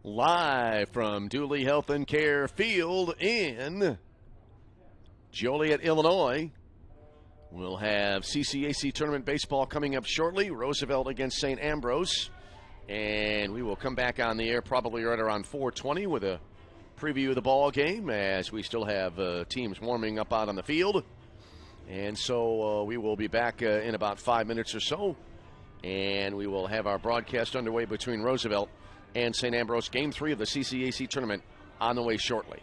Live from Dooley Health and Care Field in Joliet, Illinois. We'll have CCAC tournament baseball coming up shortly. Roosevelt against St. Ambrose. And we will come back on the air probably right around 4:20 with a preview of the ball game as we still have teams warming up out on the field. And so we will be back in about 5 minutes or so. And we will have our broadcast underway between Roosevelt and St. Ambrose. Game 3 of the CCAC tournament on the way shortly.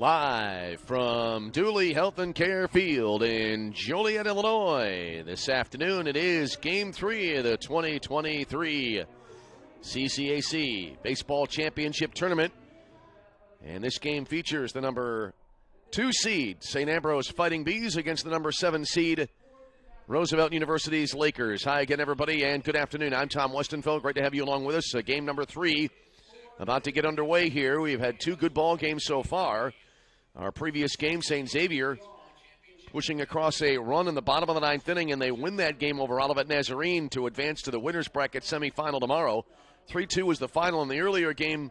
Live from Dooley Health and Care Field in Joliet, Illinois. This afternoon it is Game 3 of the 2023 CCAC Baseball Championship Tournament. And this game features the number 2 seed St. Ambrose Fighting Bees against the number 7 seed Roosevelt University's Lakers. Hi again, everybody, and good afternoon. I'm Tom Westenfeld. Great to have you along with us. Game number 3 about to get underway here. We've had 2 good ball games so far. Our previous game, St. Xavier pushing across a run in the bottom of the 9th inning, and they win that game over Olivet Nazarene to advance to the winner's bracket semifinal tomorrow. 3-2 was the final in the earlier game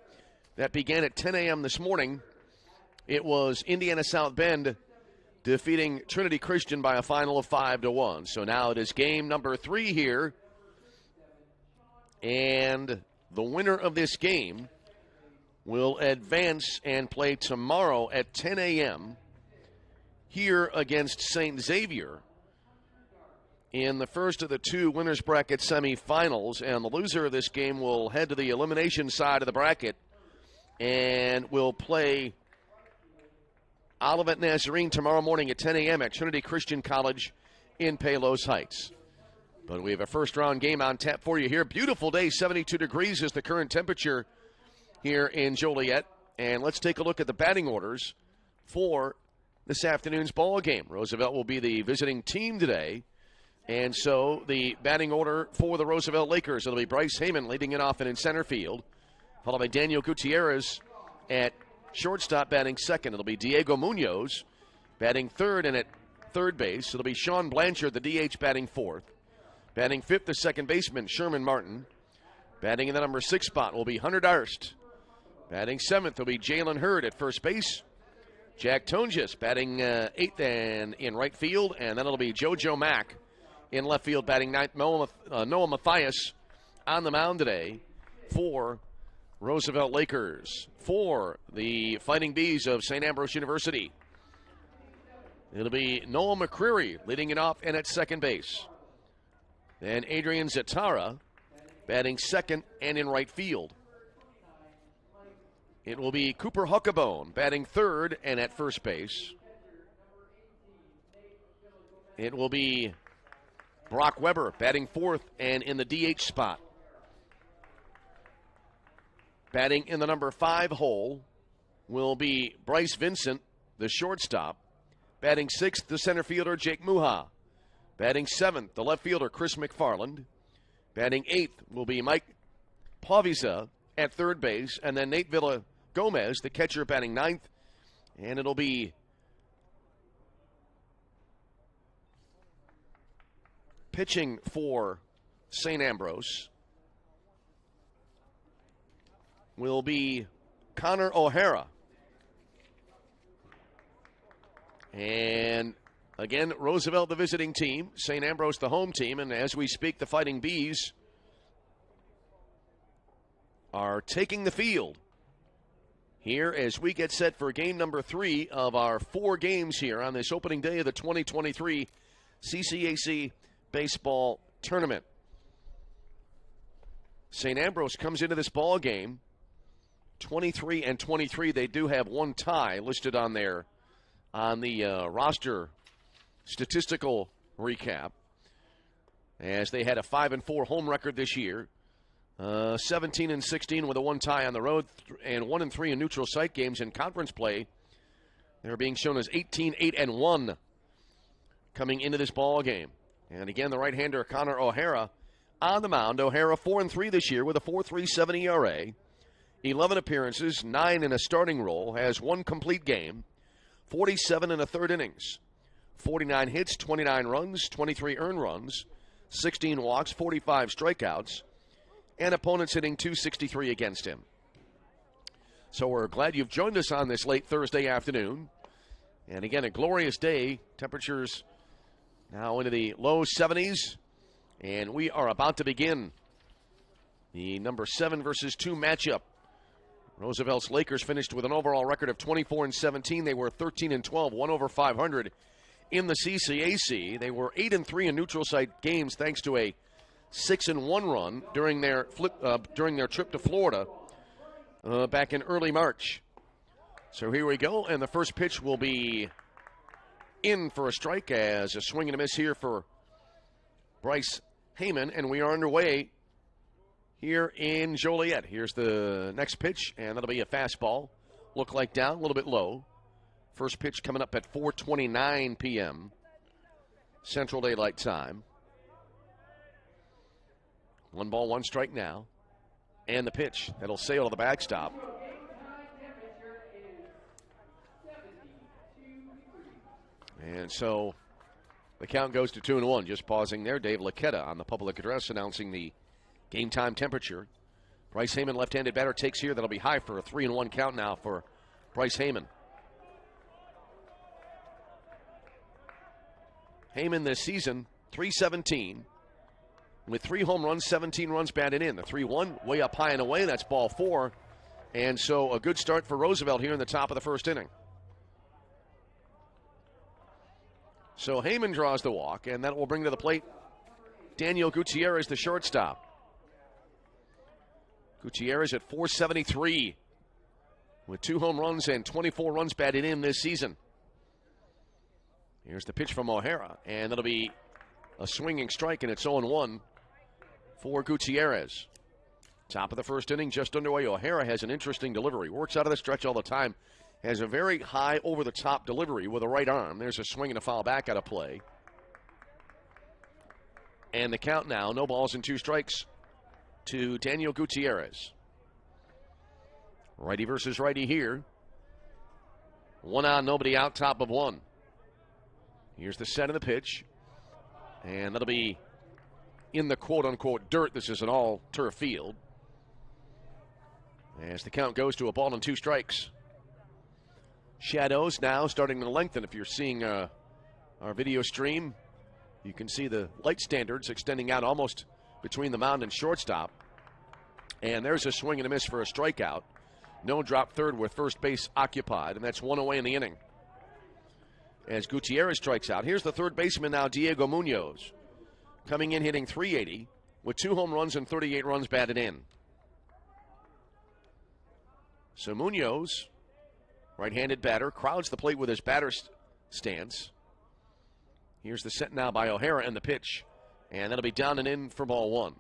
that began at 10 a.m. this morning. It was Indiana South Bend defeating Trinity Christian by a final of 5-1. So now it is game number 3 here, and the winner of this game will advance and play tomorrow at 10 a.m. here against St. Xavier in the first of the 2 winners bracket semifinals. And the loser of this game will head to the elimination side of the bracket and will play Olivet Nazarene tomorrow morning at 10 a.m. at Trinity Christian College in Palos Heights. But we have a first-round game on tap for you here. Beautiful day, 72 degrees is the current temperature here in Joliet. And let's take a look at the batting orders for this afternoon's ball game. Roosevelt will be the visiting team today. And so the batting order for the Roosevelt Lakers, it'll be Bryce Heyman leading it off and in center field, followed by Daniel Gutierrez at shortstop batting second. It'll be Diego Munoz batting third and at third base. It'll be Sean Blanchard, the DH, batting fourth. Batting fifth, the second baseman, Sherman Martin. Batting in the number 6 spot will be Hunter Darst. Batting seventh will be Jalen Hurd at first base. Jack Tonjes batting eighth and in right field. And then it'll be JoJo Mack in left field batting ninth. Noah Mathias on the mound today for Roosevelt Lakers. For the Fighting Bees of St. Ambrose University, it'll be Noel McCreary leading it off and at second base. Then Adrian Zatara batting second and in right field. It will be Cooper Huckabone batting third and at first base. It will be Brock Weber batting fourth and in the DH spot. Batting in the number 5 hole will be Bryce Vincent, the shortstop. Batting sixth, the center fielder, Jake Muha. Batting seventh, the left fielder, Chris McFarland. Batting eighth will be Mike Paviza at third base. And then Nate Villa-Gomez, the catcher, batting ninth. And it'll be pitching for St. Ambrose will be Connor O'Hara. And again, Roosevelt the visiting team, St. Ambrose the home team, and as we speak, the Fighting Bees are taking the field here as we get set for game number 3 of our 4 games here on this opening day of the 2023 CCAC Baseball Tournament. St. Ambrose comes into this ball game 23-23. They do have one tie listed on the roster statistical recap, as they had a 5-4 home record this year, 17-16 with a 1 tie on the road, and 1-3 in neutral site games. In conference play, they're being shown as 18-8-1 coming into this ball game. And again, the right-hander Connor O'Hara on the mound. O'Hara 4-3 this year with a 4.37 ERA. 11 appearances, 9 in a starting role, has 1 complete game, 47 in a third innings, 49 hits, 29 runs, 23 earned runs, 16 walks, 45 strikeouts, and opponents hitting .263 against him. So we're glad you've joined us on this late Thursday afternoon. And again, a glorious day. Temperatures now into the low 70s, and we are about to begin the number 7 versus 2 matchup. Roosevelt's Lakers finished with an overall record of 24-17. They were 13-12, 1 over 500 in the CCAC. They were 8-3 in neutral site games thanks to a 6-1 run during their trip to Florida back in early March. So here we go, and the first pitch will be in for a strike as a swing and a miss here for Bryce Heyman, and we are underway here in Joliet. Here's the next pitch, and that'll be a fastball. Look like down, a little bit low. First pitch coming up at 4:29 p.m. Central Daylight Time. 1 ball, 1 strike now. And the pitch that'll sail to the backstop. And so the count goes to 2-1. Just pausing there, Dave Laquetta on the public address announcing the game time temperature. Bryce Heyman, left-handed batter, takes here. That'll be high for a 3-1 count now for Bryce Heyman. Heyman this season, .317 with 3 home runs, 17 runs batted in. The 3-1 way up high and away. That's ball 4. And so a good start for Roosevelt here in the top of the first inning. So Heyman draws the walk, and that will bring to the plate Daniel Gutierrez, the shortstop. Gutierrez at .473 with 2 home runs and 24 runs batted in this season. Here's the pitch from O'Hara, and that'll be a swinging strike, and it's 0-1 for Gutierrez. Top of the first inning, just underway. O'Hara has an interesting delivery. Works out of the stretch all the time. Has a very high over-the-top delivery with a right arm. There's a swing and a foul back out of play. And the count now, no balls and 2 strikes to Daniel Gutierrez. Righty versus righty here. 1 on, nobody out, top of 1. Here's the set of the pitch. And that'll be in the quote-unquote dirt. This is an all-turf field. As the count goes to a ball and 2 strikes. Shadows now starting to lengthen. If you're seeing our video stream, you can see the light standards extending out almost between the mound and shortstop. And there's a swing and a miss for a strikeout. No drop third with first base occupied, and that's 1 away in the inning. As Gutierrez strikes out, here's the third baseman now, Diego Munoz, coming in hitting .380 with 2 home runs and 38 runs batted in. So Munoz, right-handed batter, crowds the plate with his batter's stance. Here's the set now by O'Hara and the pitch, and that'll be down and in for ball 1.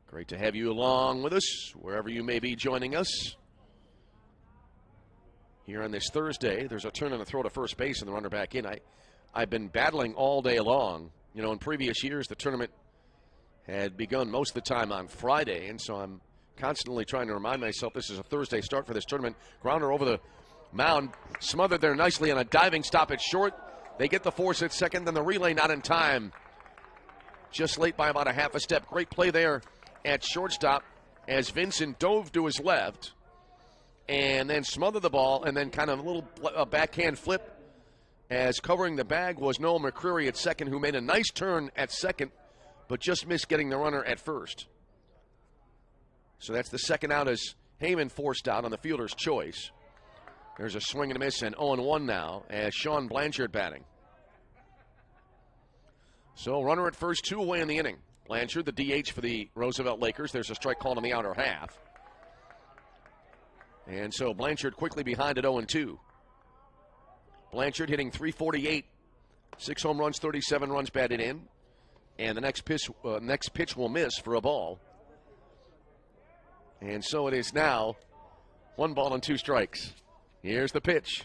Great to have you along with us, wherever you may be joining us. Here on this Thursday, there's a turn and a throw to first base and the runner back in. I've been battling all day long. You know, in previous years, the tournament had begun most of the time on Friday, and so I'm constantly trying to remind myself this is a Thursday start for this tournament. Grounder over the mound, smothered there nicely on a diving stop at short. They get the force at second, then the relay not in time. Just late by about a half a step. Great play there at shortstop as Vincent dove to his left and then smothered the ball, and then kind of a little backhand flip as covering the bag was Noel McCreary at second, who made a nice turn at second but just missed getting the runner at first. So that's the second out as Heyman forced out on the fielder's choice. There's a swing and a miss, and 0-1 now as Sean Blanchard batting. So runner at first, 2 away in the inning. Blanchard, the DH for the Roosevelt Lakers. There's a strike called on the outer half. And so Blanchard quickly behind at 0-2. Blanchard hitting .348, 6 home runs, 37 runs batted in. And the next pitch will miss for a ball. And so it is now 1 ball and 2 strikes. Here's the pitch.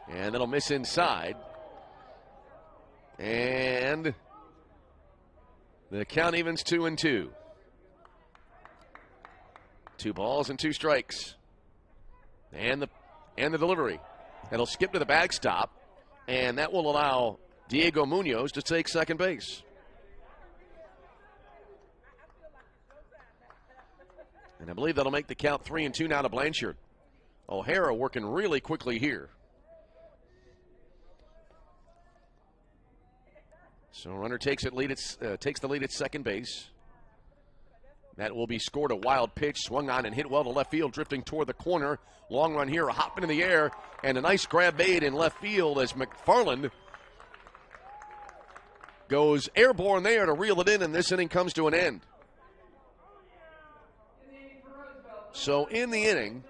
And it'll miss inside. And the count evens 2-2. 2 balls and 2 strikes. And the delivery. That'll skip to the backstop. And that will allow Diego Munoz to take second base. And I believe that'll make the count 3-2 now to Blanchard. O'Hara working really quickly here. So runner takes the lead at second base. That will be scored. A wild pitch, swung on and hit well to left field, drifting toward the corner. Long run here, a hop into the air, and a nice grab made in left field as McFarland goes airborne there to reel it in, and this inning comes to an end. So in the inning,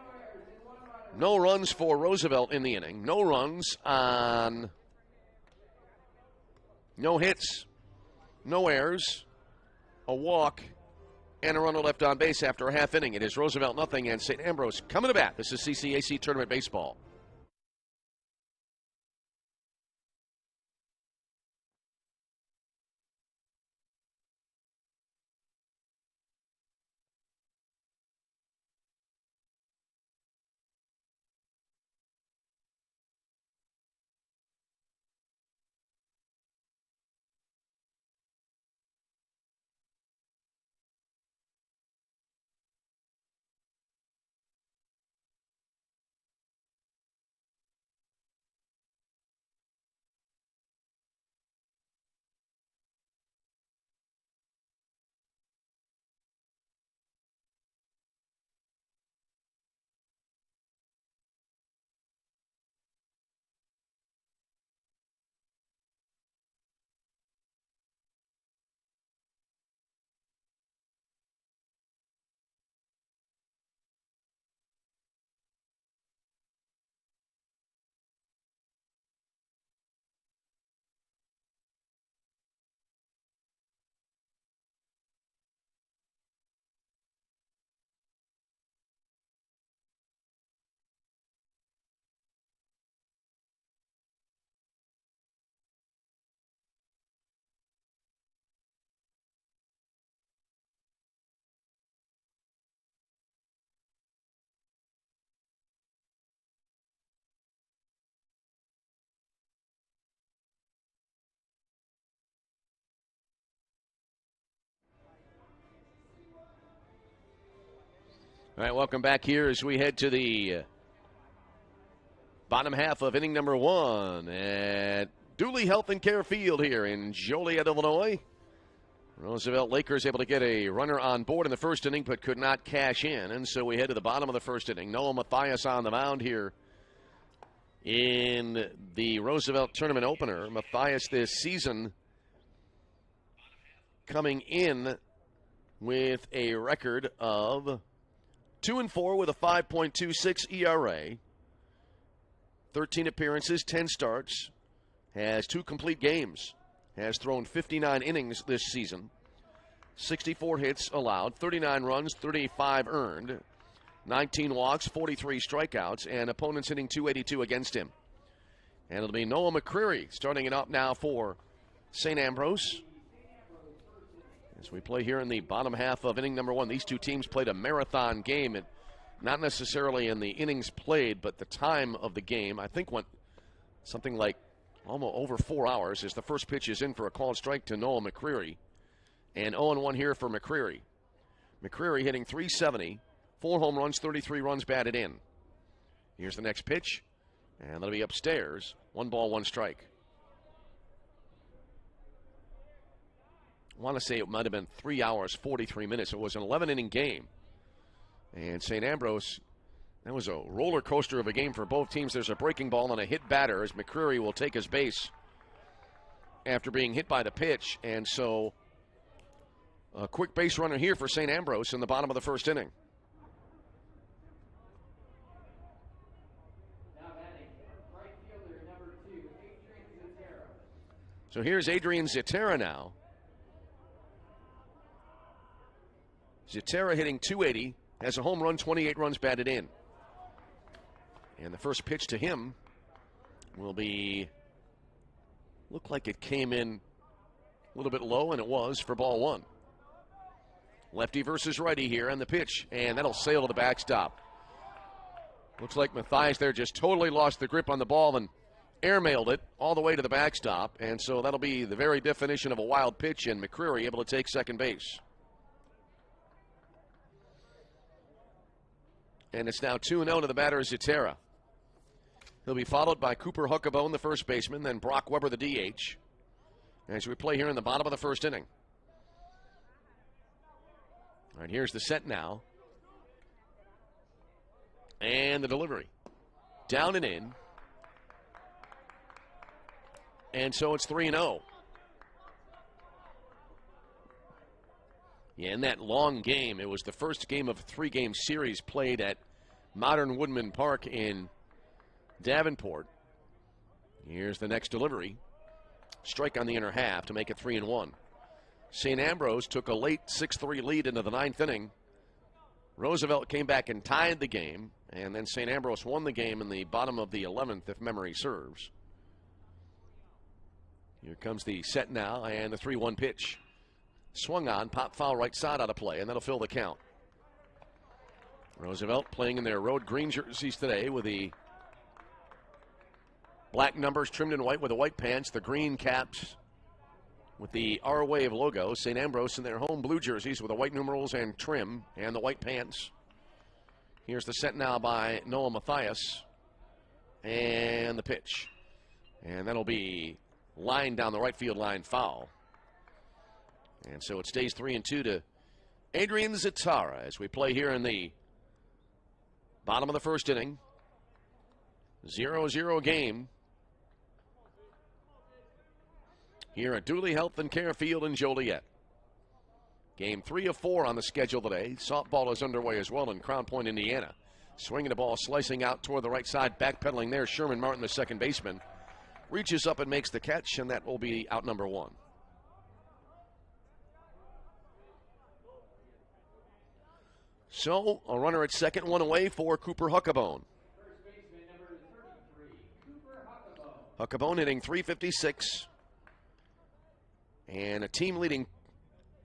No runs for Roosevelt in the inning. No runs on no hits, no errors, a walk, and a runner left on base after a half inning. It is Roosevelt nothing and St. Ambrose coming to bat. This is CCAC Tournament Baseball. All right, welcome back here as we head to the bottom half of inning number 1 at Dooley Health and Care Field here in Joliet, Illinois. Roosevelt Lakers able to get a runner on board in the first inning but could not cash in, and so we head to the bottom of the first inning. Noah Mathias on the mound here in the Roosevelt Tournament opener. Mathias this season coming in with a record of 2-4 with a 5.26 ERA, 13 appearances, 10 starts, has 2 complete games, has thrown 59 innings this season, 64 hits allowed, 39 runs, 35 earned, 19 walks, 43 strikeouts, and opponents hitting .282 against him. And it'll be Noah McCreary starting it up now for St. Ambrose. As we play here in the bottom half of inning number 1, these two teams played a marathon game, not necessarily in the innings played, but the time of the game, I think went something like almost over 4 hours as the first pitch is in for a called strike to Noah McCreary. And 0-1 here for McCreary. McCreary hitting .370, 4 home runs, 33 runs batted in. Here's the next pitch, and that'll be upstairs. 1 ball, 1 strike. I want to say it might have been 3 hours, 43 minutes. It was an 11-inning game. And St. Ambrose, that was a roller coaster of a game for both teams. There's a breaking ball and a hit batter as McCreary will take his base after being hit by the pitch. And so a quick base runner here for St. Ambrose in the bottom of the first inning. So here's Adrian Zitera now. Zitera hitting .280, has a home run, 28 runs batted in. And the first pitch to him will be, look like it came in a little bit low, and it was for ball 1. Lefty versus righty here on the pitch, and that'll sail to the backstop. Looks like Mathias there just totally lost the grip on the ball and airmailed it all the way to the backstop, and so that'll be the very definition of a wild pitch, and McCreary able to take second base. And it's now 2-0 to the batter, Zitera. He'll be followed by Cooper Huckabone, the first baseman, then Brock Weber, the DH, as we play here in the bottom of the first inning. All right, here's the set now. And the delivery. Down and in. And so it's 3-0. Yeah, in that long game, it was the first game of a 3-game series played at Modern Woodman Park in Davenport. Here's the next delivery. Strike on the inner half to make it 3-1. St. Ambrose took a late 6-3 lead into the ninth inning. Roosevelt came back and tied the game, and then St. Ambrose won the game in the bottom of the 11th, if memory serves. Here comes the set now, and the 3-1 pitch. Swung on, pop foul right side out of play, and that'll fill the count. Roosevelt playing in their road green jerseys today with the black numbers trimmed in white with the white pants, the green caps with the R-Wave logo. St. Ambrose in their home blue jerseys with the white numerals and trim and the white pants. Here's the set now by Noah Mathias. And the pitch. And that'll be lined down the right field line, foul. And so it stays 3-2 to Adrian Zatara as we play here in the bottom of the first inning. 0-0 game here at Dooley Health and Care Field in Joliet. Game 3 of 4 on the schedule today. Softball is underway as well in Crown Point, Indiana. Swinging the ball, slicing out toward the right side, backpedaling there. Sherman Martin, the second baseman, reaches up and makes the catch, and that will be out number 1. So, a runner at second, one away for Cooper Huckabone. Huckabone hitting .356. And a team leading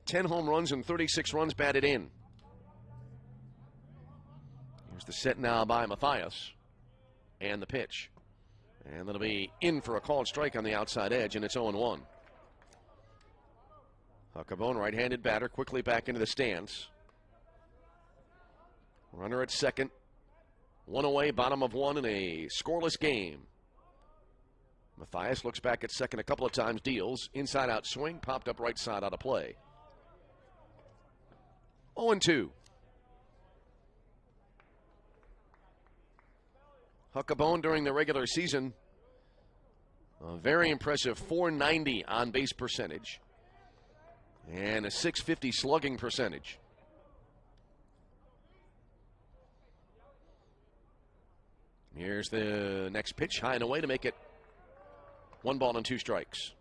10 home runs and 36 runs batted in. Here's the set now by Mathias. And the pitch. And that'll be in for a called strike on the outside edge, and it's 0-1. Huckabone, right-handed batter, quickly back into the stance. Runner at second. One away, bottom of 1 in a scoreless game. Mathias looks back at second a couple of times, deals. Inside-out swing, popped up right side out of play. 0-2. Huckabone during the regular season, a very impressive .490 on-base percentage and a .650 slugging percentage. Here's the next pitch, high and away to make it 1 ball and 2 strikes.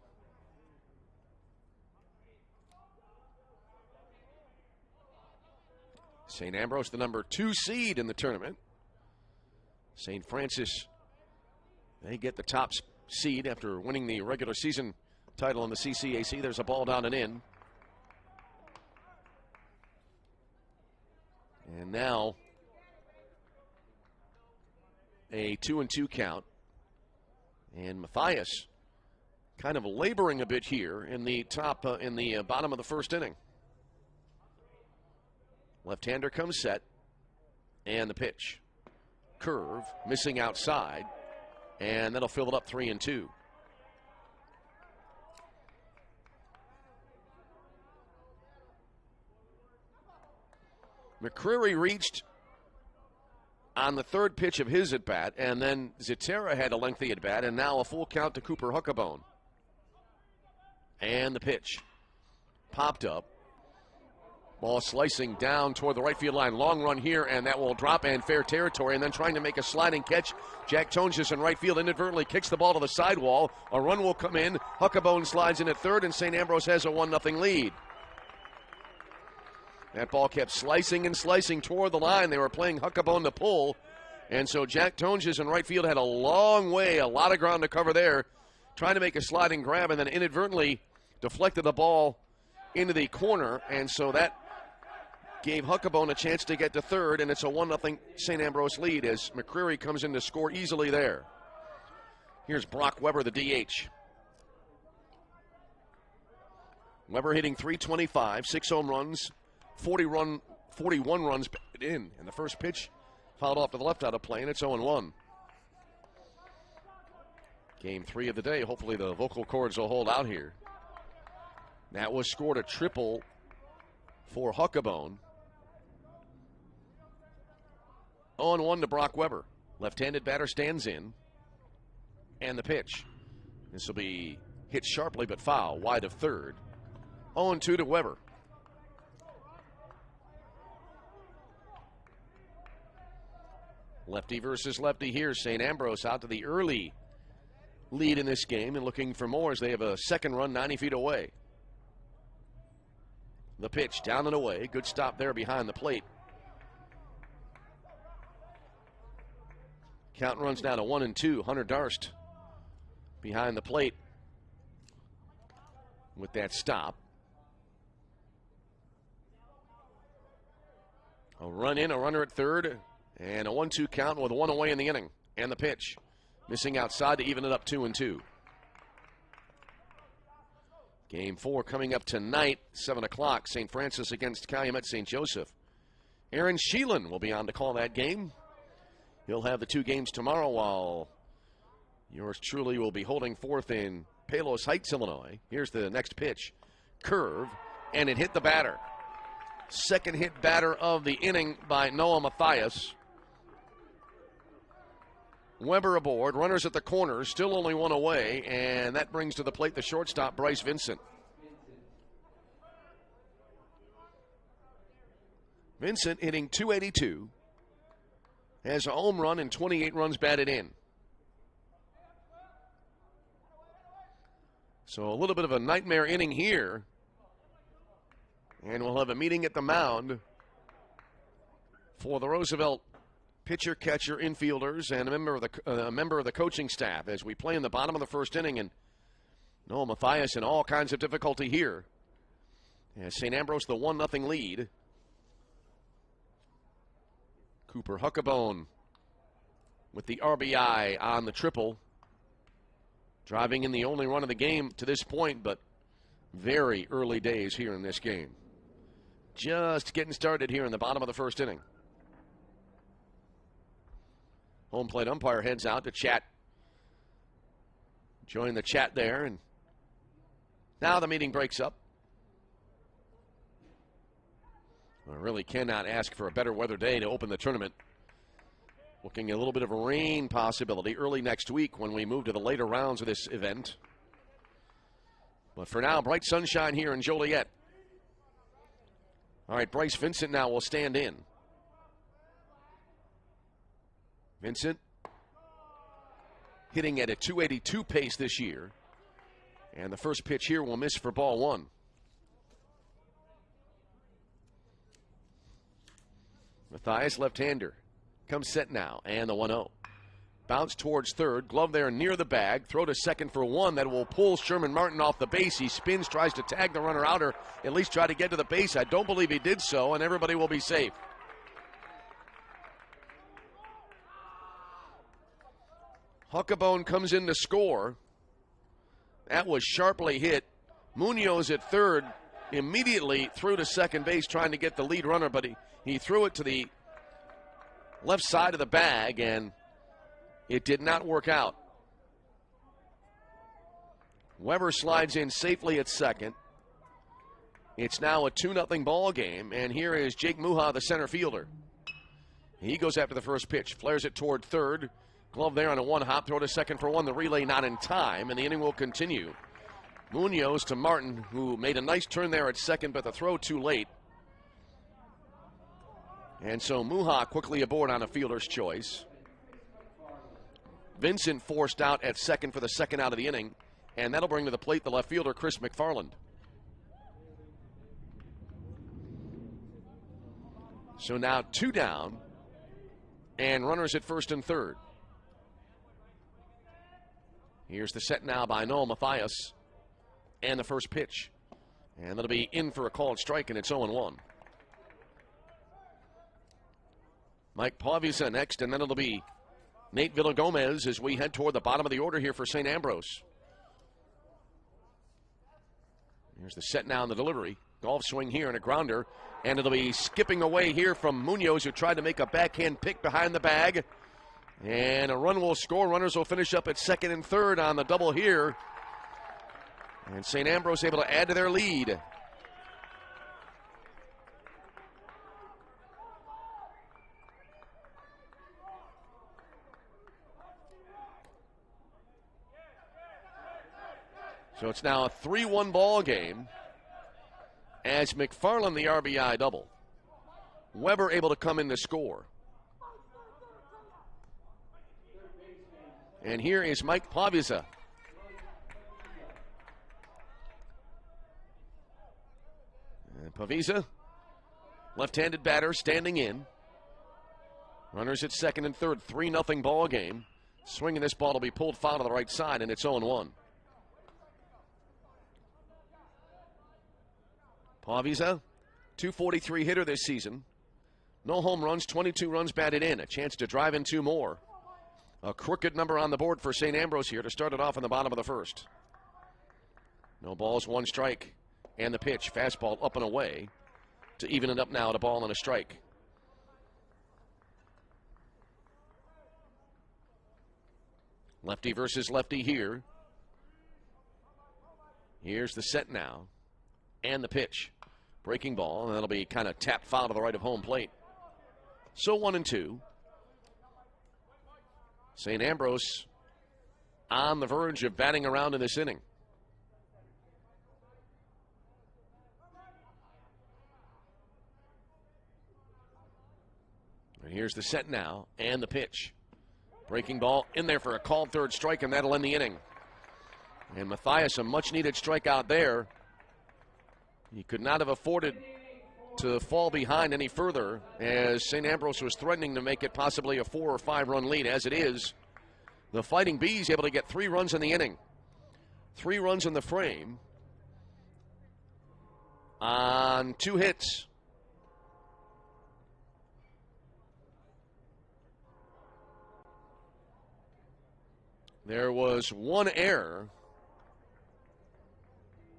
St. Ambrose, the number 2 seed in the tournament. St. Francis, they get the top seed after winning the regular season title in the CCAC. There's a ball down and in. And now a 2-2 count. And Mathias kind of laboring a bit here in the top, in the bottom of the first inning. Left-hander comes set, and the pitch. Curve, missing outside, and that'll fill it up 3-2. McCreary reached on the third pitch of his at-bat, and then Zatara had a lengthy at-bat, and now a full count to Cooper Huckabone. And the pitch. Popped up. Ball slicing down toward the right field line. Long run here, and that will drop in fair territory, and then trying to make a sliding catch. Jack Tonjes in right field inadvertently kicks the ball to the sidewall. A run will come in. Huckabone slides in at third, and St. Ambrose has a 1-0 lead. That ball kept slicing and slicing toward the line. They were playing Huckabone to pull. And so Jack Tonjes in right field had a long way, a lot of ground to cover there, trying to make a sliding grab, and then inadvertently deflected the ball into the corner. And so that gave Huckabone a chance to get to third, and it's a 1-0 St. Ambrose lead as McCreary comes in to score easily there. Here's Brock Weber, the DH. Weber hitting .325, 6 home runs, 41 runs in. And the first pitch fouled off to the left out of play, and it's 0-1. Game 3 of the day. Hopefully the vocal cords will hold out here. That was scored a triple for Huckabone. 0-1 to Brock Weber. Left-handed batter stands in. And the pitch. This will be hit sharply but foul, wide of third. 0-2 to Weber. Lefty versus lefty here. St. Ambrose out to the early lead in this game and looking for more as they have a second run 90 feet away. The pitch down and away. Good stop there behind the plate. Count runs down to 1-2. Hunter Darst behind the plate with that stop. A run in, a runner at third, and a 1-2 count with one away in the inning. And the pitch. Missing outside to even it up 2-2. Game 4 coming up tonight, 7 o'clock. St. Francis against Calumet St. Joseph. Aaron Sheelan will be on to call that game. He'll have the two games tomorrow while yours truly will be holding forth in Palos Heights, Illinois. Here's the next pitch. Curve, and it hit the batter. Second hit batter of the inning by Noah Mathias. Weber aboard, runners at the corners, still only one away, and that brings to the plate the shortstop, Bryce Vincent. Vincent hitting .282, has a home run and 28 runs batted in. So a little bit of a nightmare inning here, and we'll have a meeting at the mound for the Roosevelt pitcher, catcher, infielders, and a member of the coaching staff as we play in the bottom of the first inning. And Noah Mathias in all kinds of difficulty here. As St. Ambrose the 1-0 lead. Cooper Huckabone with the RBI on the triple. Driving in the only run of the game to this point, but very early days here in this game. Just getting started here in the bottom of the first inning. Home plate umpire heads out to chat. Join the chat there, and now the meeting breaks up. I really cannot ask for a better weather day to open the tournament. Looking at a little bit of a rain possibility early next week when we move to the later rounds of this event. But for now, bright sunshine here in Joliet. All right, Bryce Vincent now will stand in. Vincent hitting at a .282 pace this year. And the first pitch here will miss for ball one. Mathias, left-hander, comes set now, and the 1-0. Bounce towards third, glove there near the bag, throw to second for one that will pull Sherman Martin off the base. He spins, tries to tag the runner out, or at least try to get to the base. I don't believe he did so, and everybody will be safe. Huckabone comes in to score. That was sharply hit. Munoz at third immediately threw to second base trying to get the lead runner, but he threw it to the left side of the bag, and it did not work out. Weber slides in safely at second. It's now a 2-0 ball game, and here is Jake Muha, the center fielder. He goes after the first pitch, flares it toward third. Glove there on a one-hop, throw to second for one. The relay not in time, and the inning will continue. Munoz to Martin, who made a nice turn there at second, but the throw too late. And so Muha quickly aboard on a fielder's choice. Vincent forced out at second for the second out of the inning, and that'll bring to the plate the left fielder, Chris McFarland. So now two down, and runners at first and third. Here's the set now by Noah Mathias, and the first pitch. And that'll be in for a called strike, and it's 0-1. Mike Pavusa next, and then it'll be Nate Villagomez as we head toward the bottom of the order here for St. Ambrose. Here's the set now in the delivery. Golf swing here and a grounder, and it'll be skipping away here from Munoz, who tried to make a backhand pick behind the bag. And a run will score. Runners will finish up at second and third on the double here. And St. Ambrose able to add to their lead. So it's now a 3-1 ball game as McFarland the RBI double. Weber able to come in to score. And here is Mike Pavisa. And Pavisa, left-handed batter, standing in. Runners at second and third, 3-0 ball game. Swinging this ball will be pulled foul to the right side, and it's 0-1. Pavisa, 243 hitter this season. No home runs, 22 runs batted in. A chance to drive in 2 more. A crooked number on the board for St. Ambrose here to start it off in the bottom of the first. No balls, 1 strike. And the pitch, fastball up and away to even it up now at a ball and a strike. Lefty versus lefty here. Here's the set now. And the pitch. Breaking ball, and that'll be kind of tapped foul to the right of home plate. So 1-2. St. Ambrose on the verge of batting around in this inning. And here's the set now, and the pitch. Breaking ball in there for a called third strike, and that'll end the inning. And Matthias, a much-needed strikeout there. He could not have afforded to fall behind any further as St. Ambrose was threatening to make it possibly a 4 or 5 run lead. As it is, the Fighting Bees able to get 3 runs in the inning. 3 runs in the frame on 2 hits. There was 1 error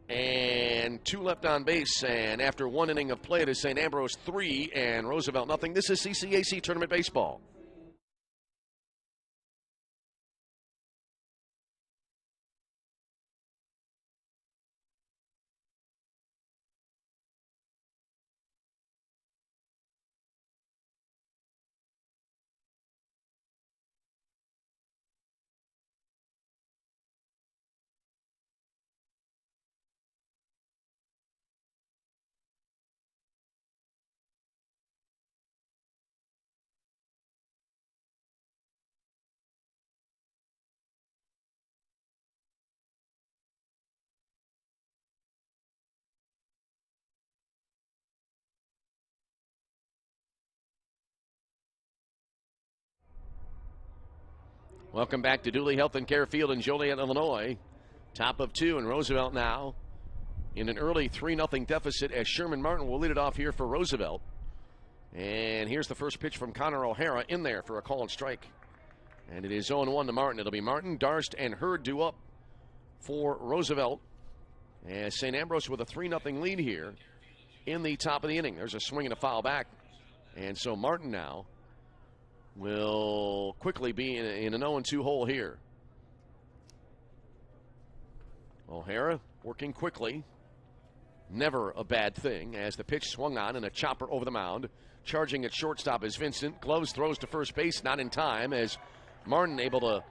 and 2 left on base, and after 1 inning of play, it is St. Ambrose 3 and Roosevelt nothing. This is CCAC Tournament Baseball. Welcome back to Dooley Health and Care Field in Joliet, Illinois. Top of 2, and Roosevelt now in an early 3-0 deficit as Sherman Martin will lead it off here for Roosevelt. And here's the first pitch from Connor O'Hara in there for a call and strike. And it is 0-1 to Martin. It'll be Martin, Darst, and Hurd due up for Roosevelt. As St. Ambrose with a 3-0 lead here in the top of the inning. There's a swing and a foul back. And so Martin now will quickly be in an 0-2 hole here. O'Hara working quickly. Never a bad thing as the pitch swung on and a chopper over the mound. Charging at shortstop is Vincent. Gloves throws to first base, not in time as Martin able to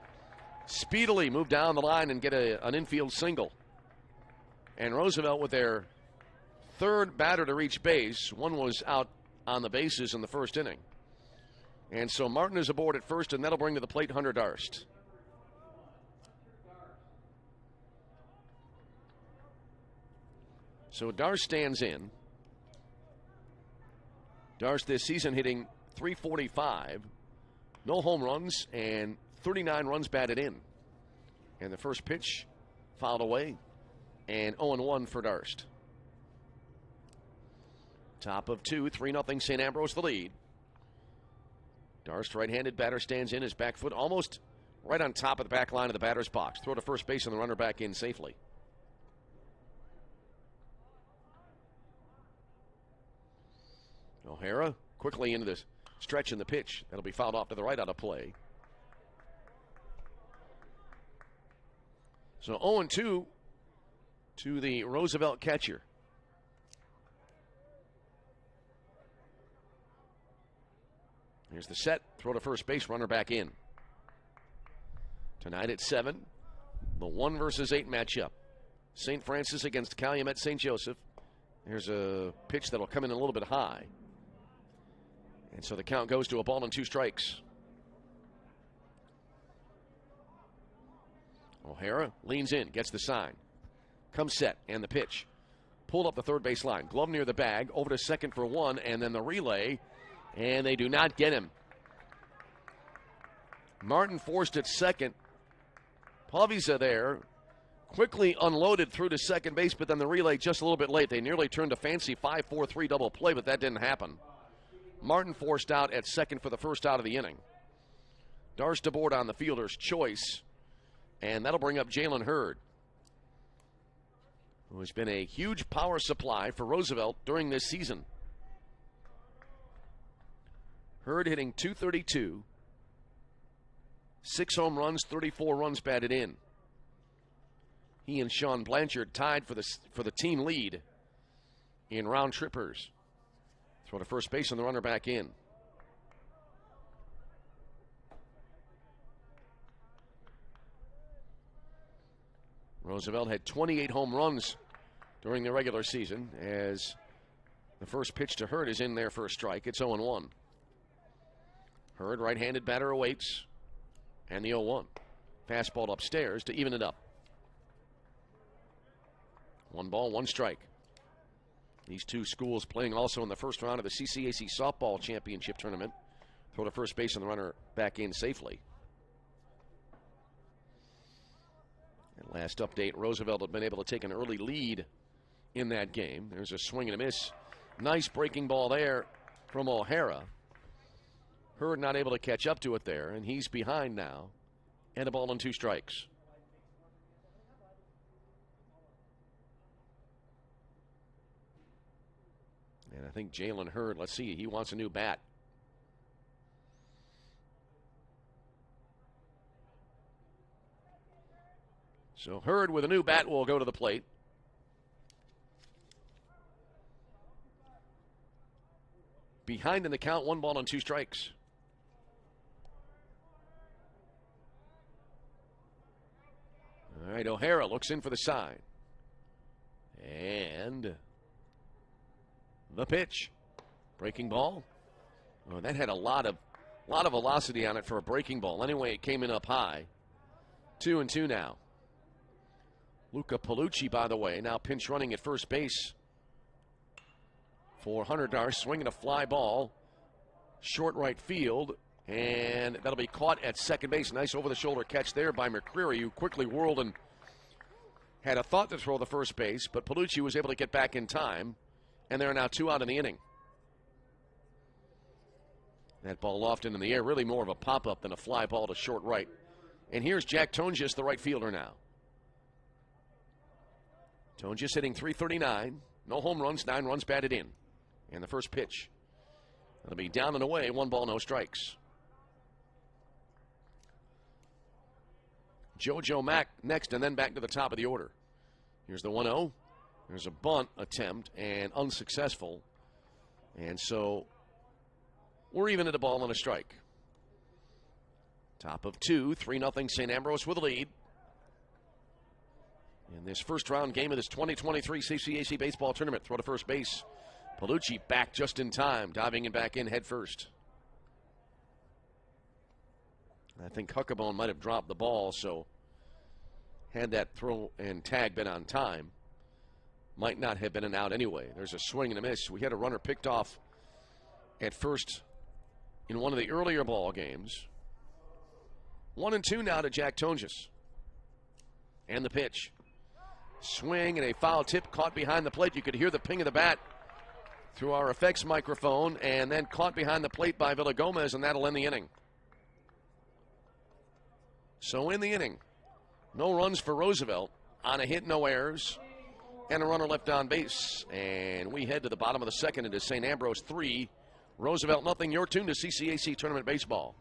speedily move down the line and get an infield single. And Roosevelt with their 3rd batter to reach base. 1 was out on the bases in the first inning. And so Martin is aboard at first, and that'll bring to the plate Hunter Darst. So Darst stands in. Darst this season hitting .345, no home runs, and 39 runs batted in. And the first pitch fouled away, and 0-1 for Darst. Top of 2, 3-0 St. Ambrose the lead. Darst, right-handed batter, stands in his back foot almost right on top of the back line of the batter's box. Throw to first base and the runner back in safely. O'Hara quickly into the stretch in the pitch. That'll be fouled off to the right out of play. So 0-2 to the Roosevelt catcher. Here's the set. Throw to first base, runner back in. Tonight at 7, the 1 versus 8 matchup. St. Francis against Calumet St. Joseph. Here's a pitch that'll come in a little bit high. And so the count goes to a ball and 2 strikes. O'Hara leans in, gets the sign. Comes set, and the pitch. Pulled up the third base line. Glove near the bag, over to second for one, and then the relay, and they do not get him. Martin forced at second. Paviza there. Quickly unloaded through to second base, but then the relay just a little bit late. They nearly turned a fancy 5-4-3 double play, but that didn't happen. Martin forced out at second for the first out of the inning. Darce DeBoard on the fielder's choice, and that'll bring up Jalen Hurd, who has been a huge power supply for Roosevelt during this season. Hurd hitting .232, 6 home runs, 34 runs batted in. He and Sean Blanchard tied for the team lead in round trippers. Throw to first base and the runner back in. Roosevelt had 28 home runs during the regular season, as the first pitch to Hurd is in there for a strike. It's 0-1. Hurd, right-handed batter, awaits, and the 0-1. Fastball upstairs to even it up. 1 ball, 1 strike. These two schools playing also in the first round of the CCAC softball championship tournament. Throw to first base and the runner back in safely. And last update, Roosevelt had been able to take an early lead in that game. There's a swing and a miss. Nice breaking ball there from O'Hara. Hurd not able to catch up to it there, and he's behind now. And a ball and 2 strikes. And I think Jalen Hurd, let's see, he wants a new bat. So Hurd with a new bat will go to the plate. Behind in the count, 1 ball and 2 strikes. All right, O'Hara looks in for the sign. And the pitch. Breaking ball. Oh, that had a lot of velocity on it for a breaking ball. Anyway, it came in up high. 2-2 now. Luca Palucci, by the way, now pinch running at first base for Hunter Darce, swinging a fly ball, short right field, and that'll be caught at second base. Nice over-the-shoulder catch there by McCreary, who quickly whirled and had a thought to throw the first base, but Palucci was able to get back in time, and there are now 2 out in the inning. That ball lofted in the air, really more of a pop-up than a fly ball to short right. And here's Jack Tonjes, the right fielder now. Tonjes hitting .339, no home runs, 9 runs batted in. And the first pitch, that'll be down and away, 1 ball, no strikes. JoJo Mack next, and then back to the top of the order. Here's the 1-0. There's a bunt attempt, and unsuccessful. And so we're even at a ball and a strike. Top of 2, 3-0 St. Ambrose with a lead. In this first round game of this 2023 CCAC baseball tournament, throw to first base. Palucci back just in time, diving and back in head first. I think Huckabone might have dropped the ball, so had that throw and tag been on time, might not have been an out anyway. There's a swing and a miss. We had a runner picked off at first in one of the earlier ball games. 1-2 now to Jack Tonjes. And the pitch. Swing and a foul tip caught behind the plate. You could hear the ping of the bat through our effects microphone, and then caught behind the plate by Villagomez, and that'll end the inning. So in the inning, no runs for Roosevelt on a hit, no errors, and a runner left on base. And we head to the bottom of the second into St. Ambrose 3, Roosevelt nothing. You're tuned to CCAC Tournament Baseball.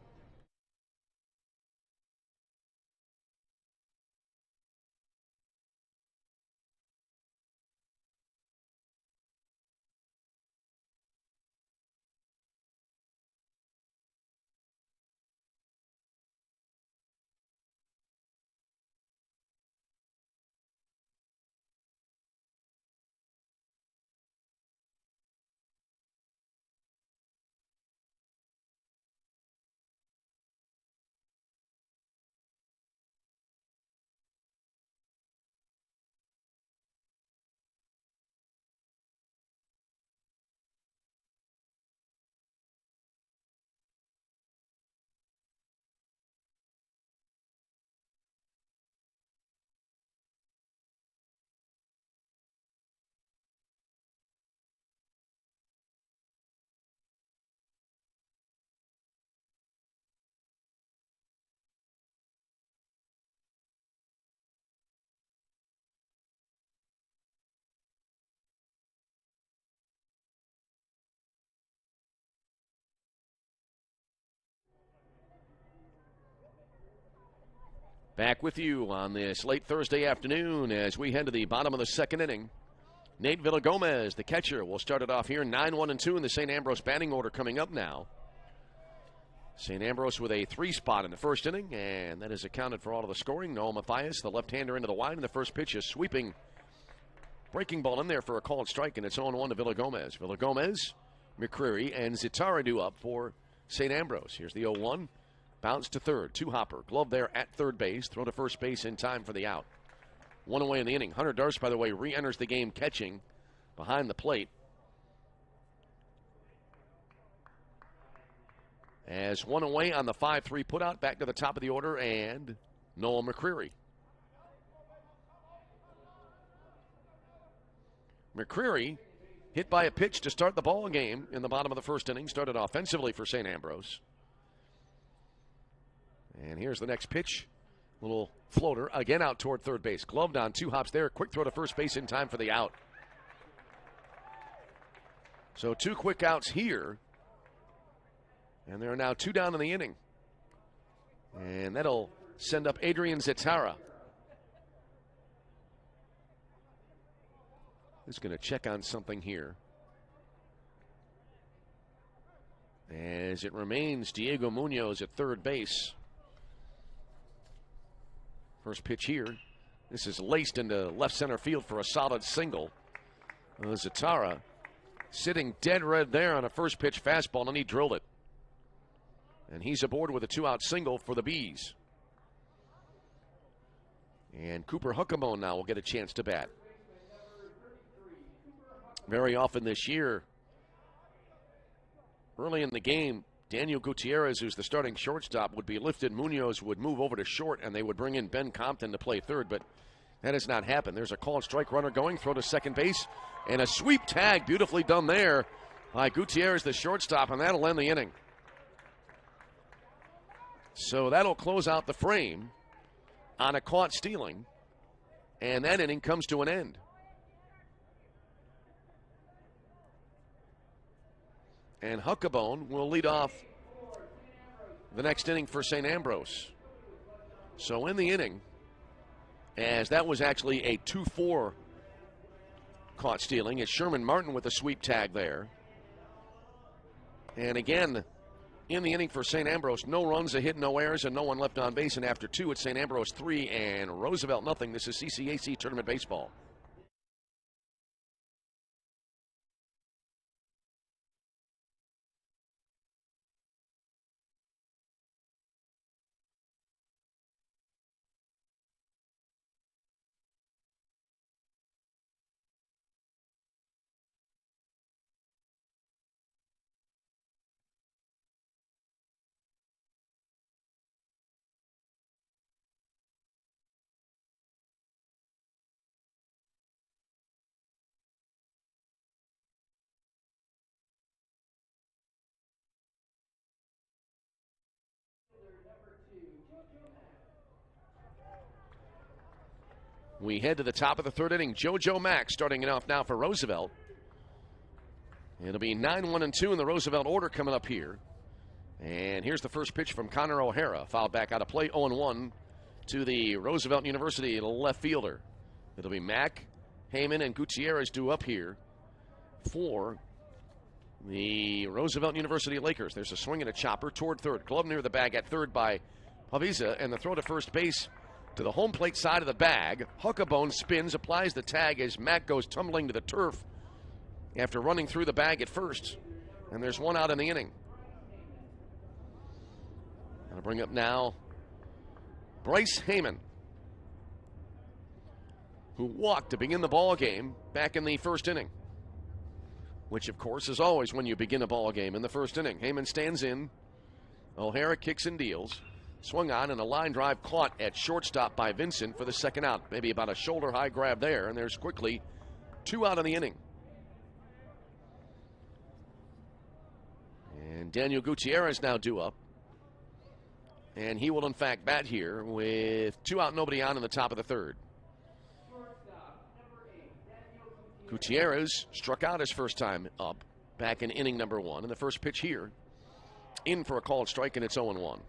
Back with you on this late Thursday afternoon as we head to the bottom of the second inning. Nate Villagomez, the catcher, will start it off here. 9-1-2 in the St. Ambrose batting order coming up now. St. Ambrose with a 3 spot in the first inning, and that has accounted for all of the scoring. Noah Mathias, the left-hander, into the wide, and the first pitch is sweeping. Breaking ball in there for a called strike, and it's 0-1 to Villagomez. Villagomez, McCreary, and Zitara do up for St. Ambrose. Here's the 0-1. Bounce to third. Two-hopper. Glove there at third base. Throw to first base in time for the out. One away in the inning. Hunter Darst, by the way, re-enters the game catching behind the plate. As one away on the 5-3 putout, back to the top of the order, and Noel McCreary. McCreary hit by a pitch to start the ball game in the bottom of the first inning. Started offensively for St. Ambrose. And here's the next pitch. Little floater, again out toward third base. Gloved on, 2 hops there. Quick throw to first base in time for the out. So 2 quick outs here. And there are now 2 down in the inning. And that'll send up Adrian Zitara. He's going to check on something here. As it remains Diego Munoz at third base. First pitch here. This is laced into left center field for a solid single. Zitara sitting dead red there on a first pitch fastball, and he drilled it. And he's aboard with a 2-out single for the Bees. And Cooper Huckabone now will get a chance to bat. Very often this year, early in the game, Daniel Gutierrez, who's the starting shortstop, would be lifted. Munoz would move over to short, and they would bring in Ben Compton to play third, but that has not happened. There's a called strike, runner going, throw to second base, and a sweep tag, beautifully done there by Gutierrez, the shortstop, and that'll end the inning. So that'll close out the frame on a caught stealing, and that inning comes to an end. And Huckabone will lead off the next inning for St. Ambrose. So in the inning, as that was actually a 2-4 caught stealing, it's Sherman Martin with a sweep tag there. And again, in the inning for St. Ambrose, no runs, a hit, no errors, and no one left on base. And after 2, it's St. Ambrose 3 and Roosevelt nothing. This is CCAC Tournament Baseball. We head to the top of the third inning. JoJo Mack starting it off now for Roosevelt. It'll be 9-1-2 in the Roosevelt order coming up here. And here's the first pitch from Connor O'Hara. Fouled back out of play, 0-1 to the Roosevelt University left fielder. It'll be Mack, Heyman, and Gutierrez due up here for the Roosevelt University Lakers. There's a swing and a chopper toward third. Glove near the bag at third by Pavisa, and the throw to first base to the home plate side of the bag. Huckabone spins, applies the tag as Mack goes tumbling to the turf after running through the bag at first. And there's 1 out in the inning. I'll bring up now Bryce Heyman, who walked to begin the ball game back in the first inning, which, of course, is always when you begin a ball game in the first inning. Heyman stands in. O'Hara kicks and deals. Swung on, and a line drive caught at shortstop by Vincent for the second out. Maybe about a shoulder-high grab there, and there's quickly 2 out in the inning. And Daniel Gutierrez now due up. And he will, in fact, bat here with 2 out, nobody on in the top of the third. Gutierrez struck out his first time up back in inning number 1. And the first pitch here, in for a called strike, and it's 0-1.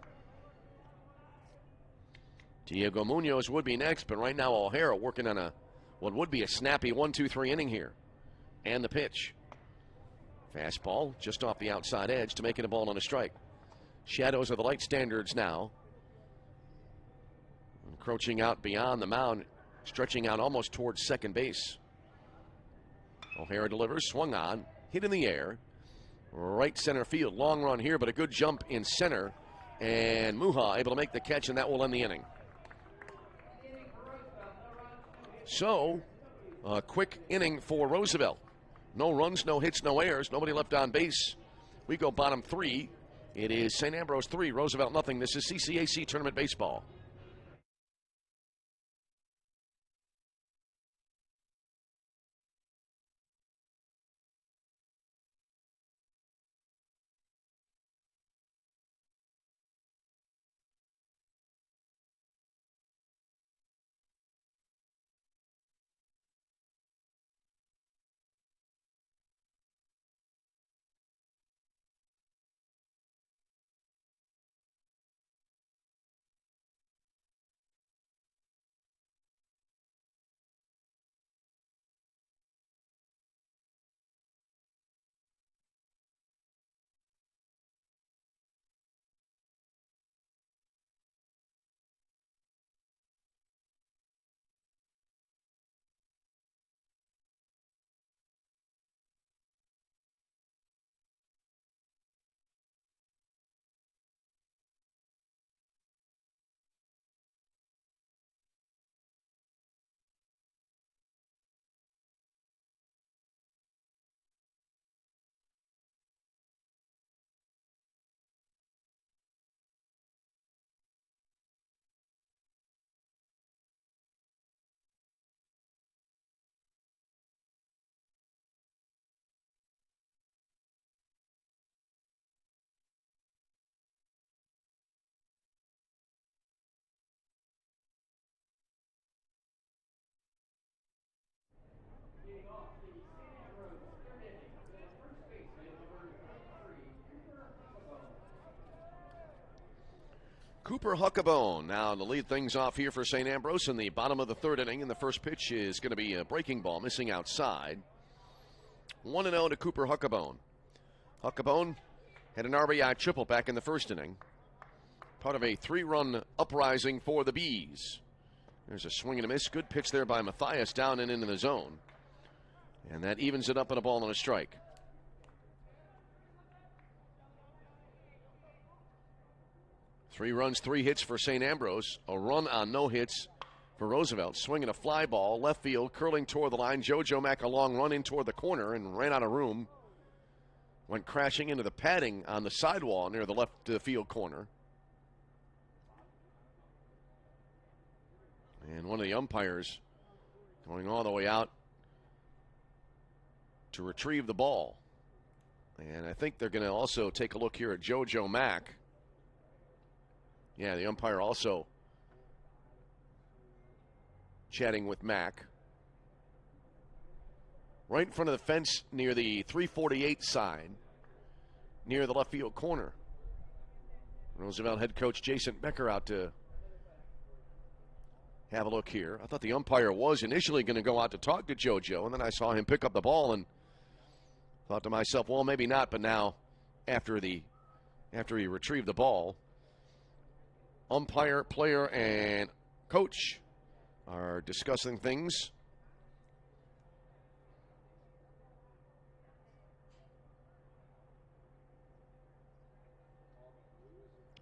Diego Munoz would be next, but right now O'Hara working on what would be a snappy 1-2-3 inning here. And the pitch. Fastball just off the outside edge to make it a ball and a strike. Shadows of the light standards now. Encroaching out beyond the mound, stretching out almost towards second base. O'Hara delivers, swung on, hit in the air. Right center field, long run here, but a good jump in center. And Muha able to make the catch, and that will end the inning. So, a quick inning for Roosevelt. No runs, no hits, no errors, nobody left on base. We go bottom three. It is St. Ambrose 3, Roosevelt nothing. This is CCAC Tournament Baseball. Cooper Huckabone now to lead things off here for St. Ambrose in the bottom of the third inning. And the first pitch is going to be a breaking ball missing outside. 1-0 to Cooper Huckabone. Huckabone had an RBI triple back in the first inning. Part of a 3-run uprising for the Bees. There's a swing and a miss. Good pitch there by Matthias down and into the zone. And that evens it up in a ball and a strike. Three runs, 3 hits for St. Ambrose. A run on no hits for Roosevelt. Swinging a fly ball, left field, curling toward the line. JoJo Mack a long run in toward the corner and ran out of room. Went crashing into the padding on the sidewall near the left field corner. And one of the umpires going all the way out to retrieve the ball. And I think they're going to also take a look here at JoJo Mack. Yeah, the umpire also chatting with Mack. Right in front of the fence near the 348 sign, near the left field corner. Roosevelt head coach Jason Becker out to have a look here. I thought the umpire was initially going to go out to talk to JoJo, and then I saw him pick up the ball and thought to myself, well, maybe not, but now after he retrieved the ball, umpire, player, and coach are discussing things.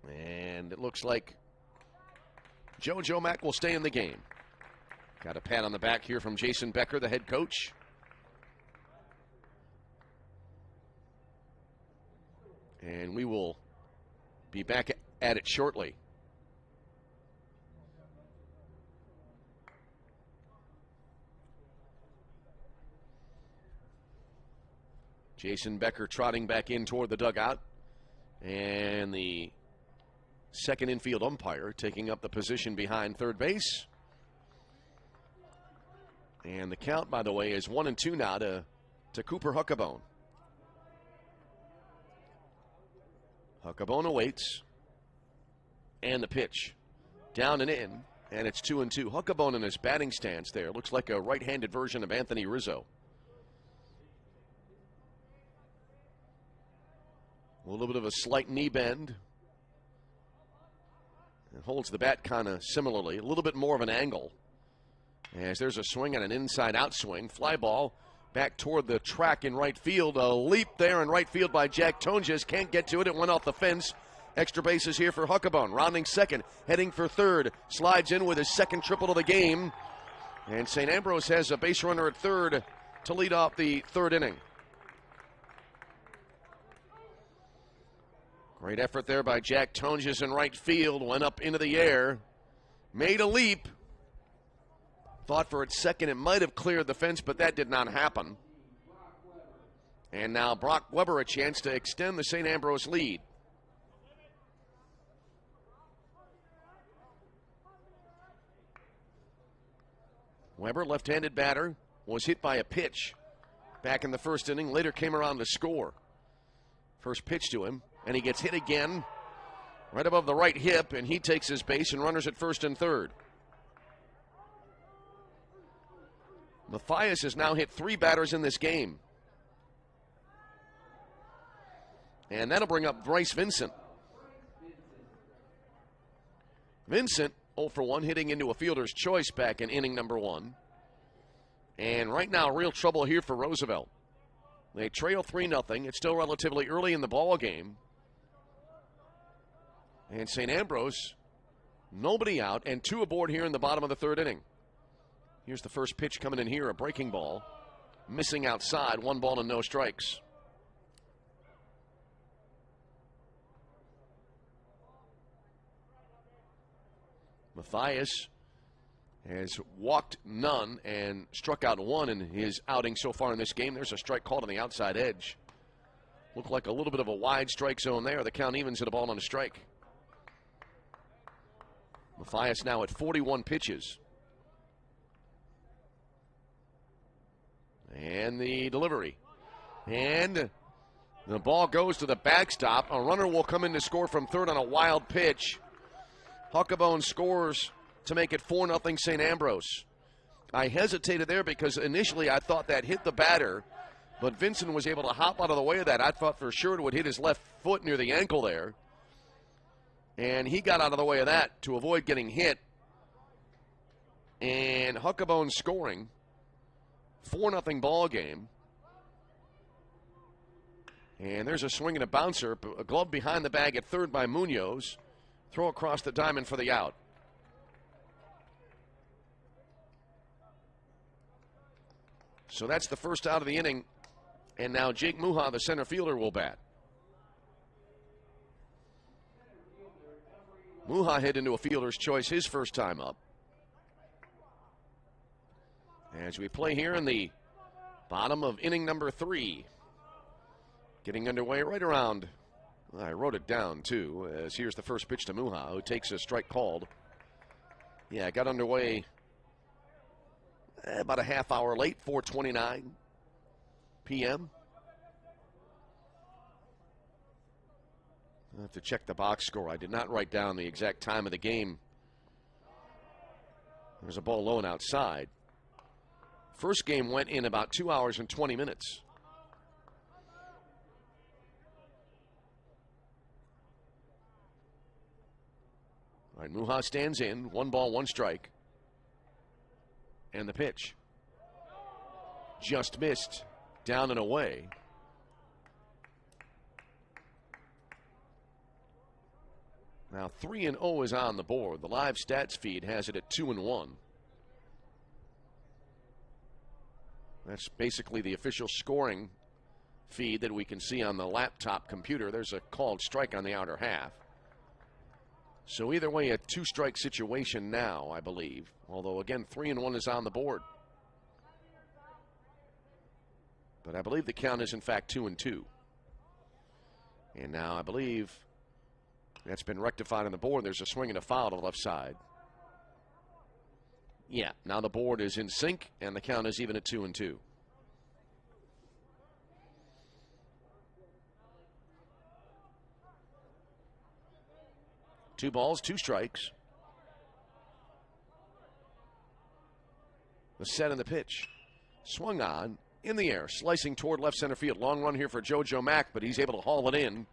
And it looks like JoJo Mack will stay in the game. Got a pat on the back here from Jason Becker, the head coach. And we will be back at it shortly. Jason Becker trotting back in toward the dugout. And the second infield umpire taking up the position behind third base. And the count, by the way, is 1-2 now to Cooper Huckabone. Huckabone awaits. And the pitch. Down and in. And it's 2-2. Huckabone in his batting stance there. Looks like a right-handed version of Anthony Rizzo. A little bit of a slight knee bend. And holds the bat kind of similarly. A little bit more of an angle. As there's a swing and an inside-out swing. Fly ball back toward the track in right field. A leap there in right field by Jack Tonjes. Can't get to it. It went off the fence. Extra bases here for Huckabone. Rounding second. Heading for third. Slides in with his second triple of the game. And St. Ambrose has a base runner at third to lead off the third inning. Great effort there by Jack Tonjes in right field. Went up into the air. Made a leap. Thought for its second it might have cleared the fence, but that did not happen. And now Brock Weber a chance to extend the St. Ambrose lead. Weber, left-handed batter, was hit by a pitch back in the first inning. Later came around to score. First pitch to him, and he gets hit again right above the right hip, and he takes his base and runners at first and third. Mathias has now hit 3 batters in this game. And that'll bring up Bryce Vincent. Vincent, 0 for 1, hitting into a fielder's choice back in inning number 1. And right now, real trouble here for Roosevelt. They trail 3-0. It's still relatively early in the ball game. And St. Ambrose, nobody out, and 2 aboard here in the bottom of the third inning. Here's the first pitch coming in here, a breaking ball. Missing outside, 1 ball and no strikes. Mathias has walked none and struck out 1 in his outing so far in this game. There's a strike called on the outside edge. Looked like a little bit of a wide strike zone there. The count evens at a ball on a strike. Mathias now at 41 pitches. And the delivery. And the ball goes to the backstop. A runner will come in to score from third on a wild pitch. Huckabone scores to make it 4-0 St. Ambrose. I hesitated there because initially I thought that hit the batter, but Vincent was able to hop out of the way of that. I thought for sure it would hit his left foot near the ankle there. And he got out of the way of that to avoid getting hit. And Huckabone scoring. 4-0 ball game. And there's a swing and a bouncer. A glove behind the bag at third by Munoz. Throw across the diamond for the out. So that's the first out of the inning. And now Jake Muha, the center fielder, will bat. Muha hit into a fielder's choice his first time up. As we play here in the bottom of inning number 3. Getting underway right around, I wrote it down too, as here's the first pitch to Muha, who takes a strike called. Yeah, got underway about a half hour late, 4:29 p.m. I have to check the box score. I did not write down the exact time of the game. There's a ball low and outside. First game went in about 2 hours and 20 minutes. All right, Muha stands in. 1 ball, 1 strike. And the pitch. Just missed. Down and away. Now 3-0 is on the board. The live stats feed has it at 2-1. That's basically the official scoring feed that we can see on the laptop computer. There's a called strike on the outer half. So either way, a 2-strike situation now, I believe. Although, again, 3-1 is on the board. But I believe the count is, in fact, 2-2. And now I believe that's been rectified on the board. There's a swing and a foul to the left side. Yeah, now the board is in sync, and the count is even at 2-2. Two balls, 2 strikes. The set and the pitch. Swung on, in the air, slicing toward left center field. Long run here for JoJo Mack, but he's able to haul it in.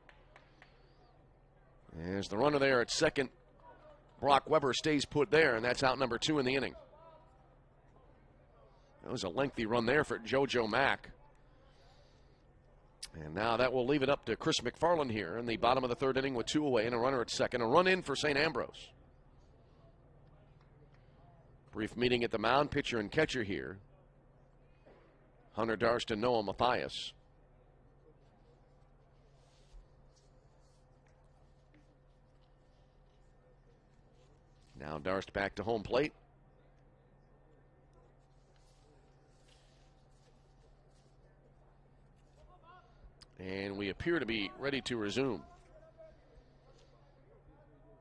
As the runner there at second, Brock Weber stays put there, and that's out number 2 in the inning. That was a lengthy run there for JoJo Mack. And now that will leave it up to Chris McFarland here in the bottom of the third inning with 2 away and a runner at second. A run in for St. Ambrose. Brief meeting at the mound, pitcher and catcher here. Hunter Darst and Noah Mathias. Now Darst back to home plate. And we appear to be ready to resume.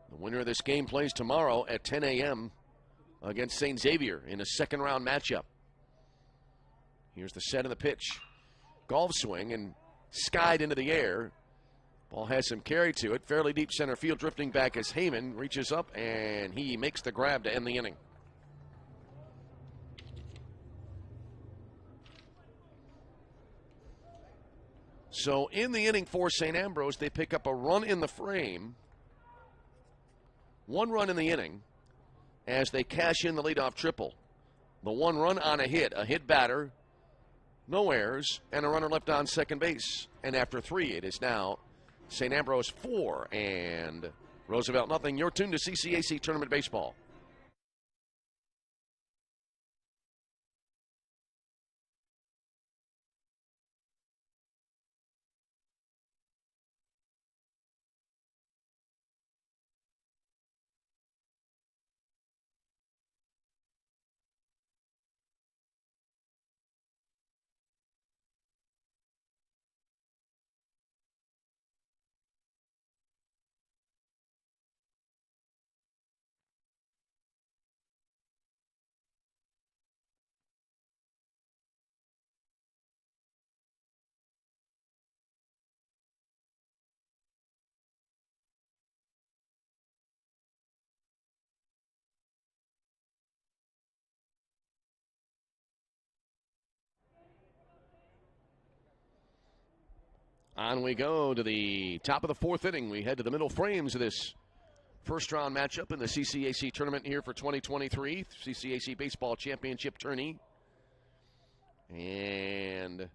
The winner of this game plays tomorrow at 10 a.m. against St. Xavier in a second round matchup. Here's the set of the pitch. Golf swing and skied into the air. Ball has some carry to it. Fairly deep center field, drifting back as Heyman reaches up and he makes the grab to end the inning. So in the inning for St. Ambrose, they pick up a run in the frame. 1 run in the inning as they cash in the leadoff triple. The 1 run on a hit batter, no errors, and a runner left on second base. And after 3, it is now St. Ambrose 4 and Roosevelt nothing. You're tuned to CCAC Tournament Baseball. On we go to the top of the 4th inning. We head to the middle frames of this first round matchup in the CCAC tournament here for 2023, CCAC Baseball Championship tourney. And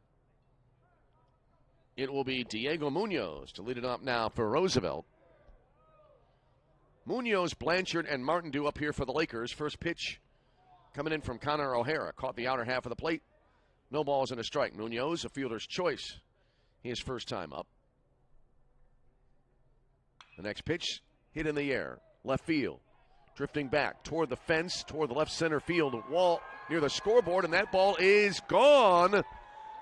it will be Diego Munoz to lead it up now for Roosevelt. Munoz, Blanchard, and Martin do up here for the Lakers. First pitch coming in from Connor O'Hara. Caught the outer half of the plate. No balls and a strike. Munoz, a fielder's choice. His first time up. The next pitch, hit in the air. Left field. Drifting back toward the fence, toward the left center field wall near the scoreboard, and that ball is gone.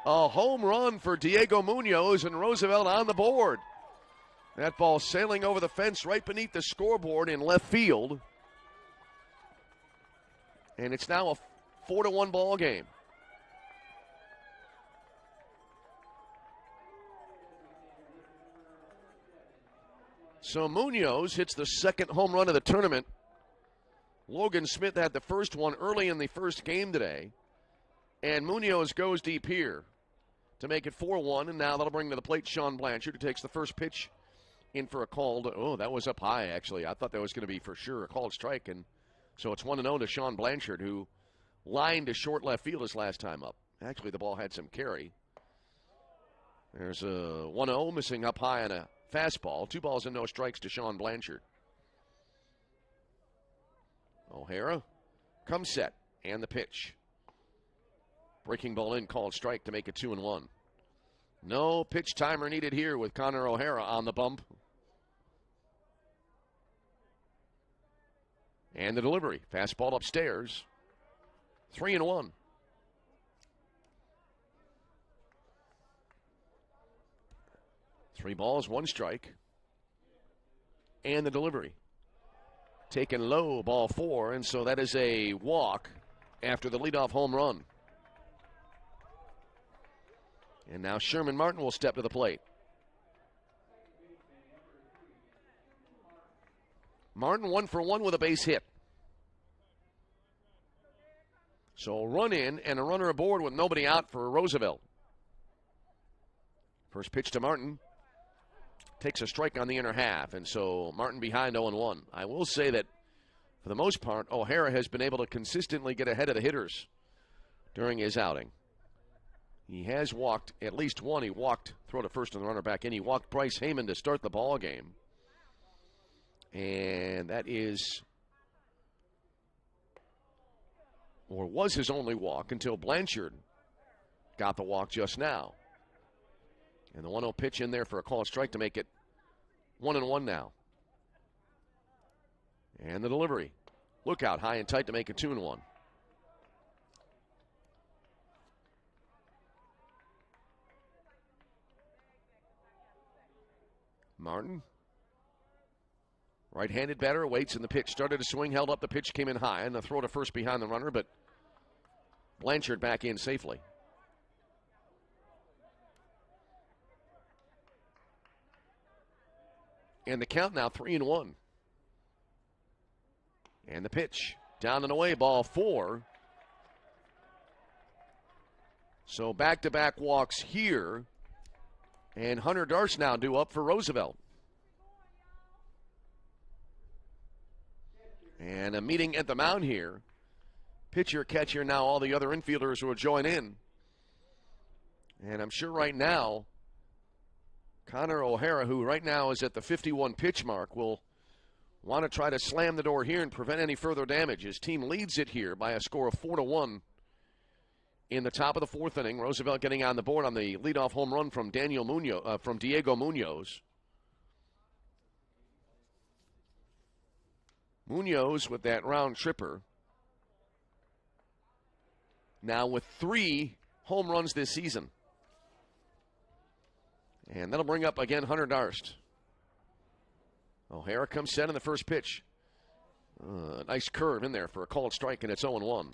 A home run for Diego Munoz, and Roosevelt on the board. That ball sailing over the fence right beneath the scoreboard in left field. And it's now a 4-1 ball game. So Munoz hits the second home run of the tournament. Logan Smith had the first one early in the first game today. And Munoz goes deep here to make it 4-1. And now that'll bring to the plate Sean Blanchard, who takes the first pitch in for a called. Oh, that was up high, actually. I thought that was going to be for sure a called strike. And so it's 1-0 to Sean Blanchard, who lined to short left field his last time up. Actually, the ball had some carry. There's a 1-0 missing up high on a fastball. 2 balls and no strikes to Sean Blanchard. O'Hara comes set, and the pitch. Breaking ball in, called strike to make it 2-1. No pitch timer needed here with Connor O'Hara on the bump. And the delivery. Fastball upstairs. 3-1. Three balls, 1 strike. And the delivery. Taken low, ball 4, and so that is a walk after the leadoff home run. And now Sherman Martin will step to the plate. Martin 1 for 1 with a base hit. So a run in and a runner aboard with nobody out for Roosevelt. First pitch to Martin. Takes a strike on the inner half, and so Martin behind 0-1. I will say that for the most part, O'Hara has been able to consistently get ahead of the hitters during his outing. He has walked at least one. He walked, throw to first and the runner back in. He walked Bryce Heyman to start the ball game. And that is, or was his only walk until Blanchard got the walk just now. And the 1-0 pitch in there for a called strike to make it 1-1 now. And the delivery. Look out, high and tight to make it 2-1. Martin. Right-handed batter waits in the pitch. Started to swing, held up. The pitch came in high. And the throw to first behind the runner, but Blanchard back in safely. And the count now 3-1. And the pitch. Down and away, ball 4. So back-to-back walks here. And Hunter Darst now due up for Roosevelt. And a meeting at the mound here. Pitcher, catcher, now all the other infielders will join in. And I'm sure right now, Connor O'Hara, who right now is at the 51 pitch mark, will want to try to slam the door here and prevent any further damage. His team leads it here by a score of 4-1 in the top of the fourth inning. Roosevelt getting on the board on the leadoff home run from Diego Munoz. Munoz with that round tripper. Now with 3 home runs this season. And that'll bring up again Hunter Darst. O'Hara comes set in the first pitch. Nice curve in there for a called strike, and it's 0-1.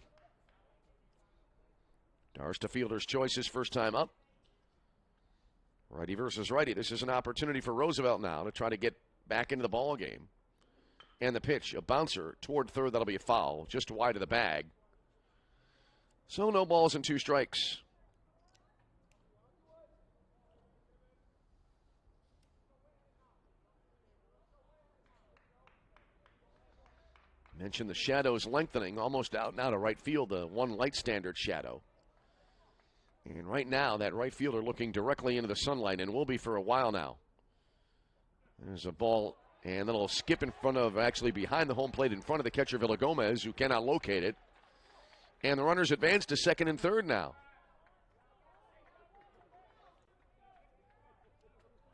Darst a fielder's choice his first time up. Righty versus righty. This is an opportunity for Roosevelt now to try to get back into the ball game. And the pitch, a bouncer toward third. That'll be a foul, just wide of the bag. So no balls and 2 strikes. Mentioned the shadows lengthening, almost out now to right field, the one light standard shadow. And right now, that right fielder looking directly into the sunlight, and will be for a while now. There's a ball, and then it'll skip in front of, actually behind the home plate, in front of the catcher, Villagomez, who cannot locate it. And the runners advance to second and third now.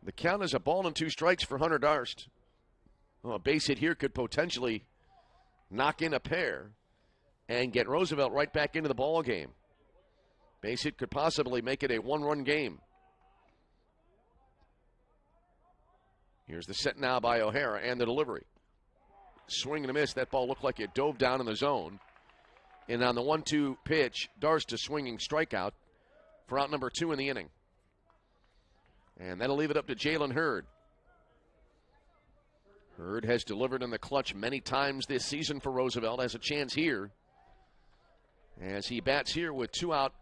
The count is a ball and 2 strikes for Hunter Darst. Well, a base hit here could potentially knock in a pair and get Roosevelt right back into the ball game. Base hit could possibly make it a 1-run game. Here's the set now by O'Hara and the delivery. Swing and a miss. That ball looked like it dove down in the zone. And on the 1-2 pitch, Darst a swinging strikeout for out number 2 in the inning. And that'll leave it up to Jalen Hurd. Hurd has delivered in the clutch many times this season for Roosevelt. Has a chance here as he bats here with 2 out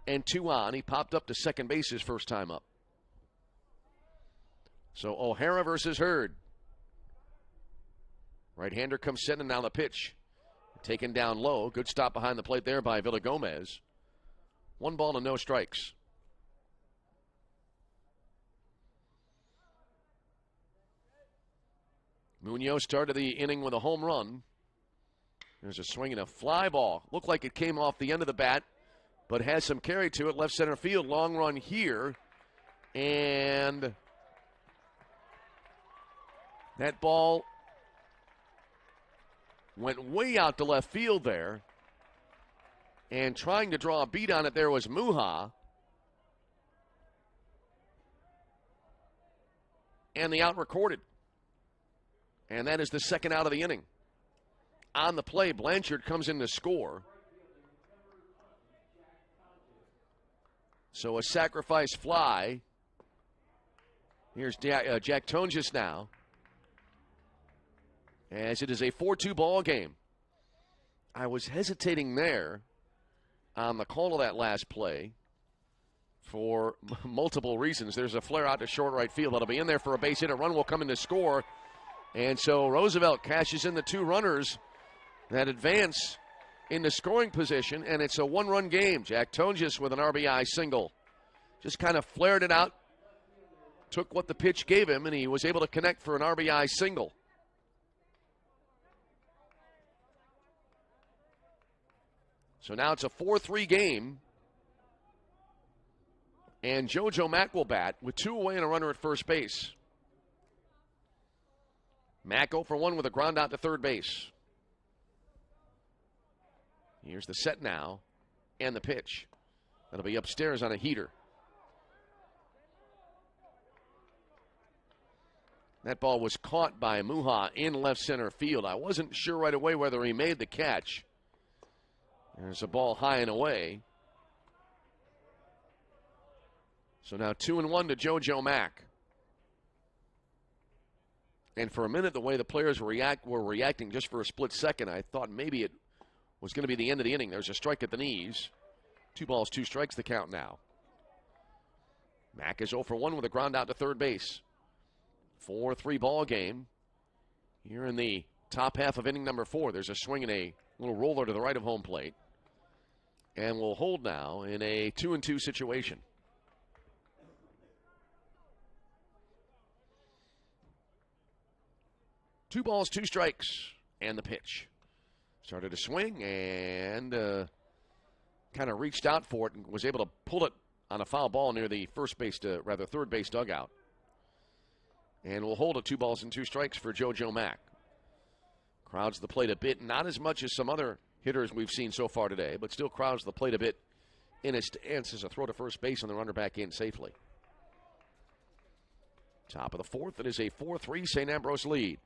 and 2 on. He popped up to second base his first time up. So O'Hara versus Hurd. Right-hander comes setting, now the pitch. Taken down low. Good stop behind the plate there by Villagomez. 1 ball and no strikes. Munoz started the inning with a home run. There's a swing and a fly ball. Looked like it came off the end of the bat, but has some carry to it. Left center field, long run here. And that ball went way out to left field there. And trying to draw a beat on it there was Muha. And the out recorded. And that is the second out of the inning. On the play, Blanchard comes in to score. So a sacrifice fly. Here's Jack Tonjes now. As it is a 4-2 ball game. I was hesitating there on the call of that last play for multiple reasons. There's a flare out to short right field. That'll be in there for a base hit. A run will come in to score. And so Roosevelt cashes in the 2 runners that advance into scoring position, and it's a 1-run game. Jack Tonjes with an RBI single. Just kind of flared it out, took what the pitch gave him, and he was able to connect for an RBI single. So now it's a 4-3 game, and JoJo Mack will bat with 2 away and a runner at first base. Mack 0 for 1 with a ground out to third base. Here's the set now, and the pitch. That'll be upstairs on a heater. That ball was caught by Muha in left center field. I wasn't sure right away whether he made the catch. There's a ball high and away. So now 2-1 to JoJo Mack. And for a minute, the way the players were reacting just for a split second, I thought maybe it was going to be the end of the inning. There's a strike at the knees. 2 balls, 2 strikes the count now. Mack is 0 for 1 with a ground out to third base. 4-3 ball game. Here in the top half of inning number 4, there's a swing and a little roller to the right of home plate. And we'll hold now in a 2-2 situation. Two balls, 2 strikes, and the pitch. Started to swing and kind of reached out for it and was able to pull it on a foul ball near the third base dugout. And we'll hold it 2 balls and 2 strikes for JoJo Mack. Crowds the plate a bit, not as much as some other hitters we've seen so far today, but still crowds the plate a bit in his stance as a throw to first base and the runner back in safely. Top of the 4th, it is a 4-3 St. Ambrose lead.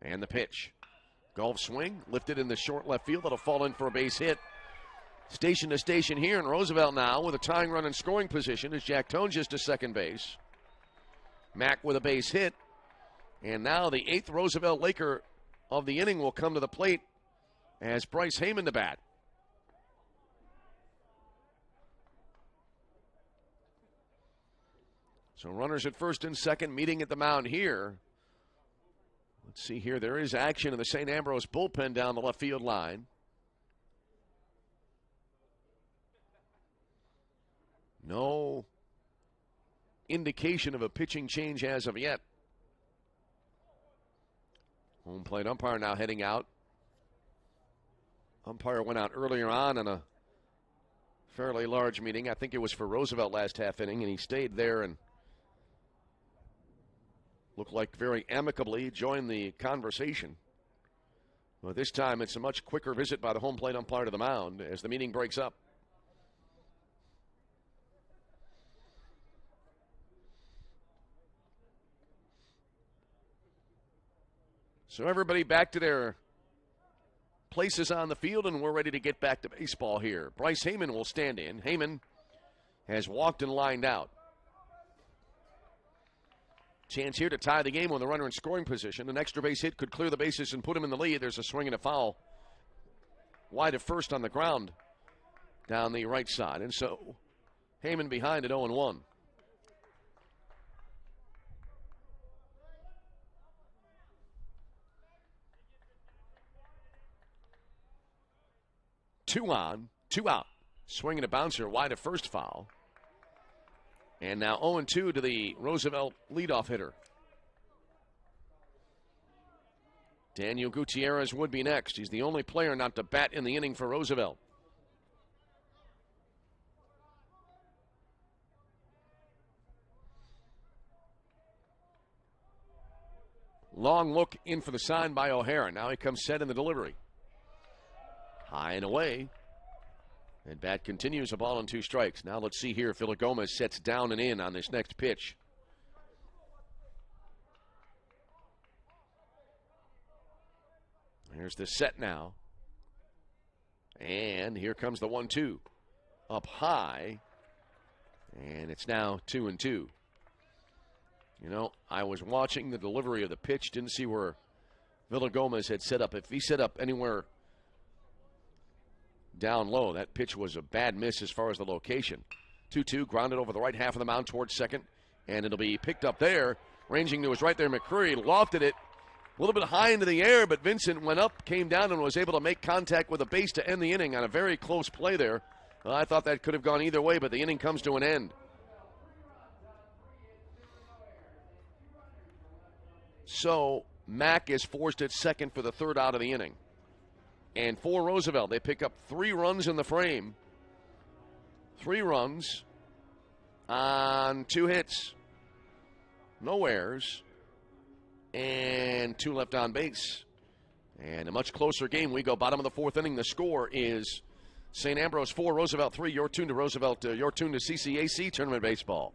And the pitch. Golf swing, lifted in the short left field. That'll fall in for a base hit. Station to station here in Roosevelt now with a tying run in scoring position is Jack Tonjes to second base. Mack with a base hit. And now the 8th Roosevelt Laker of the inning will come to the plate as Bryce Heyman to bat. So runners at first and second meeting at the mound here. Let's see here. There is action in the St. Ambrose bullpen down the left field line. No indication of a pitching change as of yet. Home plate umpire now heading out. Umpire went out earlier on in a fairly large meeting. I think it was for Roosevelt last half inning, and he stayed there and looked like very amicably joined the conversation. But this time it's a much quicker visit by the home plate umpire to the mound as the meeting breaks up. So everybody back to their places on the field, and we're ready to get back to baseball here. Bryce Heyman will stand in. Heyman has walked and lined out. Chance here to tie the game with a runner in scoring position. An extra base hit could clear the bases and put him in the lead. There's a swing and a foul wide of first on the ground down the right side. And so Heyman behind at 0-1. Two on, 2 out. Swinging a bouncer wide of first, foul. And now 0-2 to the Roosevelt leadoff hitter. Daniel Gutierrez would be next. He's the only player not to bat in the inning for Roosevelt. Long look in for the sign by O'Hara. Now he comes set in the delivery. High and away. And bat continues, a ball and 2 strikes. Now let's see here if Villagomez sets down and in on this next pitch. Here's the set now. And here comes the 1-2. Up high. And it's now 2-2. You know, I was watching the delivery of the pitch, didn't see where Villagomez had set up. If he set up anywhere down low. That pitch was a bad miss as far as the location. 2-2, grounded over the right half of the mound towards second, and it'll be picked up there. Ranging to his right there, McCreary lofted it a little bit high into the air, but Vincent went up, came down, and was able to make contact with a base to end the inning on a very close play there. I thought that could have gone either way, but the inning comes to an end. So Mack is forced at second for the third out of the inning. And for Roosevelt, they pick up 3 runs in the frame. 3 runs on 2 hits. No errors. And 2 left on base. And a much closer game. We go bottom of the 4th inning. The score is St. Ambrose 4, Roosevelt 3. Your tune to Roosevelt, your tune to CCAC Tournament Baseball.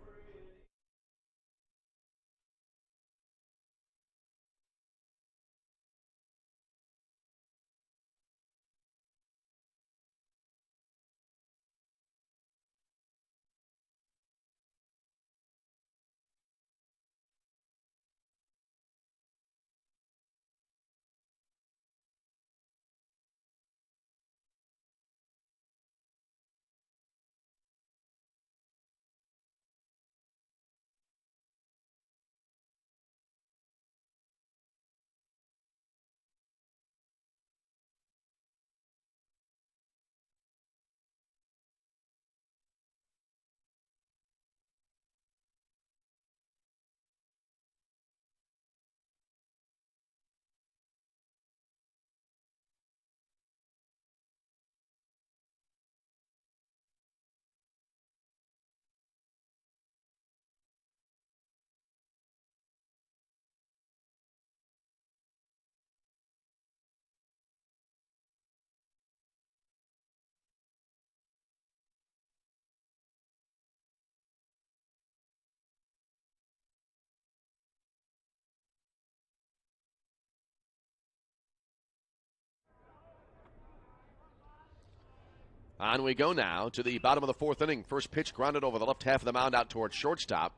On we go now to the bottom of the 4th inning. First pitch grounded over the left half of the mound out towards shortstop.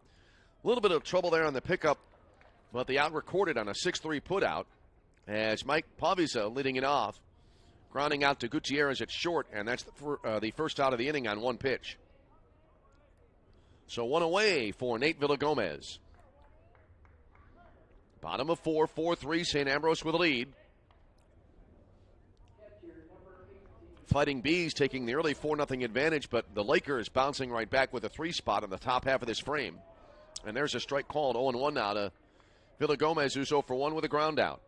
A little bit of trouble there on the pickup, but the out recorded on a 6-3 putout as Mike Paviza leading it off, grounding out to Gutierrez at short, and that's the first out of the inning on 1 pitch. So 1 away for Nate Villagomez. Bottom of 4, 4-3, St. Ambrose with a lead. Fighting Bees taking the early 4-0 advantage, but the Lakers bouncing right back with a 3 spot on the top half of this frame. And there's a strike called 0-1 now to Villagomez, who's 0 for 1 with a ground out.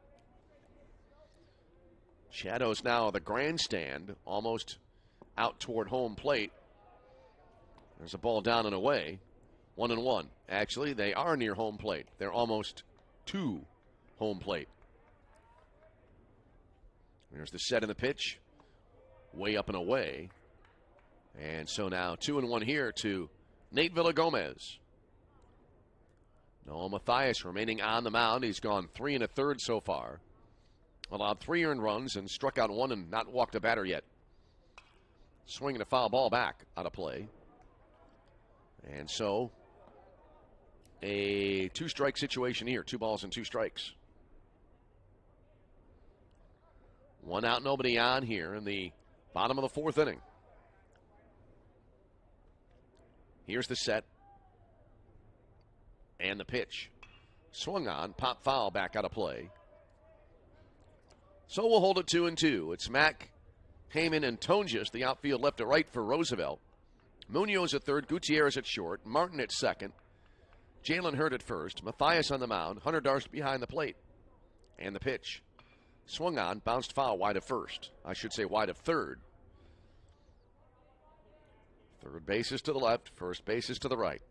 Shadows now the grandstand, almost out toward home plate. There's a ball down and away. 1-1. Actually, they are near home plate. They're almost to home plate. There's the set in the pitch. Way up and away. And so now 2-1 here to Nate Villagomez. Noah Mathias remaining on the mound. He's gone 3 1/3 so far. Allowed 3 earned runs and struck out 1 and not walked a batter yet. Swinging a foul ball back out of play. And so a 2-strike situation here. 2 balls and 2 strikes. 1 out, nobody on here in the bottom of the 4th inning. Here's the set. And the pitch. Swung on, pop foul back out of play. So we'll hold it 2-2. It's Mack, Heyman, and Tonjes, the outfield left to right for Roosevelt. Munoz at third, Gutierrez at short, Martin at second, Jalen Hurd at first, Mathias on the mound, Hunter Darst behind the plate. And the pitch. Swung on, bounced foul wide of first. I should say wide of third. Third base is to the left, first base is to the right.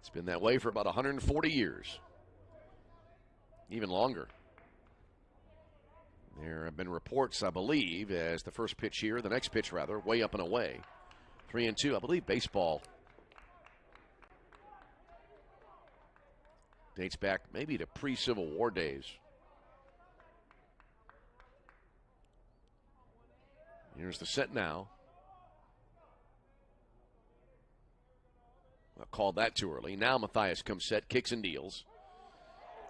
It's been that way for about 140 years. Even longer. There have been reports, I believe, as the first pitch here, the next pitch rather, way up and away. 3-2. I believe baseball dates back maybe to pre-Civil War days. Here's the set now. I called that too early. Now Mathias comes set, kicks and deals.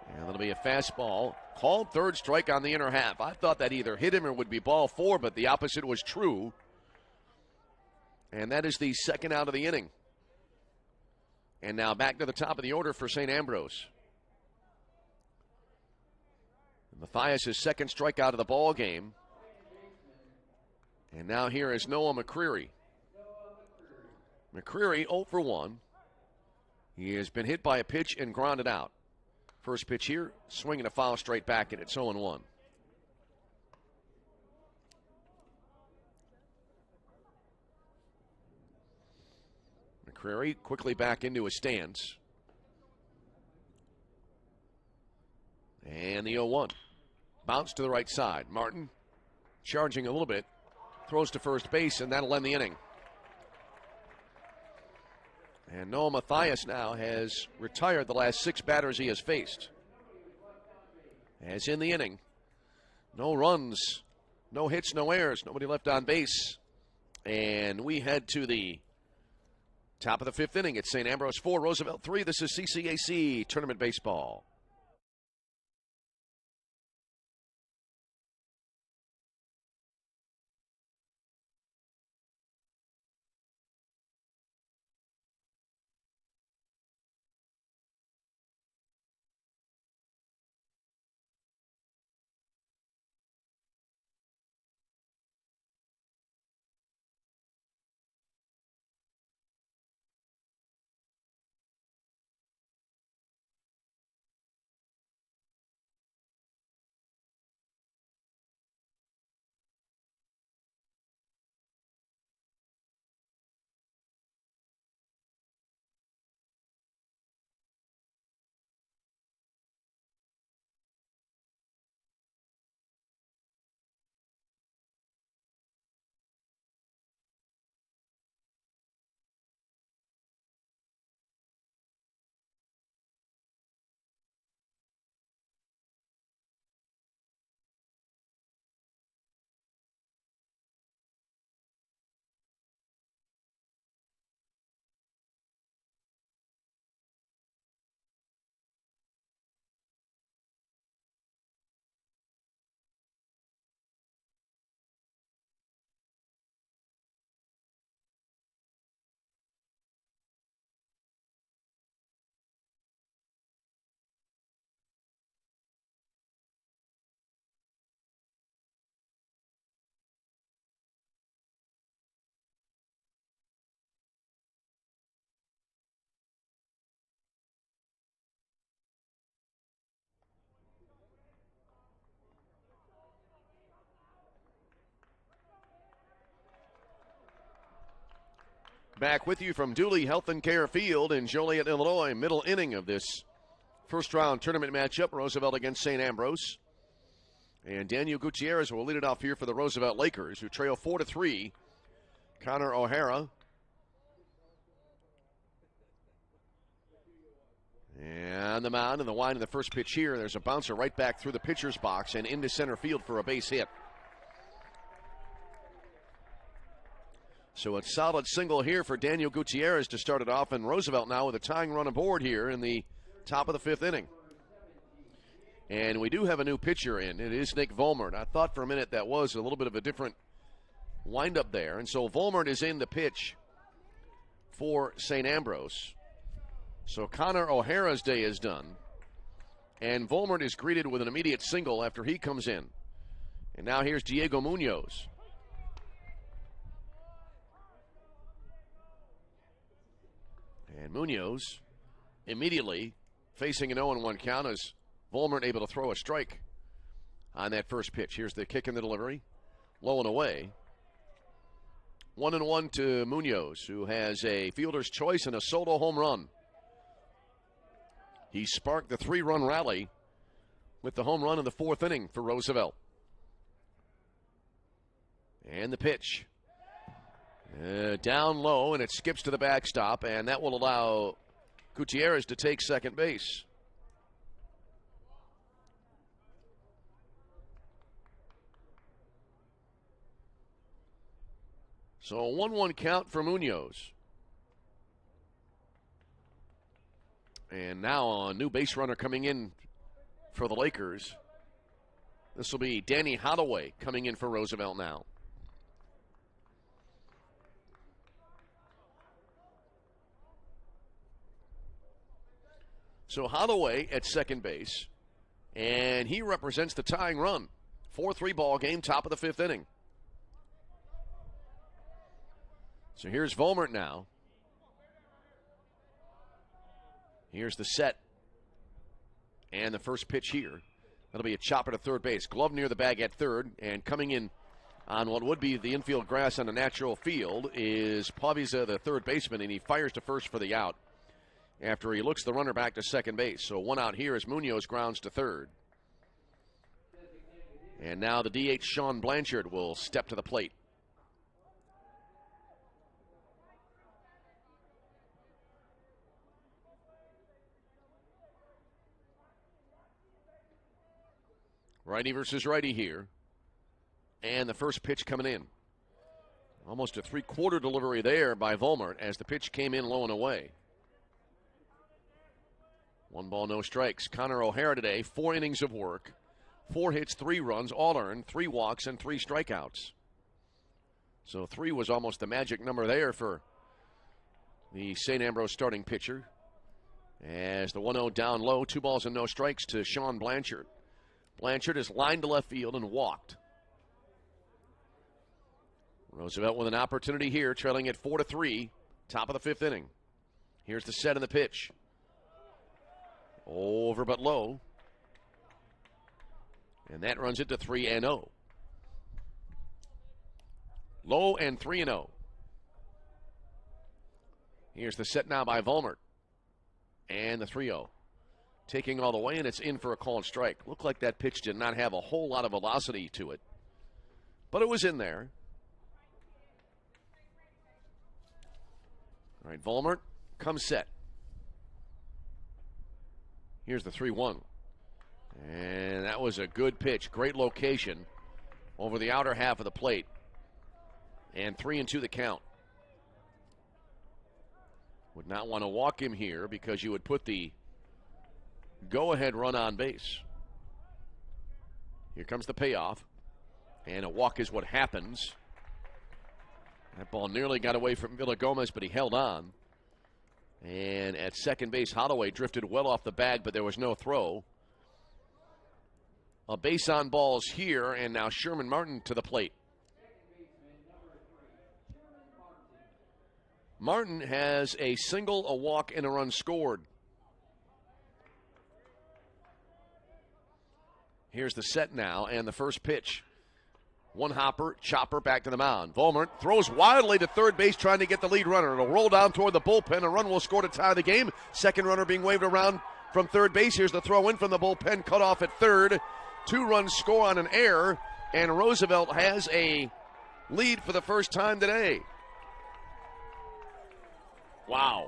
And that'll be a fastball Called third strike on the inner half. I thought that either hit him or would be ball 4, but the opposite was true. And that is the second out of the inning. And now back to the top of the order for St. Ambrose. Matthias' second strikeout of the ball game. And now here is Noah McCreary. McCreary 0 for 1. He has been hit by a pitch and grounded out. First pitch here, swinging a foul straight back, and it's 0-1. McCreary quickly back into his stance. And the 0-1. Bounce to the right side. Martin charging a little bit. Throws to first base, and that'll end the inning. And Noah Matthias now has retired the last 6 batters he has faced. As in the inning, no runs, no hits, no errors, nobody left on base. And we head to the top of the 5th inning. It's St. Ambrose 4, Roosevelt 3. This is CCAC Tournament Baseball. Back with you from Dooley Health and Care Field in Joliet, Illinois. Middle inning of this first round tournament matchup, Roosevelt against St. Ambrose. And Daniel Gutierrez will lead it off here for the Roosevelt Lakers, who trail 4-3. Connor O'Hara. And the mound and the wind of the first pitch here. There's a bouncer right back through the pitcher's box and into center field for a base hit. So a solid single here for Daniel Gutierrez to start it off, and Roosevelt now with a tying run aboard here in the top of the 5th inning. And we do have a new pitcher in. It is Nick Volmert. I thought for a minute that was a little bit of a different windup there. And so Volmert is in the pitch for St. Ambrose. So Connor O'Hara's day is done. And Volmert is greeted with an immediate single after he comes in. And now here's Diego Munoz. And Munoz immediately facing an 0-1 count as Volmert able to throw a strike on that first pitch. Here's the kick in the delivery. Low and away. 1-1 to Munoz, who has a fielder's choice and a solo home run. He sparked the 3-run rally with the home run in the 4th inning for Roosevelt. And the pitch. Down low, and it skips to the backstop, and that will allow Gutierrez to take second base. So a 1-1 count for Munoz. And now a new base runner coming in for the Lakers This will be Danny Holloway coming in for Roosevelt now. So Holloway at second base, and he represents the tying run. 4-3 ball game, top of the fifth inning. So here's Volmert now. Here's the set. And the first pitch here. That'll be a chopper to third base. Glove near the bag at third, and coming in on what would be the infield grass on a natural field is Paviza, the third baseman, and he fires to first for the out after he looks the runner back to second base. So one out here as Munoz grounds to third. And now the DH, Sean Blanchard, will step to the plate. Righty versus righty here. And the first pitch coming in. Almost a three-quarter delivery there by Volmert as the pitch came in low and away. 1 ball, no strikes. Connor O'Hara today, 4 innings of work, 4 hits, 3 runs, all earned, 3 walks, and 3 strikeouts. So 3 was almost the magic number there for the St. Ambrose starting pitcher. As the 1-0 down low, 2 balls and no strikes to Sean Blanchard. Blanchard is lined to left field and walked. Roosevelt with an opportunity here, trailing at 4-3, top of the fifth inning. Here's the set and the pitch. Over but low. And that runs it to 3-0. Low and 3-0. Here's the set now by Volmert. And the 3-0. Taking all the way, and it's in for a called strike. Looked like that pitch did not have a whole lot of velocity to it, but it was in there. All right, Volmert comes set. Here's the 3-1. And that was a good pitch. Great location over the outer half of the plate. And 3-2 the count. Would not want to walk him here because you would put the go-ahead run on base. Here comes the payoff. And a walk is what happens. That ball nearly got away from Villagomez, but he held on. And at second base, Holloway drifted well off the bag, but there was no throw. A base on balls here, and now Sherman Martin to the plate. Martin has a single, a walk, and a run scored. Here's the set now, and the first pitch. One hopper, chopper, back to the mound. Volmert throws wildly to third base, trying to get the lead runner. It'll roll down toward the bullpen. A run will score to tie the game. Second runner being waved around from third base. Here's the throw in from the bullpen, cut off at third. 2 runs score on an error, and Roosevelt has a lead for the first time today. Wow.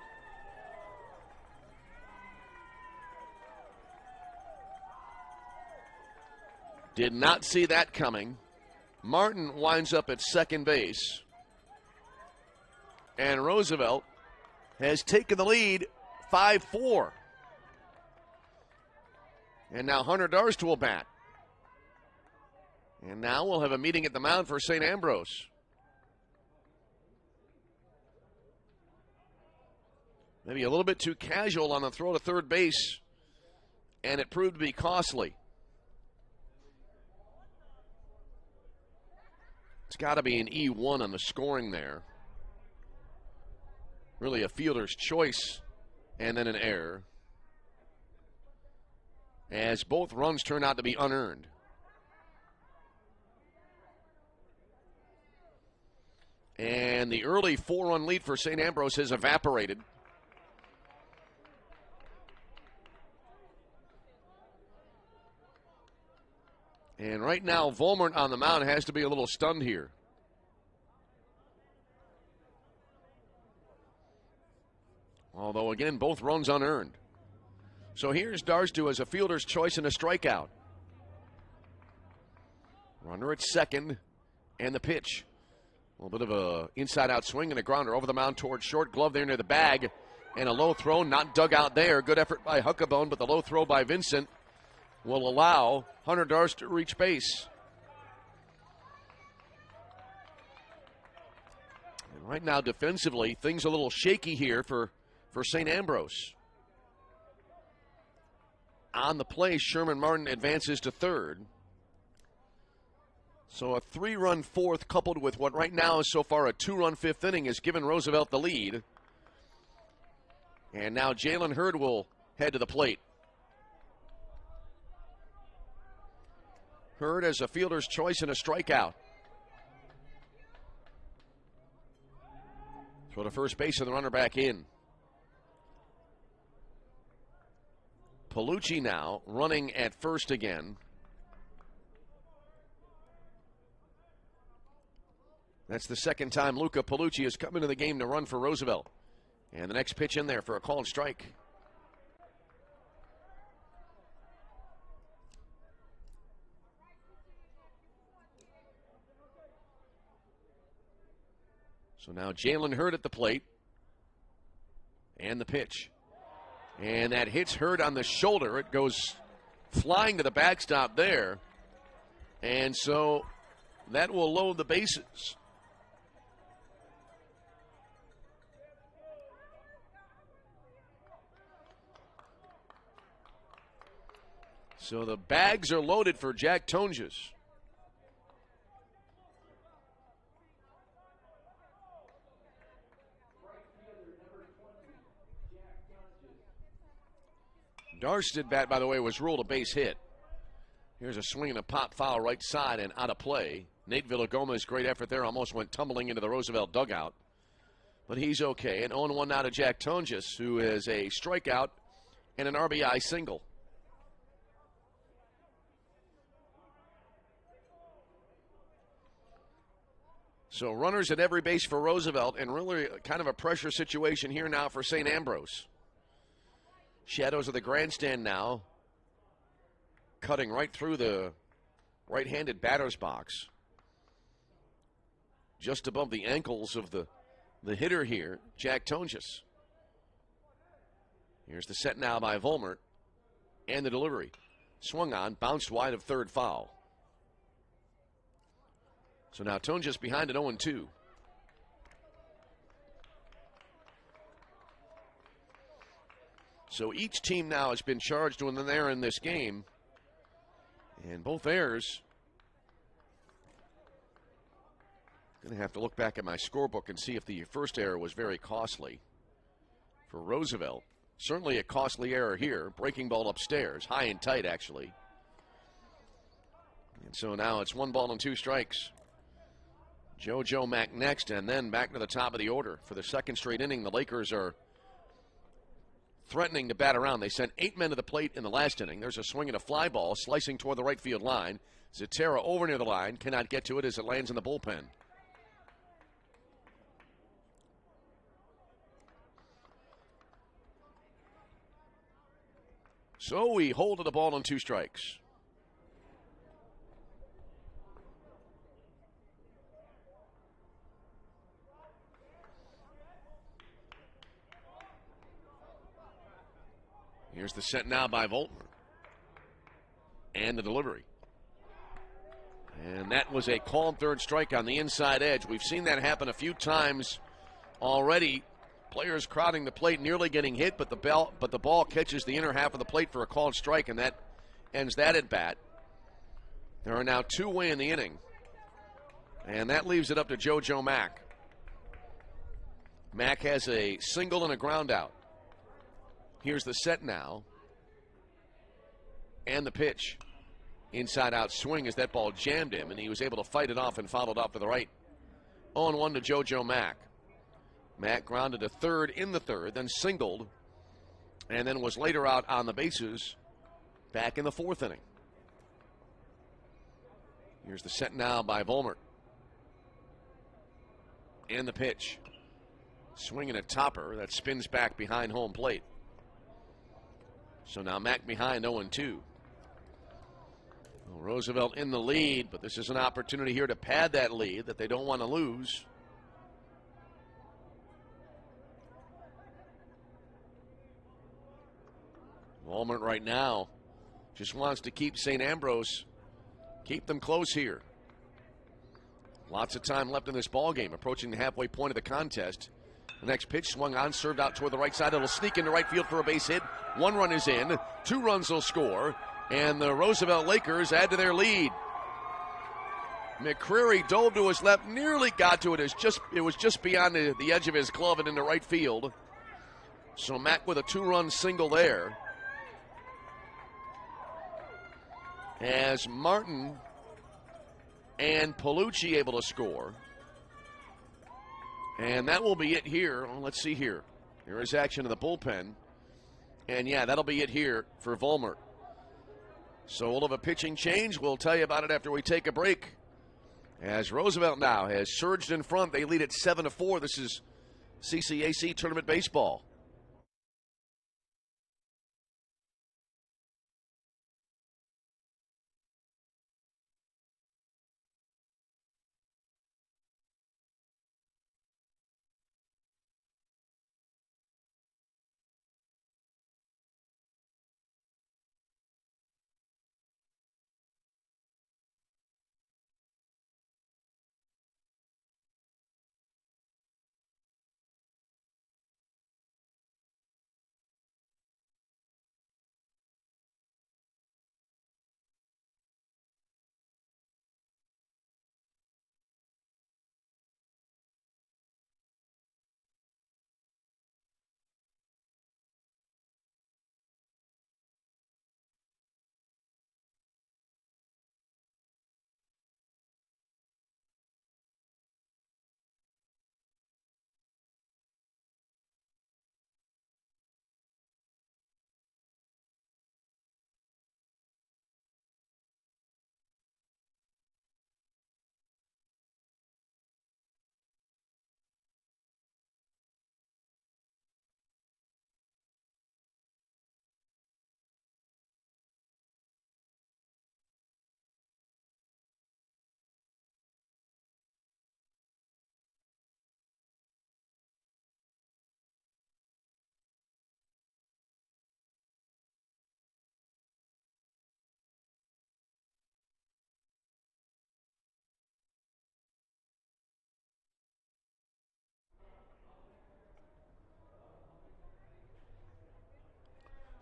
Did not see that coming. Martin winds up at second base. And Roosevelt has taken the lead 5-4. And now Hunter Darst will bat. And now we'll have a meeting at the mound for St. Ambrose. Maybe a little bit too casual on the throw to third base, and it proved to be costly. It's got to be an E1 on the scoring there. Really a fielder's choice and then an error, as both runs turn out to be unearned. And the early 4-run lead for St. Ambrose has evaporated. And right now, Volmert on the mound has to be a little stunned here. Although, again, both runs unearned. So here's Darstu as a fielder's choice and a strikeout. Runner at second, and the pitch. A little bit of a inside-out swing and a grounder over the mound towards short. Glove there near the bag, and a low throw, not dug out there. Good effort by Huckabone, but the low throw by Vincent will allow Hunter Darst to reach base. And right now, defensively, things a little shaky here for St. Ambrose. On the play, Sherman Martin advances to third. So a 3-run fourth coupled with what right now is so far a 2-run fifth inning has given Roosevelt the lead. And now Jalen Hurd will head to the plate. Hurd has a fielder's choice and a strikeout. Throw to first base and the runner back in. Palucci now running at first again. That's the second time Luca Palucci has come into the game to run for Roosevelt. And the next pitch in there for a called strike. So now Jalen Hurd at the plate. And the pitch. And that hits Hurd on the shoulder. It goes flying to the backstop there. And so that will load the bases. So the bags are loaded for Jack Tonjes. Darst's bat, by the way, was ruled a base hit. Here's a swing and a pop foul right side and out of play. Nate Villagoma's great effort there almost went tumbling into the Roosevelt dugout. But he's okay. And 0-1 now to Jack Tonjes, who is a strikeout and an RBI single. So runners at every base for Roosevelt, and really kind of a pressure situation here now for St. Ambrose. Shadows of the grandstand now, cutting right through the right-handed batter's box. Just above the ankles of the hitter here, Jack Tonjes. Here's the set now by Volmert, and the delivery. Swung on, bounced wide of third foul. So now Tonjes behind at 0-2. So each team now has been charged when they're in this game. And both errors. I'm going to have to look back at my scorebook and see if the first error was very costly for Roosevelt. Certainly a costly error here. Breaking ball upstairs. High and tight, actually. And so now it's 1 ball and 2 strikes. JoJo Mack next, and then back to the top of the order. For the second straight inning, the Lakers are threatening to bat around. They sent 8 men to the plate in the last inning. There's a swing and a fly ball slicing toward the right field line. Zatera over near the line, cannot get to it as it lands in the bullpen. So we hold to the ball on 2 strikes. Here's the set now by Voltman. And the delivery. And that was a called third strike on the inside edge. We've seen that happen a few times already. Players crowding the plate, nearly getting hit, but the ball catches the inner half of the plate for a called strike, and that ends that at bat. There are now 2 away in the inning. And that leaves it up to JoJo Mack. Mack has a single and a ground out. Here's the set now. And the pitch. Inside out swing as that ball jammed him, and he was able to fight it off and fouled off to the right. 0-1 to JoJo Mack. Mack grounded to third in the third, then singled, and then was later out on the bases back in the 4th inning. Here's the set now by Volmert. And the pitch. Swinging a topper that spins back behind home plate. So now Mack behind 0-2. Well, Roosevelt in the lead, but this is an opportunity here to pad that lead that they don't want to lose. Volmert right now Just wants to keep St. Ambrose, keep them close here. Lots of time left in this ball game, approaching the halfway point of the contest. The next pitch swung on, served out toward the right side. It'll sneak into right field for a base hit. 1 run is in, 2 runs will score, and the Roosevelt Lakers add to their lead. McCreary dove to his left, nearly got to it. It was just beyond the edge of his glove and into right field. So Mack with a 2-run single there. As Martin and Palucci able to score. And that will be it here. Well, let's see here. There is action in the bullpen. And yeah, that'll be it here for Vollmer. So we'll have a pitching change. We'll tell you about it after we take a break. As Roosevelt now has surged in front. They lead at 7-4. This is CCAC Tournament Baseball.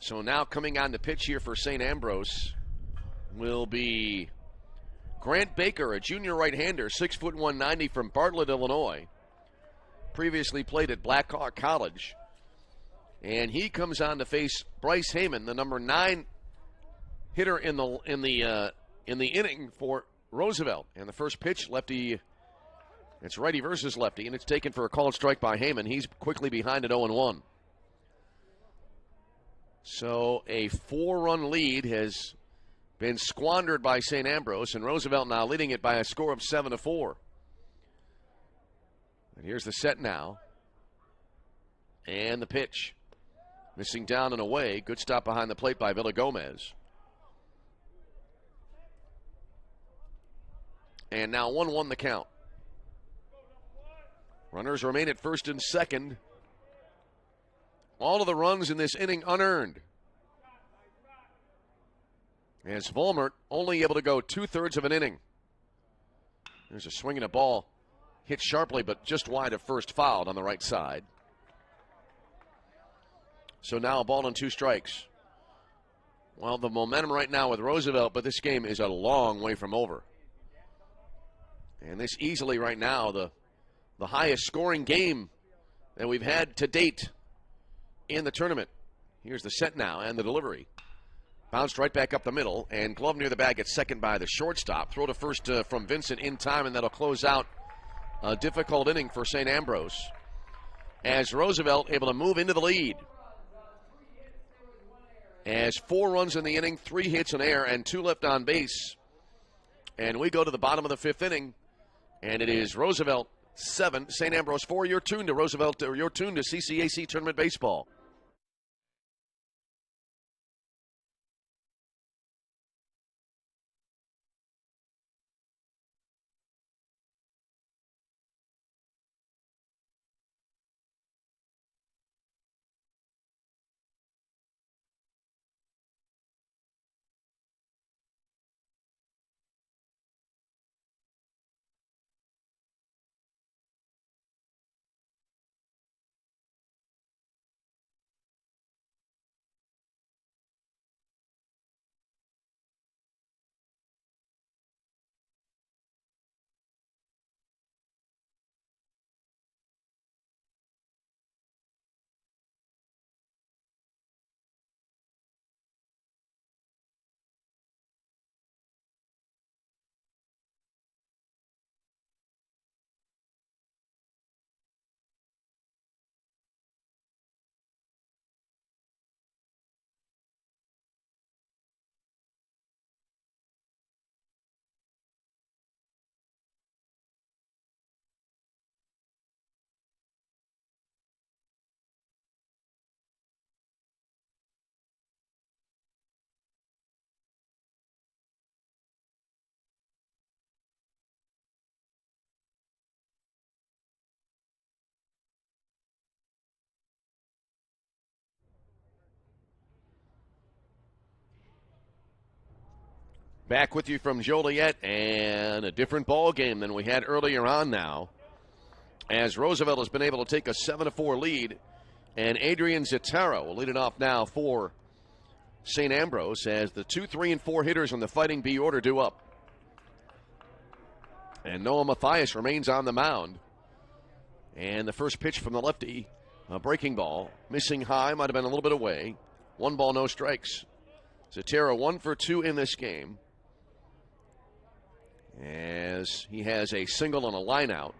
So now coming on the pitch here for St. Ambrose will be Grant Baker, a junior right-hander, 6 foot 190 from Bartlett, Illinois. Previously played at Blackhawk College. And he comes on to face Bryce Heyman, the number 9 hitter in the inning for Roosevelt. And the first pitch, lefty, it's righty versus lefty, and it's taken for a called strike by Heyman. He's quickly behind at 0-1. So a 4-run lead has been squandered by St. Ambrose, and Roosevelt now leading it by a score of 7-4. And here's the set now. And the pitch. Missing down and away. Good stop behind the plate by Villagomez. And now 1-1 the count. Runners remain at first and second. All of the runs in this inning unearned. As Vollmer only able to go 2/3 of an inning. There's a swing and a ball. Hit sharply, but just wide of first, fouled on the right side. So now a ball and 2 strikes. Well, the momentum right now with Roosevelt, but this game is a long way from over. And this easily right now the highest scoring game that we've had to date in the tournament. Here's the set now and the delivery. Bounced right back up the middle, and glove near the bag at second by the shortstop. Throw to first from Vincent in time, and that'll close out a difficult inning for St. Ambrose. As Roosevelt able to move into the lead. As 4 runs in the inning, 3 hits in air, and 2 left on base. And we go to the bottom of the 5th inning, and it is Roosevelt 7, St. Ambrose 4. You're tuned to Roosevelt, or you're tuned to CCAC Tournament Baseball. Back with you from Joliet, and a different ball game than we had earlier on now, as Roosevelt has been able to take a 7-4 lead, and Adrian Zotero will lead it off now for St. Ambrose as the 2, 3, and 4 hitters on the Fighting B order due up. And Noah Mathias remains on the mound. And the first pitch from the lefty, a breaking ball, missing high, might have been a little bit away. 1 ball, no strikes. Zotero 1 for 2 in this game, as he has a single and a line out.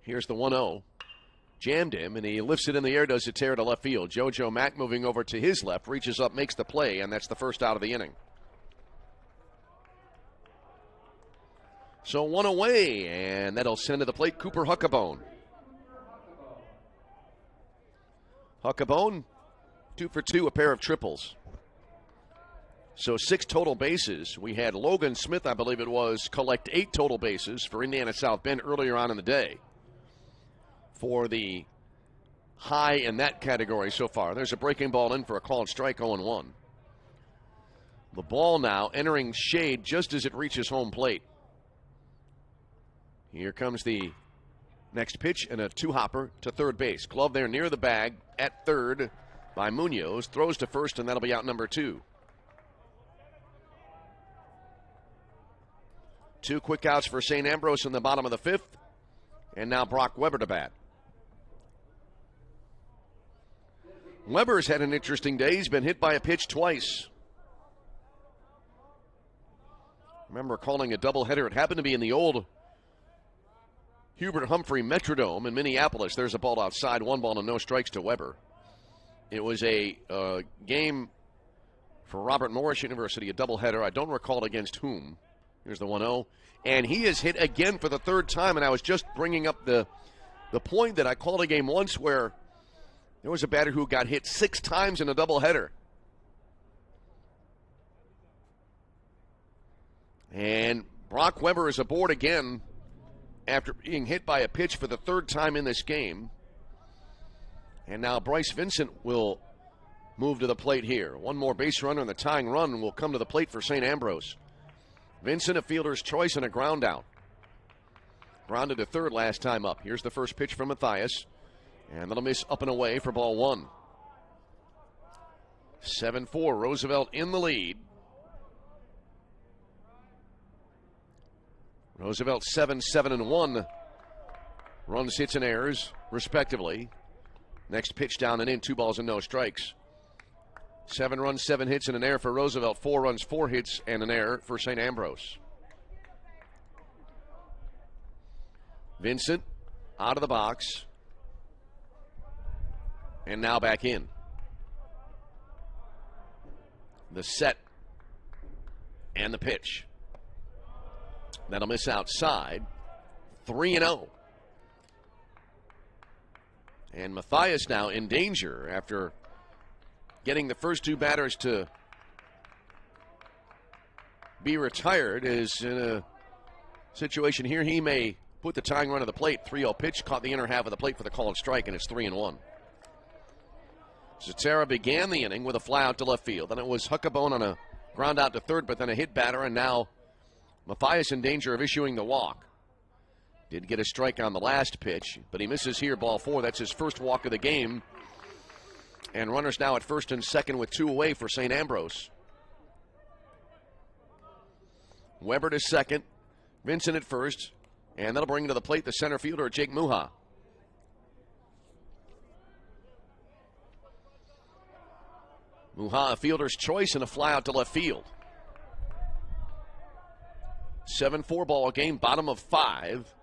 Here's the 1-0. Jammed him, and he lifts it in the air, does Zotero to left field. JoJo Mack moving over to his left, reaches up, makes the play, and that's the first out of the inning. So 1 away, and that'll send to the plate Cooper Huckabone. Huckabone, 2 for 2, a pair of triples. So 6 total bases. We had Logan Smith, I believe it was, collect 8 total bases for Indiana South Bend earlier on in the day for the high in that category so far. There's a breaking ball in for a called strike, 0-1. The ball now entering shade just as it reaches home plate. Here comes the next pitch and a 2-hopper to third base. Glove there near the bag at third by Munoz. Throws to first, and that'll be out number 2. 2 quick outs for St. Ambrose in the bottom of the 5th. And now Brock Weber to bat. Weber's had an interesting day. He's been hit by a pitch twice. Remember calling a doubleheader. It happened to be in the old Hubert Humphrey Metrodome in Minneapolis. There's a ball outside, 1 ball and no strikes to Weber. It was a game for Robert Morris University, a doubleheader. I don't recall against whom. Here's the 1-0. And he is hit again for the 3rd time. And I was just bringing up the point that I called a game once where there was a batter who got hit 6 times in a doubleheader. And Brock Weber is aboard again after being hit by a pitch for the 3rd time in this game. And now Bryce Vincent will move to the plate here. 1 more base runner, and the tying run will come to the plate for St. Ambrose. Vincent, a fielder's choice, and a ground out. Grounded to third last time up. Here's the first pitch from Mathias. And that'll miss up and away for ball 1. 7-4, Roosevelt in the lead. Roosevelt 7-1. Runs, hits, and errors, respectively. Next pitch down and in, 2 balls and no strikes. 7 runs, 7 hits, and an error for Roosevelt. 4 runs, 4 hits, and an error for St. Ambrose. Vincent out of the box. And now back in. The set and the pitch. That'll miss outside. 3-0. And Mathias now in danger after getting the first 2 batters to be retired. Is in a situation here he may put the tying run of the plate. 3-0 pitch, caught the inner half of the plate for the called strike, and it's 3-1. Zotero began the inning with a fly out to left field. Then it was Huckabone on a ground out to third, but then a hit batter, and now Mathias in danger of issuing the walk. Did get a strike on the last pitch, but he misses here, ball 4. That's his first walk of the game. And runners now at first and second with 2 away for St. Ambrose. Weber to second, Vincent at first, and that'll bring to the plate the center fielder, Jake Muha. Muha, a fielder's choice, and a fly out to left field. 7-4 ball game, bottom of 5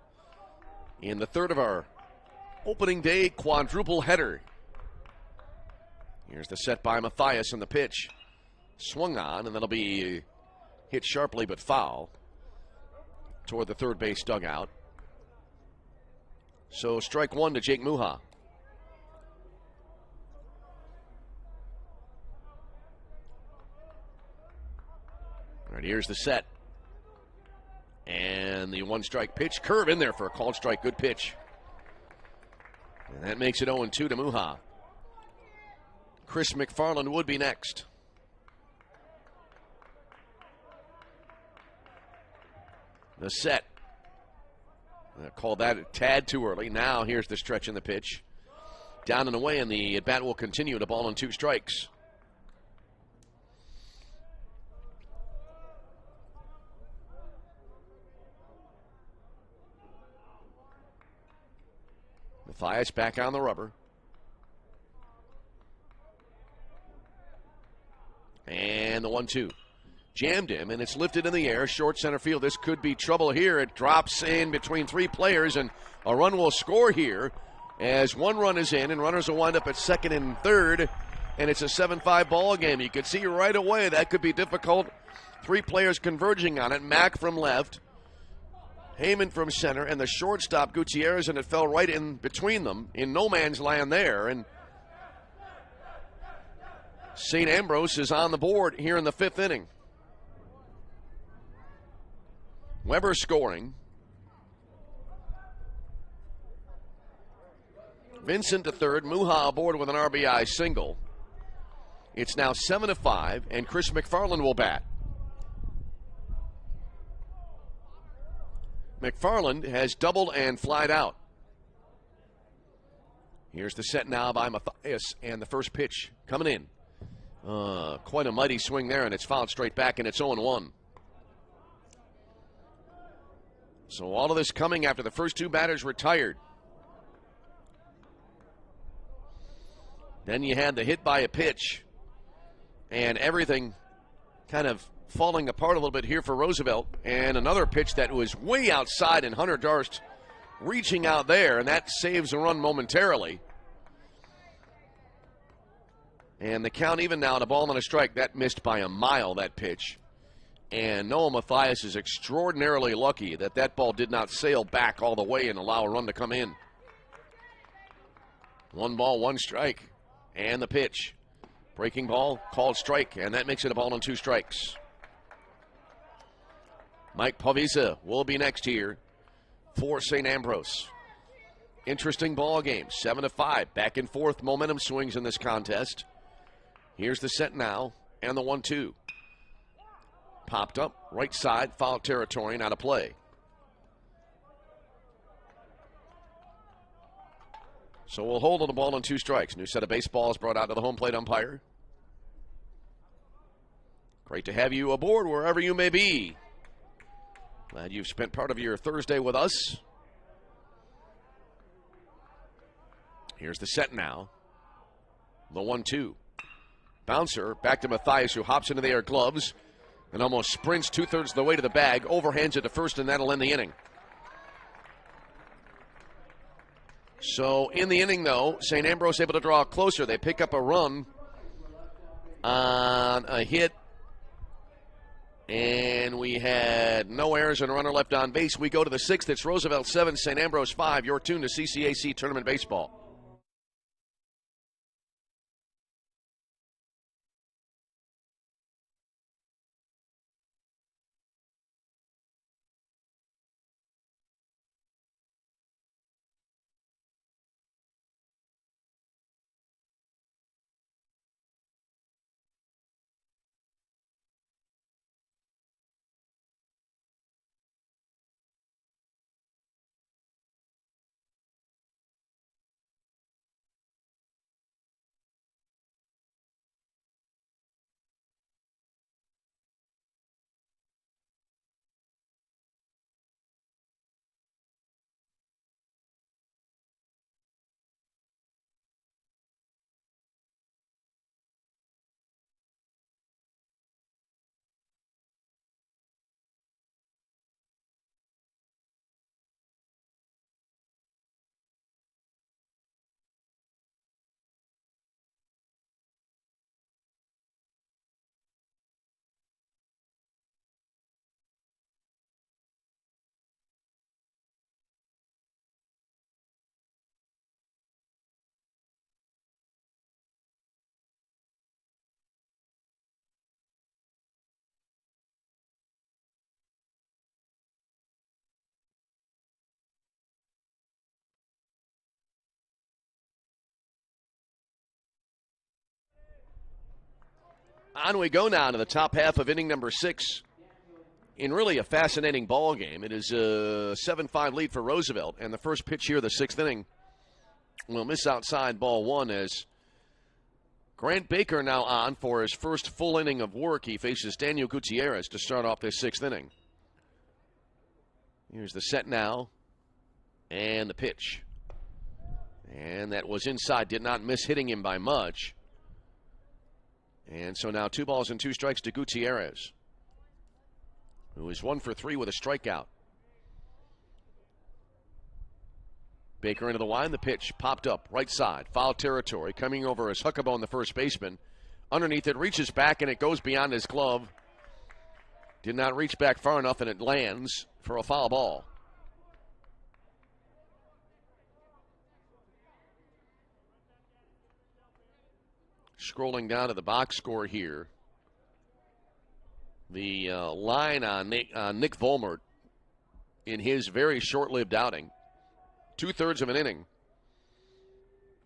in the 3rd of our opening day quadruple header. Here's the set by Mathias and the pitch. Swung on, and that'll be hit sharply but foul toward the third base dugout. So strike 1 to Jake Muha. All right, here's the set. And the 1-strike pitch. Curve in there for a called strike. Good pitch. And that makes it 0-2 to Muha. Chris McFarland would be next. The set. I called that a tad too early. Now here's the stretch in the pitch. Down and away, and the at-bat will continue to ball and 2 strikes. Mathias back on the rubber. And the 1-2. Jammed him, and it's lifted in the air. Short center field. This could be trouble here. It drops in between 3 players, and a run will score here as 1 run is in, and runners will wind up at second and third, and it's a 7-5 ball game. You could see right away that could be difficult. 3 players converging on it. Mack from left, Heyman from center, and the shortstop, Gutierrez, and it fell right in between them in no man's land there. And St. Ambrose is on the board here in the 5th inning. Weber scoring. Vincent to third. Muha aboard with an RBI single. It's now 7-5, and Chris McFarland will bat. McFarland has doubled and flied out. Here's the set now by Mathias, and the first pitch coming in. Quite a mighty swing there, and it's fouled straight back, and it's 0-1. So all of this coming after the first 2 batters retired. Then you had the hit by a pitch, and everything kind of falling apart a little bit here for Roosevelt. And another pitch that was way outside, and Hunter Darst reaching out there, and that saves a run momentarily. And the count even now, and a ball and a strike. That missed by a mile, that pitch. And Noah Mathias is extraordinarily lucky that that ball did not sail back all the way and allow a run to come in. 1 ball, 1 strike. And the pitch. Breaking ball, called strike, and that makes it a ball and 2 strikes. Mike Pavisa will be next here for St. Ambrose. Interesting ball game, 7-5. Back and forth momentum swings in this contest. Here's the set now, and the 1-2. Popped up, right side, foul territory, and out of play. So we'll hold on the ball on 2 strikes. New set of baseballs brought out to the home plate umpire. Great to have you aboard wherever you may be. Glad you've spent part of your Thursday with us. Here's the set now. The 1-2. Bouncer back to Mathias, who hops into the air, gloves, and almost sprints 2/3 of the way to the bag, overhands it to first, and that'll end the inning. So in the inning, though, St. Ambrose able to draw closer. They pick up a run on a hit, and we had no errors and a runner left on base. We go to the 6th. It's Roosevelt 7, St. Ambrose 5. You're tuned to CCAC Tournament Baseball. On we go now to the top half of inning number 6. in really a fascinating ball game. It is a 7-5 lead for Roosevelt, and the first pitch here, the sixth inning, will miss outside ball one as Grant Baker now on for his first full inning of work. He faces Daniel Gutierrez to start off this sixth inning. Here's the set now, and the pitch. And that was inside, did not miss hitting him by much. And so now 2 balls and 2 strikes to Gutierrez, who is 1 for 3 with a strikeout. Baker into the line. The pitch popped up right side, foul territory. Coming over is Huckabone, the first baseman. Underneath it, reaches back, and it goes beyond his glove. Did not reach back far enough, and it lands for a foul ball. Scrolling down to the box score here. The line on Nick Vollmer in his very short-lived outing. 2/3 of an inning.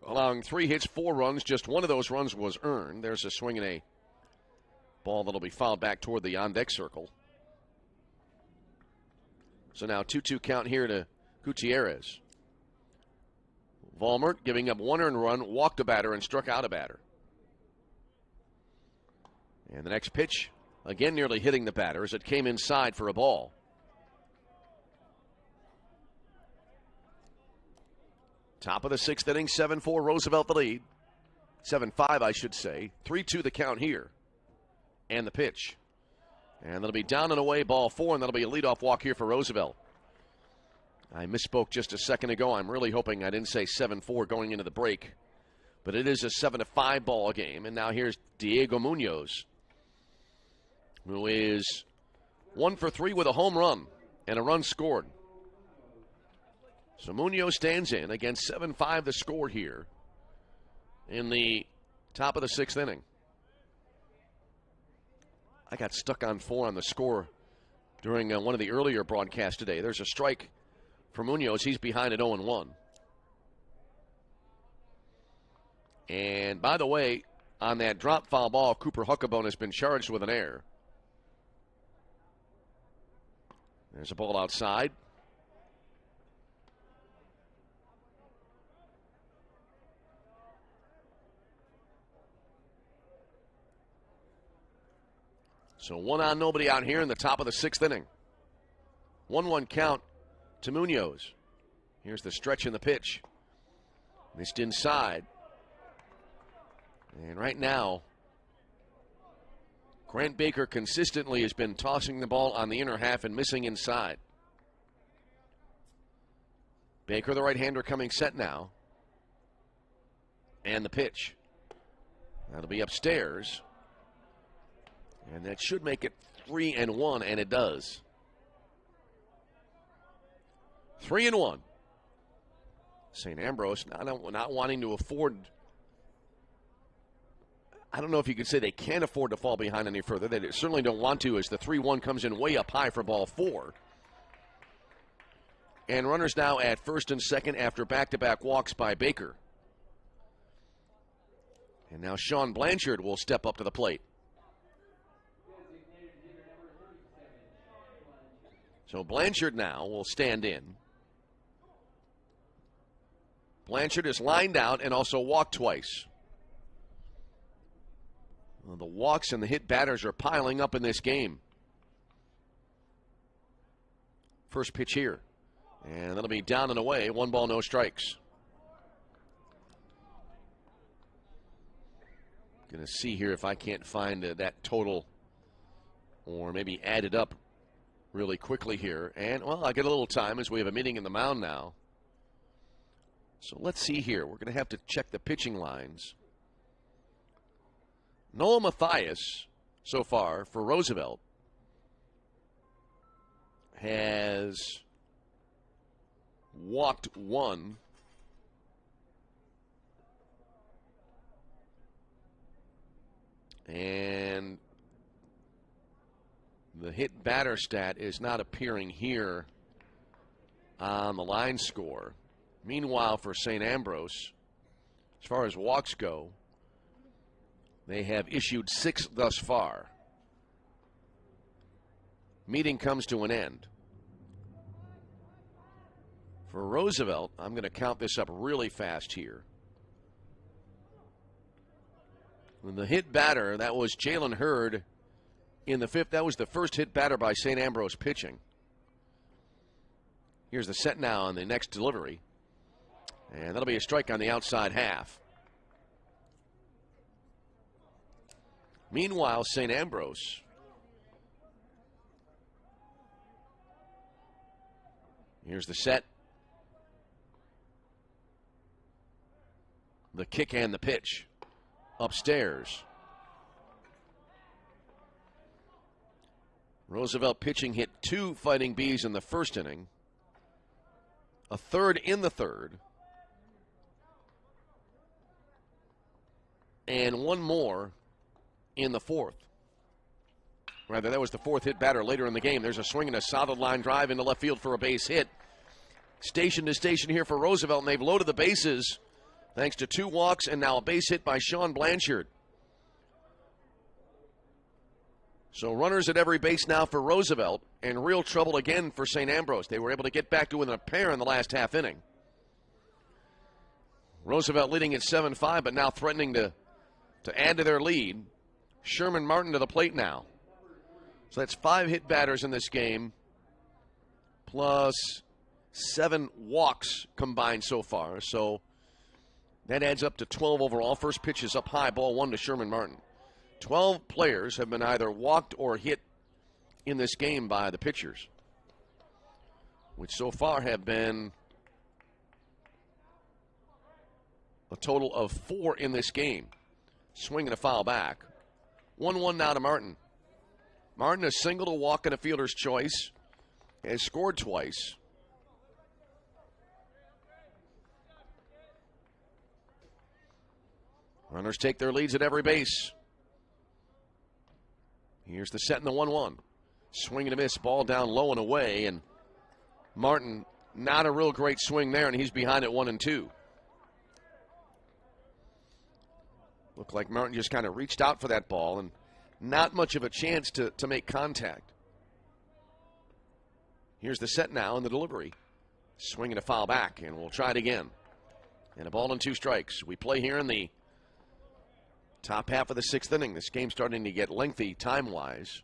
Allowing 3 hits, 4 runs. Just one of those runs was earned. There's a swing and a ball that'll be fouled back toward the on-deck circle. So now 2-2 count here to Gutierrez. Vollmer giving up 1 earned run, walked a batter, and struck out a batter. And the next pitch, again nearly hitting the batter as it came inside for a ball. Top of the sixth inning, 7-4 Roosevelt the lead. 7-5, I should say. 3-2 the count here. And the pitch. And that'll be down and away, ball 4, and that'll be a leadoff walk here for Roosevelt. I misspoke just a second ago. I'm really hoping I didn't say 7-4 going into the break. But it is a 7-5 ball game. And now here's Diego Munoz, who is 1 for 3 with a home run and a run scored. So Munoz stands in against 7-5 the score here in the top of the sixth inning. I got stuck on 4 on the score during one of the earlier broadcasts today. There's a strike for Munoz. He's behind at 0-1. And by the way, on that drop foul ball, Cooper Huckabone has been charged with an error. There's a ball outside. So 1 on, nobody out here in the top of the sixth inning. 1-1 count to Munoz. Here's the stretch in the pitch. Missed inside. And right now, Grant Baker consistently has been tossing the ball on the inner half and missing inside. Baker, the right-hander, coming set now. And the pitch. That'll be upstairs. And that should make it 3-1, and it does. 3-1. St. Ambrose not wanting to afford. I don't know if you could say they can't afford to fall behind any further. They certainly don't want to, as the 3-1 comes in way up high for ball 4. And runners now at first and second after back-to-back walks by Baker. And now Sean Blanchard will step up to the plate. So Blanchard now will stand in. Blanchard is lined out and also walked twice. Well, the walks and the hit batters are piling up in this game. First pitch here. And that'll be down and away. 1 ball, no strikes. Going to see here if I can't find that total or maybe add it up really quickly here. And, well, I get a little time as we have a meeting in the mound now. So let's see here. We're going to have to check the pitching lines. Noah Mathias, so far, for Roosevelt, has walked 1. And the hit batter stat is not appearing here on the line score. Meanwhile, for St. Ambrose, as far as walks go, they have issued 6 thus far. meeting comes to an end. For Roosevelt, I'm going to count this up really fast here. The hit batter, that was Jalen Hurd in the 5th. That was the first hit batter by St. Ambrose pitching. Here's the set now on the next delivery. And that'll be a strike on the outside half. Meanwhile, St. Ambrose here's the set. The kick and the pitch. Upstairs. Roosevelt pitching hit 2 Fighting Bees in the first inning. A third in the third. And one more in the 4th. Rather, that was the 4th hit batter later in the game. There's a swing and a solid line drive into left field for a base hit. Station to station here for Roosevelt, and they've loaded the bases thanks to 2 walks and now a base hit by Sean Blanchard. So runners at every base now for Roosevelt, and real trouble again for St. Ambrose. They were able to get back to within a pair in the last half inning. Roosevelt leading at 7-5, but now threatening to add to their lead. Sherman Martin to the plate now. So that's 5 hit batters in this game, plus 7 walks combined so far. So that adds up to 12 overall. First pitch is up high, ball 1 to Sherman Martin. 12 players have been either walked or hit in this game by the pitchers, which so far have been a total of 4 in this game. Swing and a foul back. 1-1 now to Martin. Martin, a single, a walk, and a fielder's choice, has scored twice. Runners take their leads at every base. Here's the set in the 1-1. Swing and a miss, ball down low and away, and Martin, not a real great swing there, and he's behind at 1-2. Looked like Martin just kind of reached out for that ball, and not much of a chance to make contact. Here's the set now and the delivery. Swing and a foul back, and we'll try it again. And a ball and 2 strikes. We play here in the top half of the 6th inning. This game's starting to get lengthy time-wise.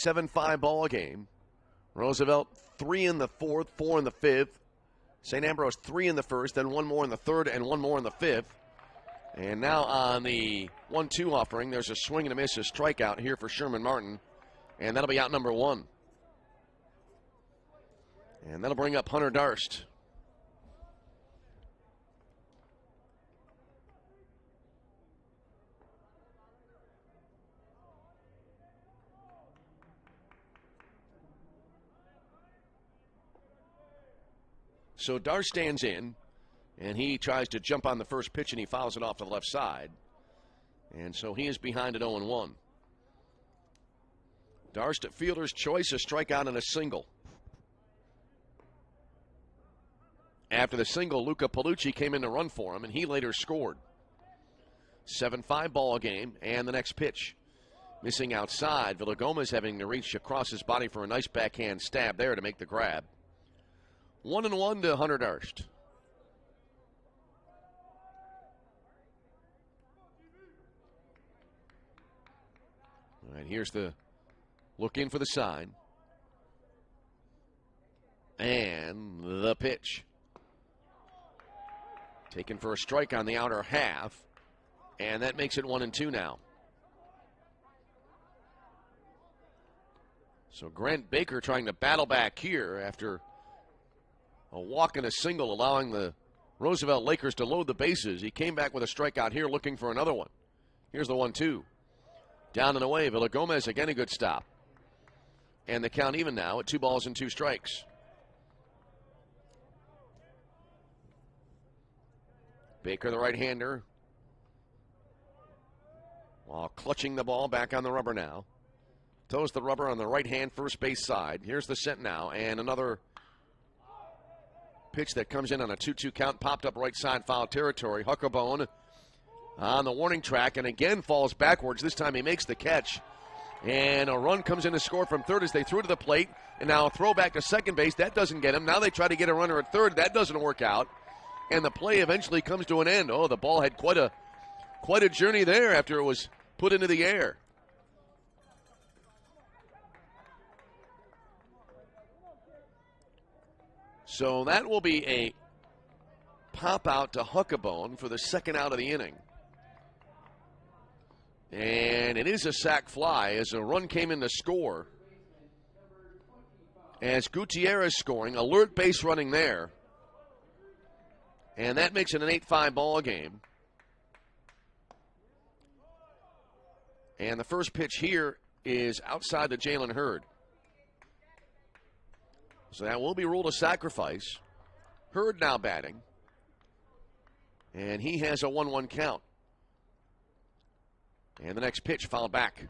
7-5 ball game. Roosevelt 3 in the 4th, 4 in the 5th. St. Ambrose 3 in the 1st, then 1 more in the 3rd, and 1 more in the 5th. And now on the 1-2 offering, there's a swing and a miss, a strikeout here for Sherman Martin. And that'll be out number 1. And that'll bring up Hunter Darst. So Darst stands in, and he tries to jump on the first pitch, and he fouls it off to the left side. And so he is behind at 0-1. Darst at fielder's choice, a strikeout and a single. After the single, Luca Palucci came in to run for him, and he later scored. 7-5 ball game, and the next pitch. Missing outside, Villagomez having to reach across his body for a nice backhand stab there to make the grab. 1-1 to Hunter Darst. All right, here's the look in for the sign. And the pitch. Taken for a strike on the outer half. And that makes it 1-2 now. So Grant Baker trying to battle back here after a walk and a single, allowing the Roosevelt Lakers to load the bases. He came back with a strikeout here looking for another one. Here's the 1-2. Down and away. Villagomez again a good stop. And the count even now at 2 balls and 2 strikes. Baker, the right-hander, while clutching the ball back on the rubber now. Toes the rubber on the right-hand first base side. Here's the set now, and another pitch that comes in on a 2-2 count, popped up right side foul territory. Huckabone on the warning track, and again falls backwards. This time he makes the catch. And a run comes in to score from third as they threw to the plate. And now a throw back to second base. That doesn't get him. Now they try to get a runner at third. That doesn't work out. And the play eventually comes to an end. Oh, the ball had quite a journey there after it was put into the air. So that will be a pop out to Huckabone for the second out of the inning. And it is a sac fly as a run came in to score. As Gutierrez scoring, alert base running there. And that makes it an 8-5 ball game. And the first pitch here is outside to Jalen Hurd. So that will be ruled a sacrifice. Hurd now batting. And he has a 1-1 count. And the next pitch fouled back.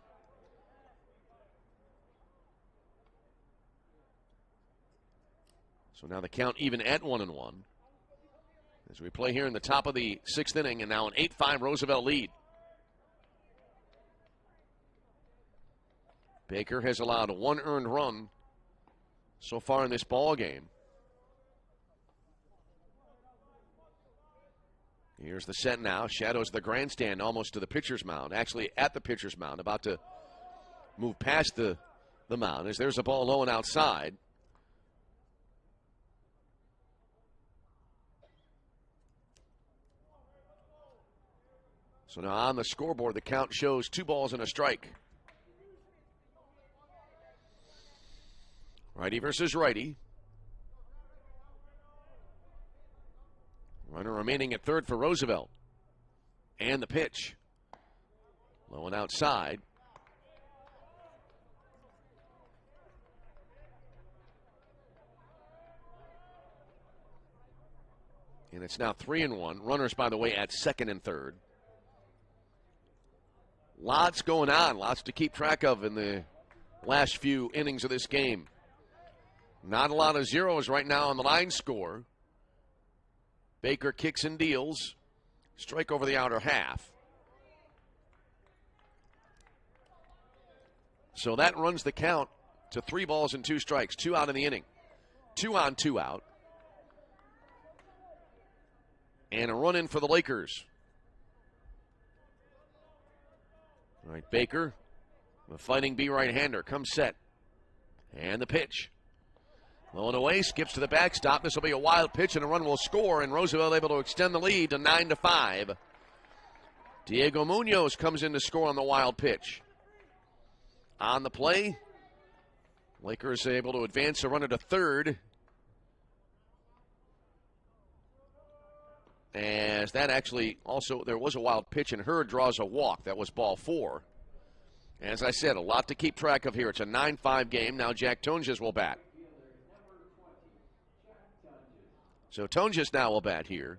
So now the count even at 1-1. As we play here in the top of the sixth inning, and now an 8-5 Roosevelt lead. Baker has allowed one earned run so far in this ball game. Here's the set now. Shadows the grandstand almost to the pitcher's mound. Actually at the pitcher's mound. About to move past the mound as there's a ball low and outside. So now on the scoreboard, the count shows 2 balls and a strike. Righty versus righty. Runner remaining at third for Roosevelt. And the pitch. Low and outside. And it's now 3-1. Runners, by the way, at second and third. Lots going on. Lots to keep track of in the last few innings of this game. Not a lot of zeros right now on the line score. Baker kicks and deals. Strike over the outer half. So that runs the count to 3 balls and 2 strikes. 2 out in the inning. 2 on, 2 out. And a run in for the Lakers. All right, Baker, the fighting B right-hander, comes set. And the pitch. Low and away, skips to the backstop. This will be a wild pitch, and a run will score, and Roosevelt able to extend the lead to 9-5. Diego Munoz comes in to score on the wild pitch. On the play, Lakers able to advance a runner to third. As that actually also, there was a wild pitch, and Hurd draws a walk. That was ball 4. As I said, a lot to keep track of here. It's a 9-5 game. Now Jack Tonjes will bat. So Tonjes now will bat here.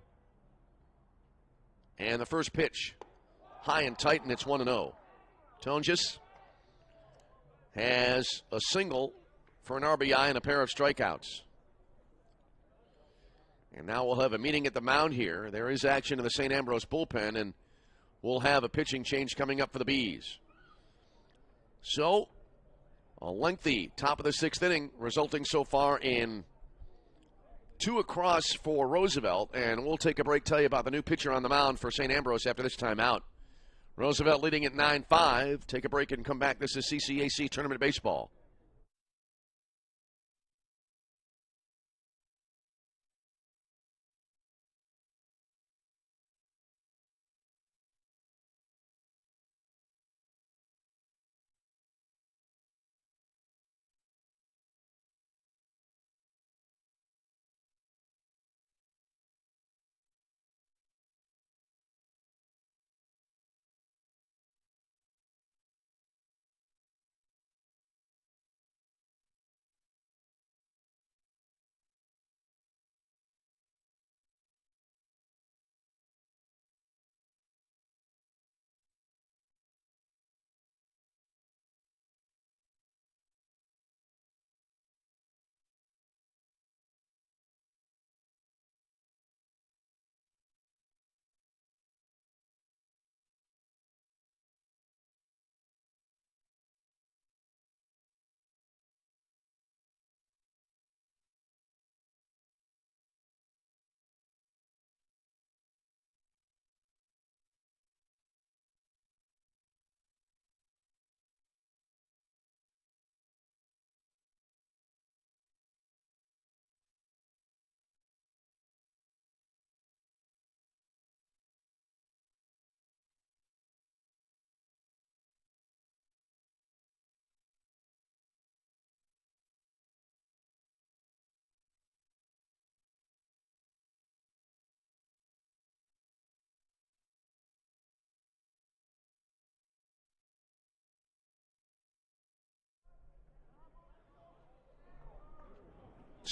And the first pitch, high and tight, and it's 1-0. Tonjes has a single for an RBI and a pair of strikeouts. And now we'll have a meeting at the mound here. There is action in the St. Ambrose bullpen, and we'll have a pitching change coming up for the Bees. So, a lengthy top of the sixth inning, resulting so far in 2 across for Roosevelt. And we'll take a break, tell you about the new pitcher on the mound for St. Ambrose after this timeout. Roosevelt leading at 9-5. Take a break and come back. This is CCAC Tournament Baseball.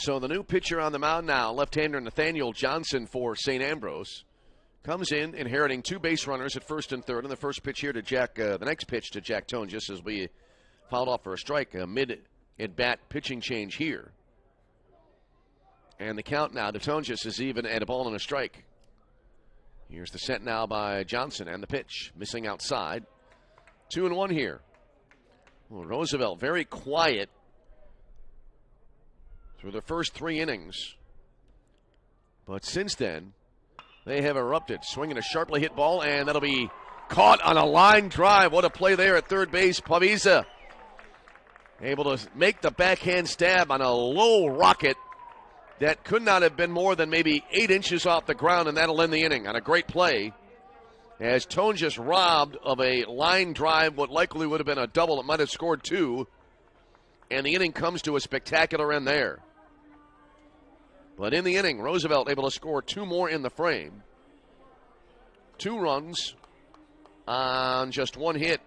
So the new pitcher on the mound now, left-hander Nathaniel Johnson for St. Ambrose, comes in inheriting two base runners at first and third. And the first pitch here to Jack, the next pitch to Jack Tone, just as we fouled off for a strike, a mid-at-bat pitching change here. And the count now to Tonjes is even at a ball and a strike. Here's the set now by Johnson and the pitch. Missing outside. 2-1 here. Well, Roosevelt very quiet through the first 3 innings. But since then, they have erupted. Swinging a sharply hit ball, and that'll be caught on a line drive. What a play there at third base. Pavisa able to make the backhand stab on a low rocket that could not have been more than maybe 8 inches off the ground, and that'll end the inning on a great play. As Tone just robbed of a line drive, what likely would have been a double. It might have scored 2, and the inning comes to a spectacular end there. But in the inning, Roosevelt able to score 2 more in the frame. 2 runs on just 1 hit.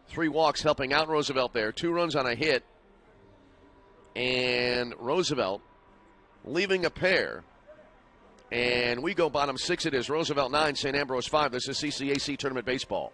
3 walks helping out Roosevelt there. 2 runs on a hit. And Roosevelt leaving a pair. And we go bottom 6. It is Roosevelt 9, St. Ambrose 5. This is CCAC Tournament Baseball.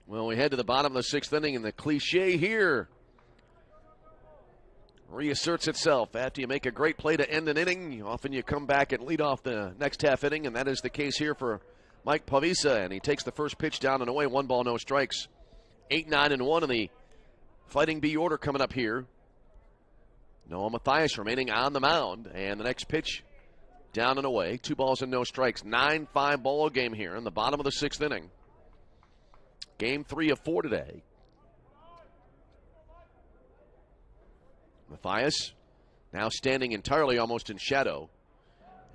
Well, we head to the bottom of the 6th inning, and the cliche here reasserts itself. After you make a great play to end an inning, often you come back and lead off the next half inning, and that is the case here for Mike Pavisa, and he takes the first pitch down and away. 1 ball, no strikes. 8-9-1 in the Fighting B order coming up here. Noah Mathias remaining on the mound, and the next pitch down and away. 2 balls and no strikes. 9-5 ball game here in the bottom of the 6th inning. Game 3 of 4 today. Mathias now standing entirely almost in shadow.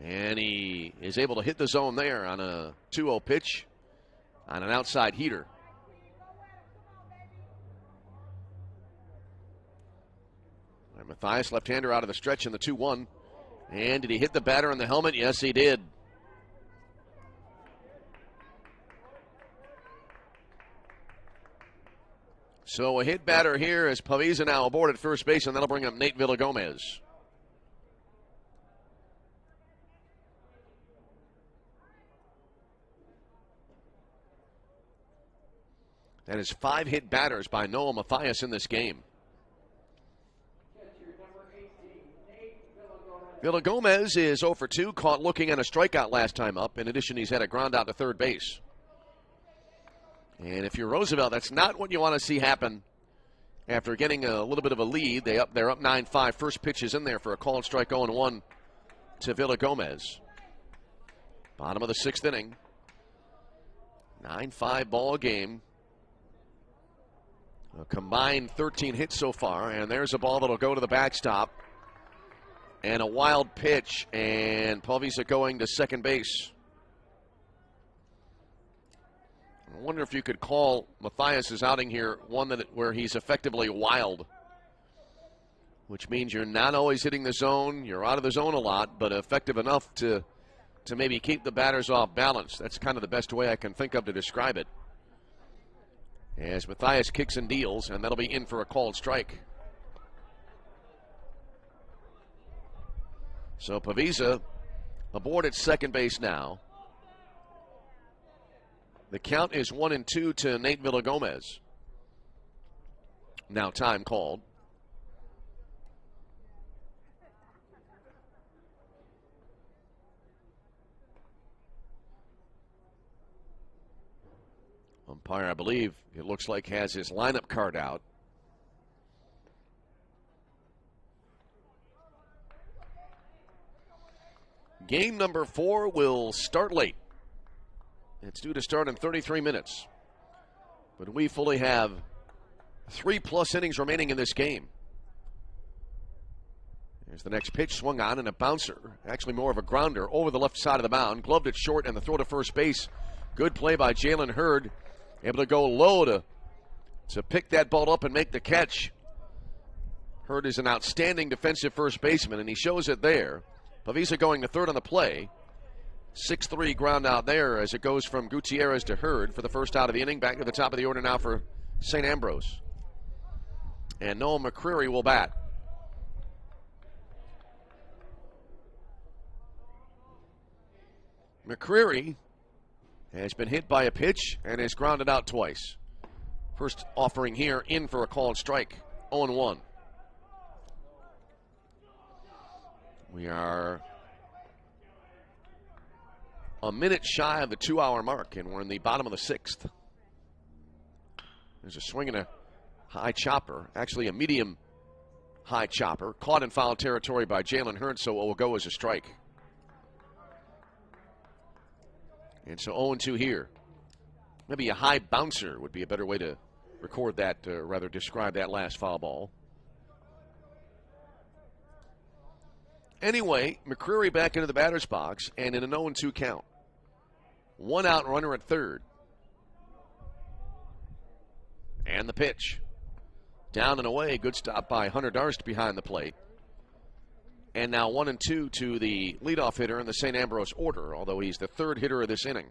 And he is able to hit the zone there on a 2-0 pitch on an outside heater. And Mathias, left-hander, out of the stretch in the 2-1. And did he hit the batter in the helmet? Yes, he did. So a hit batter here as Pavisa now aboard at first base, and that'll bring up Nate Villagomez. That is 5 hit batters by Noah Mathias in this game. Villagomez is 0 for 2, caught looking at a strikeout last time up. In addition, he's had a ground out to third base. And if you're Roosevelt, that's not what you want to see happen after getting a little bit of a lead. They're up 9-5. First pitch is in there for a called strike 0-1 to Villagomez. Bottom of the 6th inning. 9-5 ball game. A combined 13 hits so far, and there's a ball that'll go to the backstop. And a wild pitch, and Pavisa going to second base. I wonder if you could call Mathias' outing here one where he's effectively wild, which means you're not always hitting the zone, you're out of the zone a lot, but effective enough to maybe keep the batters off balance. That's kind of the best way I can think of to describe it. As Mathias kicks and deals, and that'll be in for a called strike. So Pavisa aboard at second base now. The count is 1-2 to Nate Villagomez. Now time called. Umpire, I believe, it looks like has his lineup card out. Game number 4 will start late. It's due to start in 33 minutes. But we fully have 3+ innings remaining in this game. Here's the next pitch, swung on, and a bouncer. Actually more of a grounder over the left side of the mound. Gloved it short, and the throw to first base. Good play by Jalen Hurd. Able to go low to pick that ball up and make the catch. Hurd is an outstanding defensive first baseman, and he shows it there. Pavisa going to third on the play. 6-3 ground out there as it goes from Gutierrez to Hurd for the first out of the inning. Back to the top of the order now for St. Ambrose. And Noah McCreary will bat. McCreary has been hit by a pitch and is grounded out twice. First offering here in for a called strike. 0-1. We are a minute shy of the 2-hour mark, and we're in the bottom of the 6th. There's a swing and a high chopper, actually a medium high chopper, caught in foul territory by Jalen Hurd, so it will go as a strike. And so 0-2 here. Maybe a high bouncer would be a better way to record that, rather describe that last foul ball. Anyway, McCreary back into the batter's box and in an 0-2 count. 1 out runner at third. And the pitch. Down and away. Good stop by Hunter Darst behind the plate. And now 1-2 to the leadoff hitter in the St. Ambrose order, although he's the third hitter of this inning.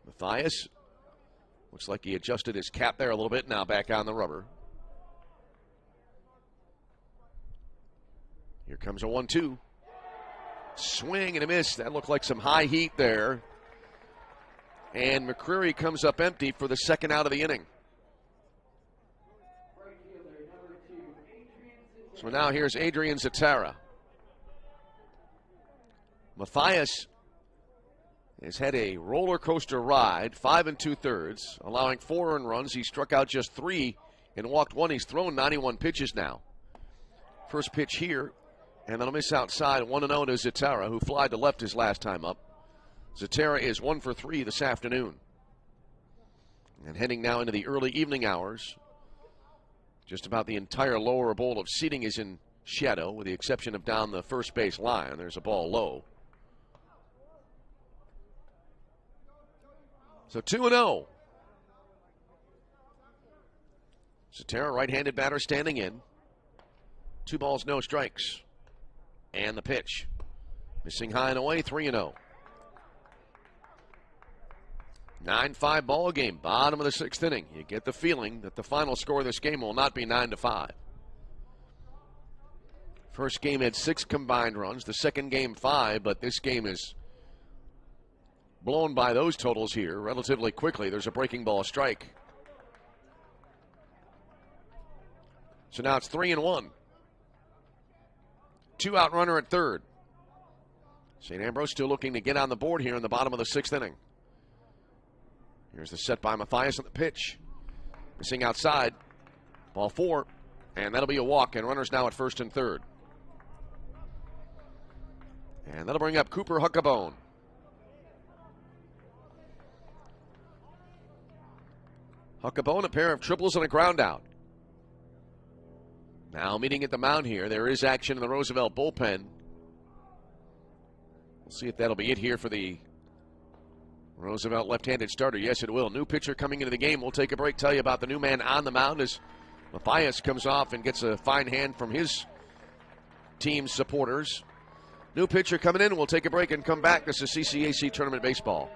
Mathias looks like he adjusted his cap there a little bit, now back on the rubber. Here comes a 1-2. Swing and a miss. That looked like some high heat there. And McCreary comes up empty for the second out of the inning. So now here's Adrian Zatara. Mathias has had a roller coaster ride, 5 2/3, allowing 4 earned runs. He struck out just 3 and walked 1. He's thrown 91 pitches now. First pitch here, and then a miss outside, 1-0 to Zatara, who flied to left his last time up. Zatara is 1 for 3 this afternoon. And heading now into the early evening hours, just about the entire lower bowl of seating is in shadow, with the exception of down the first base line. There's a ball low. So 2-0. Zatara, right-handed batter, standing in. 2 balls, no strikes. And the pitch. Missing high and away, 3-0. 9-5 ball game, bottom of the 6th inning. You get the feeling that the final score of this game will not be 9-5. First game had 6 combined runs. The second game 5, but this game is blown by those totals here relatively quickly. There's a breaking ball strike. So now it's 3-1. 2 out runner at third. St. Ambrose still looking to get on the board here in the bottom of the 6th inning. Here's the set by Mathias on the pitch. Missing outside. Ball 4. And that'll be a walk, and runners now at first and third. And that'll bring up Cooper Huckabone. Huckabone, a pair of triples and a ground out. Now meeting at the mound here. There is action in the Roosevelt bullpen. We'll see if that'll be it here for the Roosevelt left-handed starter. Yes, it will. New pitcher coming into the game. We'll take a break, tell you about the new man on the mound as Mathias comes off and gets a fine hand from his team's supporters. New pitcher coming in. We'll take a break and come back. This is CCAC Tournament Baseball.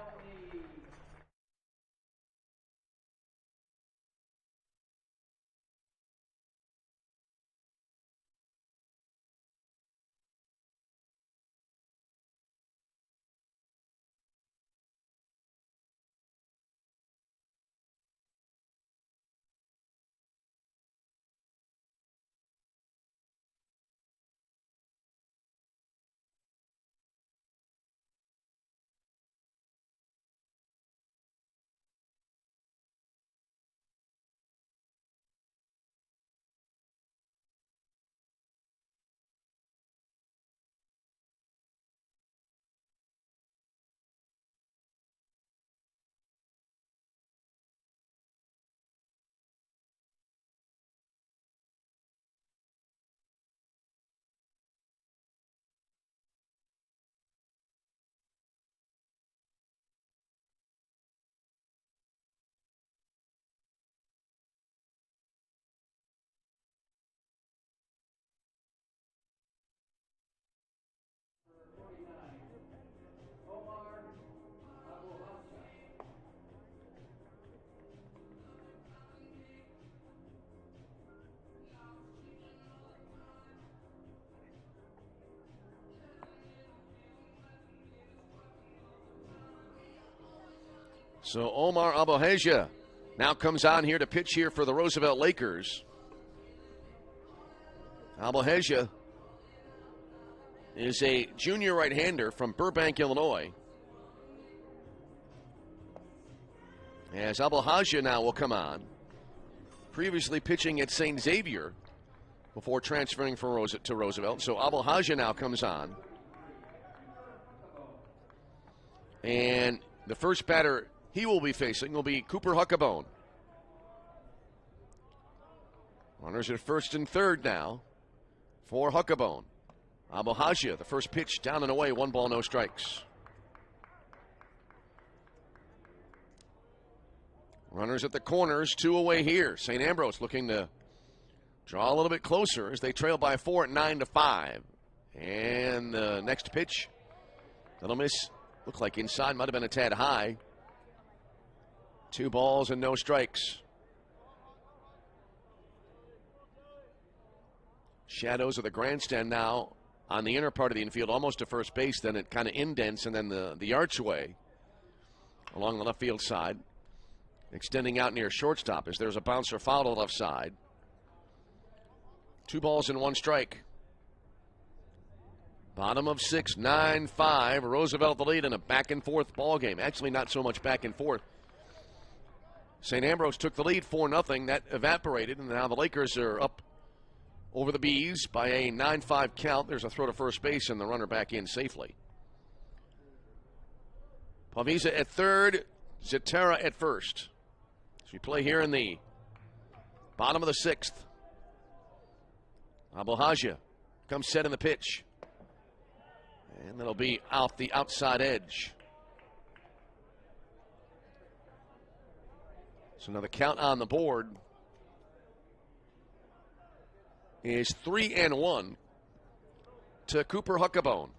So Omar Abuhaja now comes on here to pitch here for the Roosevelt Lakers. Abuhaja is a junior right-hander from Burbank, Illinois. As Abuhaja now will come on. Previously pitching at St. Xavier before transferring from to Roosevelt. So Abuhaja now comes on. And the first batter he will be facing will be Cooper Huckabone. Runners at first and third now for Huckabone. Abuhaja, the first pitch down and away, 1 ball, no strikes. Runners at the corners, 2 away here. St. Ambrose looking to draw a little bit closer as they trail by 4 at 9-5. And the next pitch, that'll miss. Looked like inside, might have been a tad high. 2 balls and no strikes. Shadows of the grandstand now on the inner part of the infield, almost to first base. Then it kind of indents, and then the archway along the left field side, extending out near shortstop as there's a bouncer foul to the left side. 2 balls and 1 strike. Bottom of 6, 9-5. Roosevelt the lead in a back-and-forth ball game. Actually, not so much back and forth. St. Ambrose took the lead 4-0. That evaporated, and now the Lakers are up over the Bees by a 9-5 count. There's a throw to first base, and the runner back in safely. Pavisa at third, Zitera at first. So we play here in the bottom of the 6th. Abuhaja comes set in the pitch. And that'll be out the outside edge. So now the count on the board is 3-1 to Cooper Huckabone.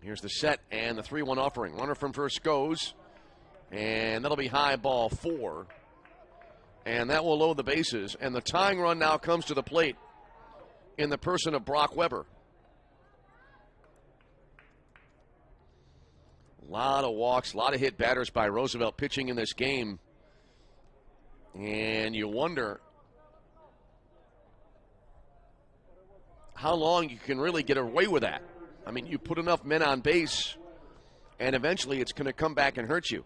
Here's the set and the 3-1 offering. Runner from first goes, and that'll be high, ball 4. And that will load the bases. And the tying run now comes to the plate in the person of Brock Weber. A lot of walks, a lot of hit batters by Roosevelt pitching in this game. And you wonder how long you can really get away with that. I mean, you put enough men on base, and eventually it's going to come back and hurt you.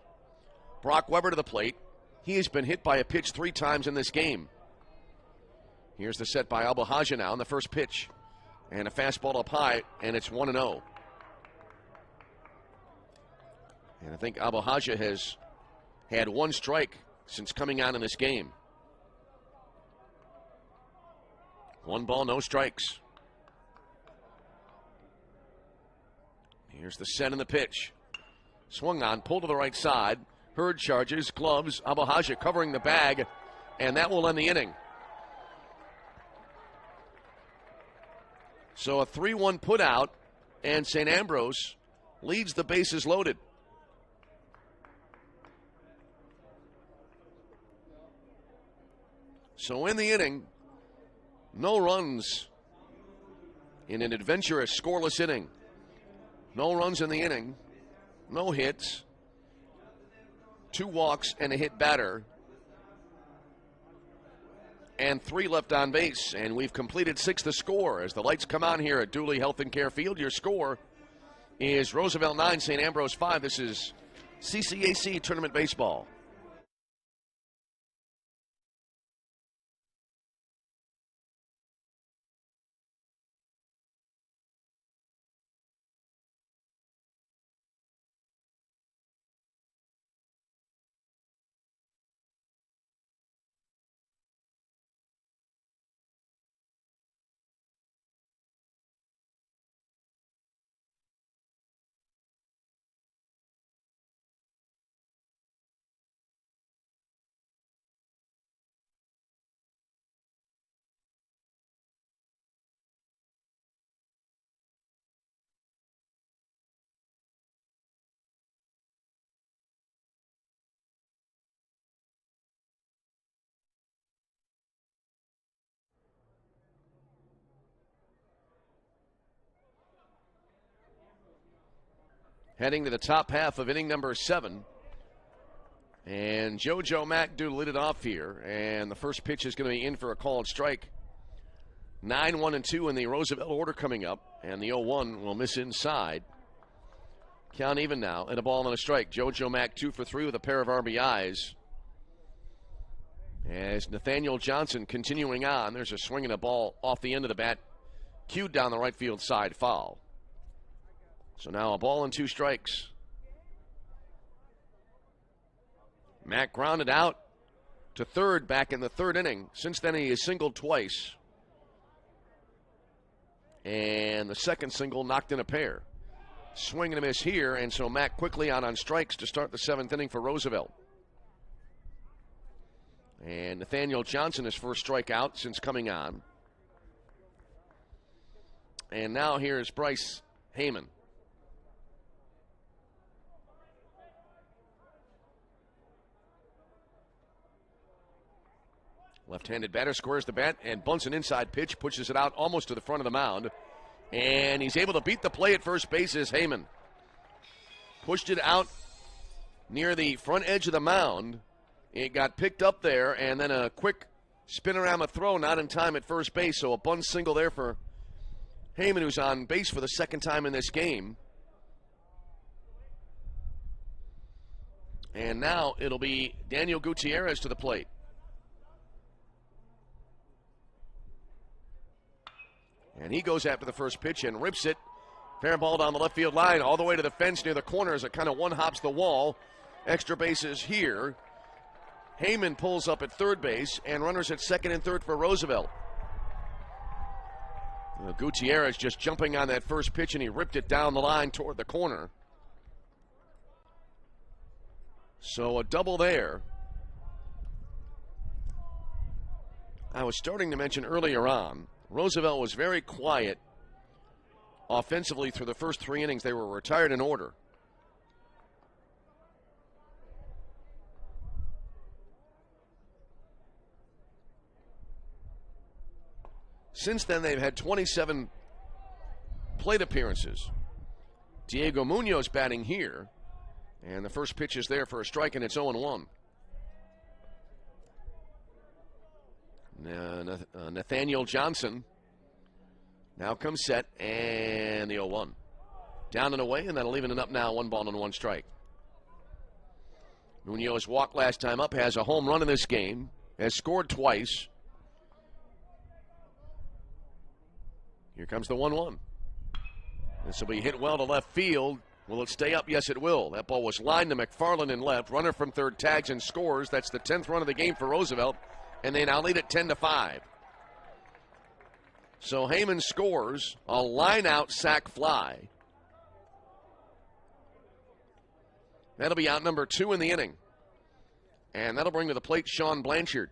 Brock Weber to the plate. He has been hit by a pitch 3 times in this game. Here's the set by Abuhaja now on the first pitch. And a fastball up high, and it's 1-0. And I think Abuhaja has had 1 strike since coming on in this game. 1 ball, no strikes. Here's the set and the pitch. Swung on, pulled to the right side. Hurd charges, gloves, Abuhaja covering the bag, and that will end the inning. So a 3-1 put out, and St. Ambrose leads the bases loaded. So in the inning, no runs in an adventurous, scoreless inning. No runs in the inning, no hits, 2 walks and a hit batter, and 3 left on base. And we've completed 6 to score as the lights come on here at Dooley Health and Care Field. Your score is Roosevelt 9, St. Ambrose 5. This is CCAC Tournament Baseball. heading to the top half of inning number 7. And JoJo Mack do lead it off here. And the first pitch is going to be in for a called strike. 9-1-2 in the Roosevelt order coming up. And the 0-1 will miss inside. Count even now, and a ball and a strike. JoJo Mack 2 for 3 with a pair of RBIs. As Nathaniel Johnson continuing on, there's a swing and a ball off the end of the bat, cued down the right field side, foul. So now a ball and 2 strikes. Mack grounded out to third back in the 3rd inning. Since then, he has singled twice. And the second single knocked in a pair. Swing and a miss here, and so Mack quickly on strikes to start the 7th inning for Roosevelt. And Nathaniel Johnson, his first strikeout since coming on. And now here's Bryce Heyman. Left-handed batter squares the bat and bunts an inside pitch, pushes it out almost to the front of the mound. And he's able to beat the play at first base as Heyman pushed it out near the front edge of the mound. It got picked up there, and then a quick spinorama throw, not in time at first base. So a bunt single there for Heyman, who's on base for the 2nd time in this game. And now it'll be Daniel Gutierrez to the plate. And he goes after the first pitch and rips it. Fair ball down the left field line, all the way to the fence near the corner as it kind of one-hops the wall. Extra bases here. Heyman pulls up at third base, and runners at 2nd and 3rd for Roosevelt. Gutierrez just jumping on that first pitch, and he ripped it down the line toward the corner. So a double there. I was starting to mention earlier on, Roosevelt was very quiet offensively through the first 3 innings. They were retired in order. Since then, they've had 27 plate appearances. Diego Munoz batting here, and the first pitch is there for a strike, and it's 0-1. Nathaniel Johnson now comes set, and the 0-1. Down and away, and that'll leave it up now, 1 ball and 1 strike. Munoz walked last time up, has a home run in this game, has scored twice. Here comes the 1-1. This will be hit well to left field. Will it stay up? Yes, it will. That ball was lined to McFarland in left. Runner from third tags and scores. That's the 10th run of the game for Roosevelt, and they now lead it 10-5. So Heyman scores a line-out sac fly. That'll be out number 2 in the inning. And that'll bring to the plate Sean Blanchard.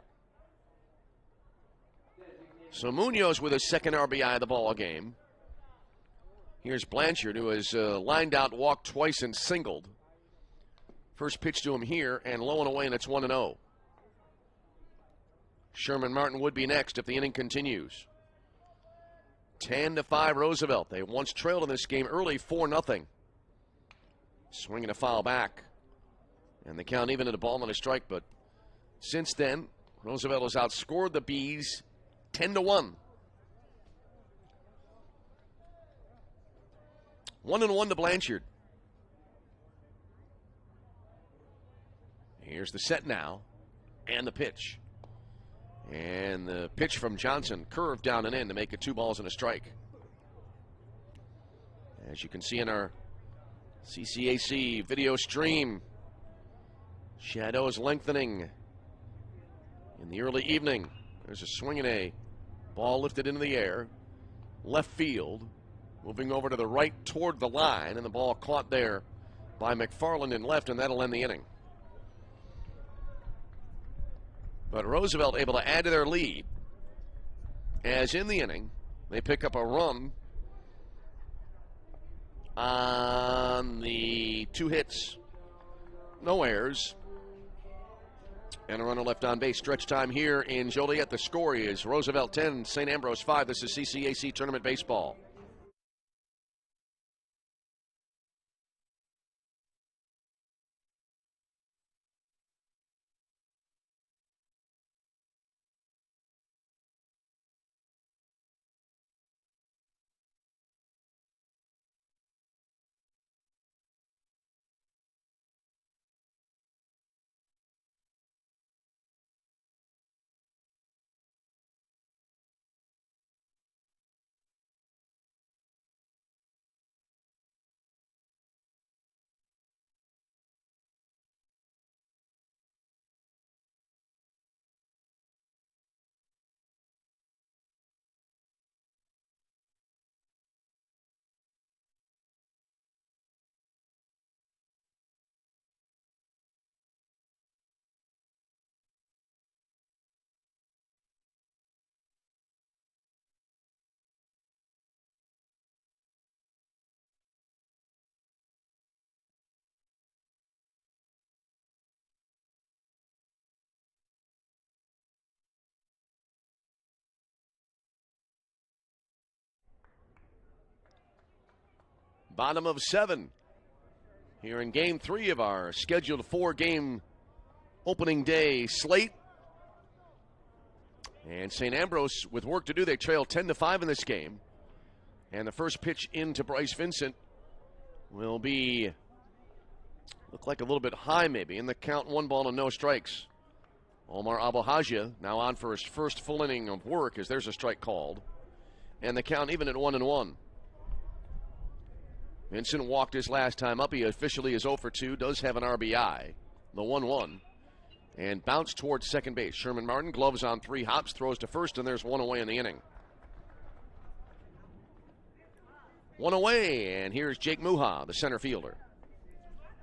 So Munoz with his 2nd RBI of the ball game. Here's Blanchard, who has lined out, walked twice, and singled. First pitch to him here, and low and away, and it's 1-0. Sherman Martin would be next if the inning continues. 10-5 Roosevelt. They once trailed in this game early, 4-0. Swinging a foul back. And the count even at a ball and a strike, but since then, Roosevelt has outscored the Bees 10-1. 1-1 to Blanchard. Here's the set now, and the pitch. And the pitch from Johnson curved down and in to make it 2 balls and a strike. As you can see in our CCAC video stream, shadows lengthening in the early evening. There's a swing and a ball lifted into the air. Left field, moving over to the right toward the line, and the ball caught there by McFarland in left, and that'll end the inning. But Roosevelt able to add to their lead, as in the inning, they pick up a run on the 2 hits, no errors, and a runner left on base. Stretch time here in Joliet. The score is Roosevelt 10, St. Ambrose 5. This is CCAC Tournament Baseball. Bottom of 7 here in Game 3 of our scheduled 4-game opening day slate. And St. Ambrose, with work to do, they trail 10-5 in this game. And the first pitch into Bryce Vincent will be, look like a little bit high maybe, in the count, 1 ball and no strikes. Omar Abuhaja now on for his first full inning of work as there's a strike called. And the count even at 1-1. Vincent walked his last time up. He officially is 0 for 2, does have an RBI, the 1-1. And bounced towards second base. Sherman Martin, gloves on 3 hops, throws to first, and there's 1 away in the inning. 1 away, and here's Jake Muha, the center fielder.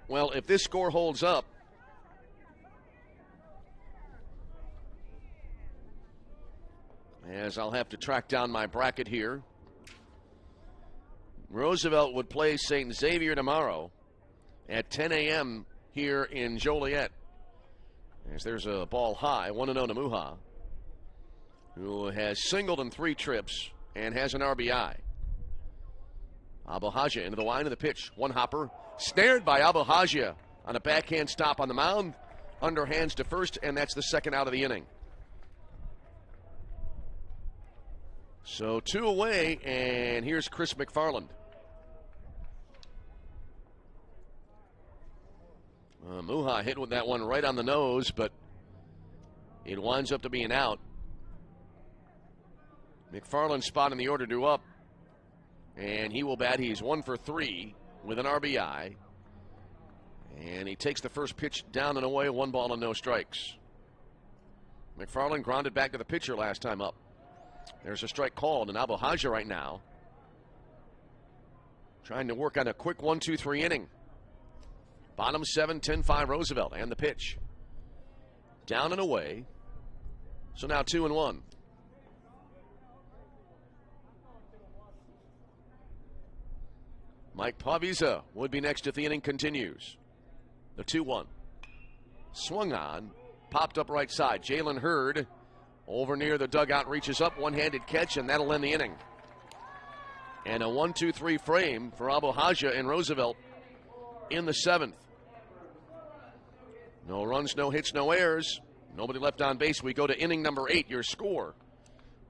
Well, if this score holds up, as I'll have to track down my bracket here, Roosevelt would play St. Xavier tomorrow at 10 a.m. here in Joliet. As there's a ball high, 1-0 to Muha, who has singled in 3 trips and has an RBI. Abuhaja into the line of the pitch. 1 hopper, snared by Abuhaja on a backhand stop on the mound. Underhands to first, and that's the second out of the inning. So 2 away, and here's Chris McFarland. Muha hit with that one right on the nose, but it winds up to be an out. McFarland's spot in the order due up, and he will bat. He's 1 for 3 with an RBI, and he takes the first pitch down and away, 1 ball and no strikes. McFarland grounded back to the pitcher last time up. There's a strike called, and Abuhaja right now trying to work on a quick 1-2-3 inning. Bottom 7, 10-5 Roosevelt, and the pitch. Down and away. So now 2-1. Mike Paviza would be next if the inning continues. The 2-1. Swung on, popped up right side. Jalen Hurd over near the dugout, reaches up, one-handed catch, and that'll end the inning. And a 1-2-3 frame for Abuhaja and Roosevelt in the 7th. No runs, no hits, no errors. Nobody left on base. We go to inning number 8. Your score: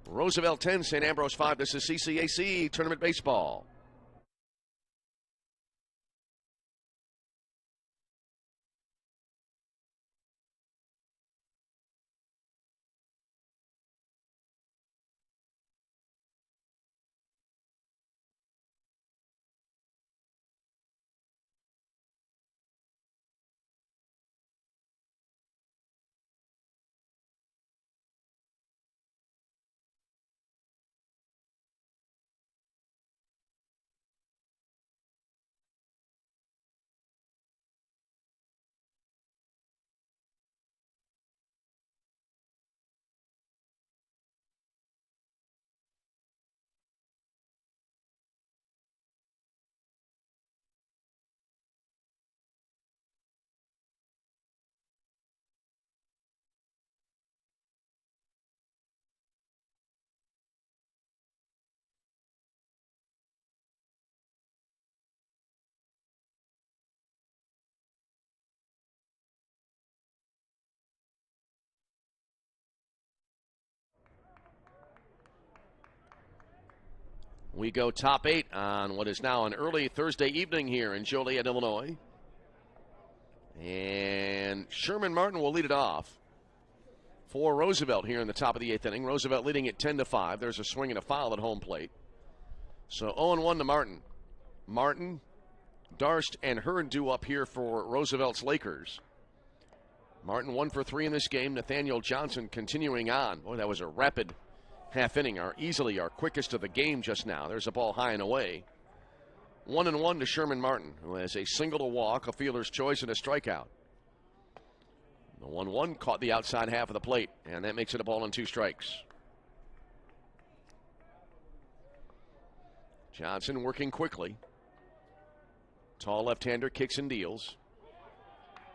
Roosevelt 10, St. Ambrose 5. This is CCAC Tournament Baseball. We go top 8 on what is now an early Thursday evening here in Joliet, Illinois. And Sherman Martin will lead it off for Roosevelt here in the top of the 8th inning. Roosevelt leading it 10-5. There's a swing and a foul at home plate. So 0-1 to Martin. Martin, Darst, and Hurd due up here for Roosevelt's Lakers. Martin 1 for 3 in this game. Nathaniel Johnson continuing on. Boy, that was a rapid half inning, easily our quickest of the game just now. There's a ball high and away. 1-1 to Sherman Martin, who has a single to walk, a fielder's choice, and a strikeout. The 1-1 caught the outside half of the plate, and that makes it a ball and 2 strikes. Johnson working quickly. Tall left-hander kicks and deals.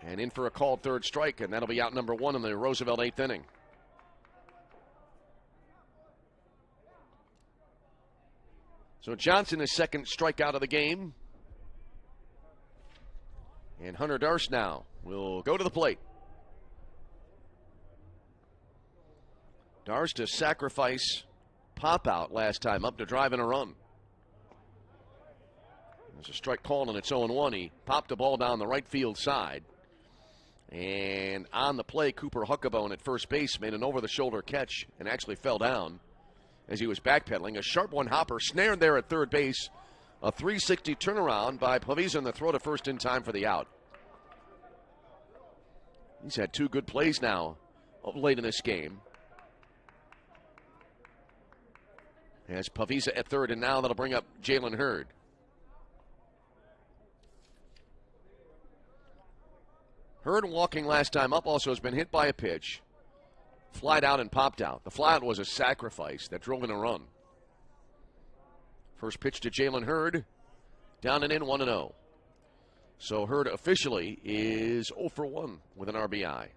And in for a called third strike, and that'll be out number 1 in the Roosevelt 8th inning. So Johnson, his second strikeout of the game. And Hunter Darst now will go to the plate. Darst to sacrifice pop out last time up to drive in a run. There's a strike called on its 0-1. He popped the ball down the right field side. And on the play, Cooper Huckabone at first base made an over-the-shoulder catch and actually fell down as he was backpedaling. A sharp one hopper snared there at third base. A 360 turnaround by Pavisa in the throw to first in time for the out. He's had two good plays now late in this game. As Pavisa at third, and now that'll bring up Jalen Hurd. Hurd walking last time up also has been hit by a pitch. Flied out and popped out. The flyout was a sacrifice that drove in a run. First pitch to Jalen Hurd. Down and in, 1-0. So Hurd officially is 0 for 1 with an RBI.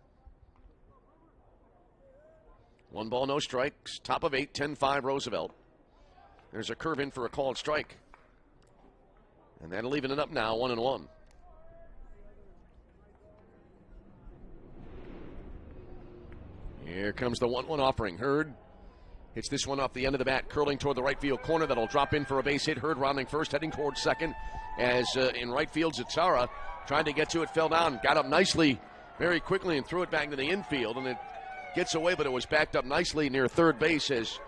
1 ball, no strikes. Top of 8, 10-5 Roosevelt. There's a curve in for a called strike. And that'll even it up now, 1-1. Here comes the 1-1 offering. Hurd hits this one off the end of the bat, curling toward the right field corner. That'll drop in for a base hit. Hurd rounding first, heading towards second. As in right field, Zatara tried to get to it, fell down, got up nicely very quickly and threw it back to the infield. And it gets away, but it was backed up nicely near third base as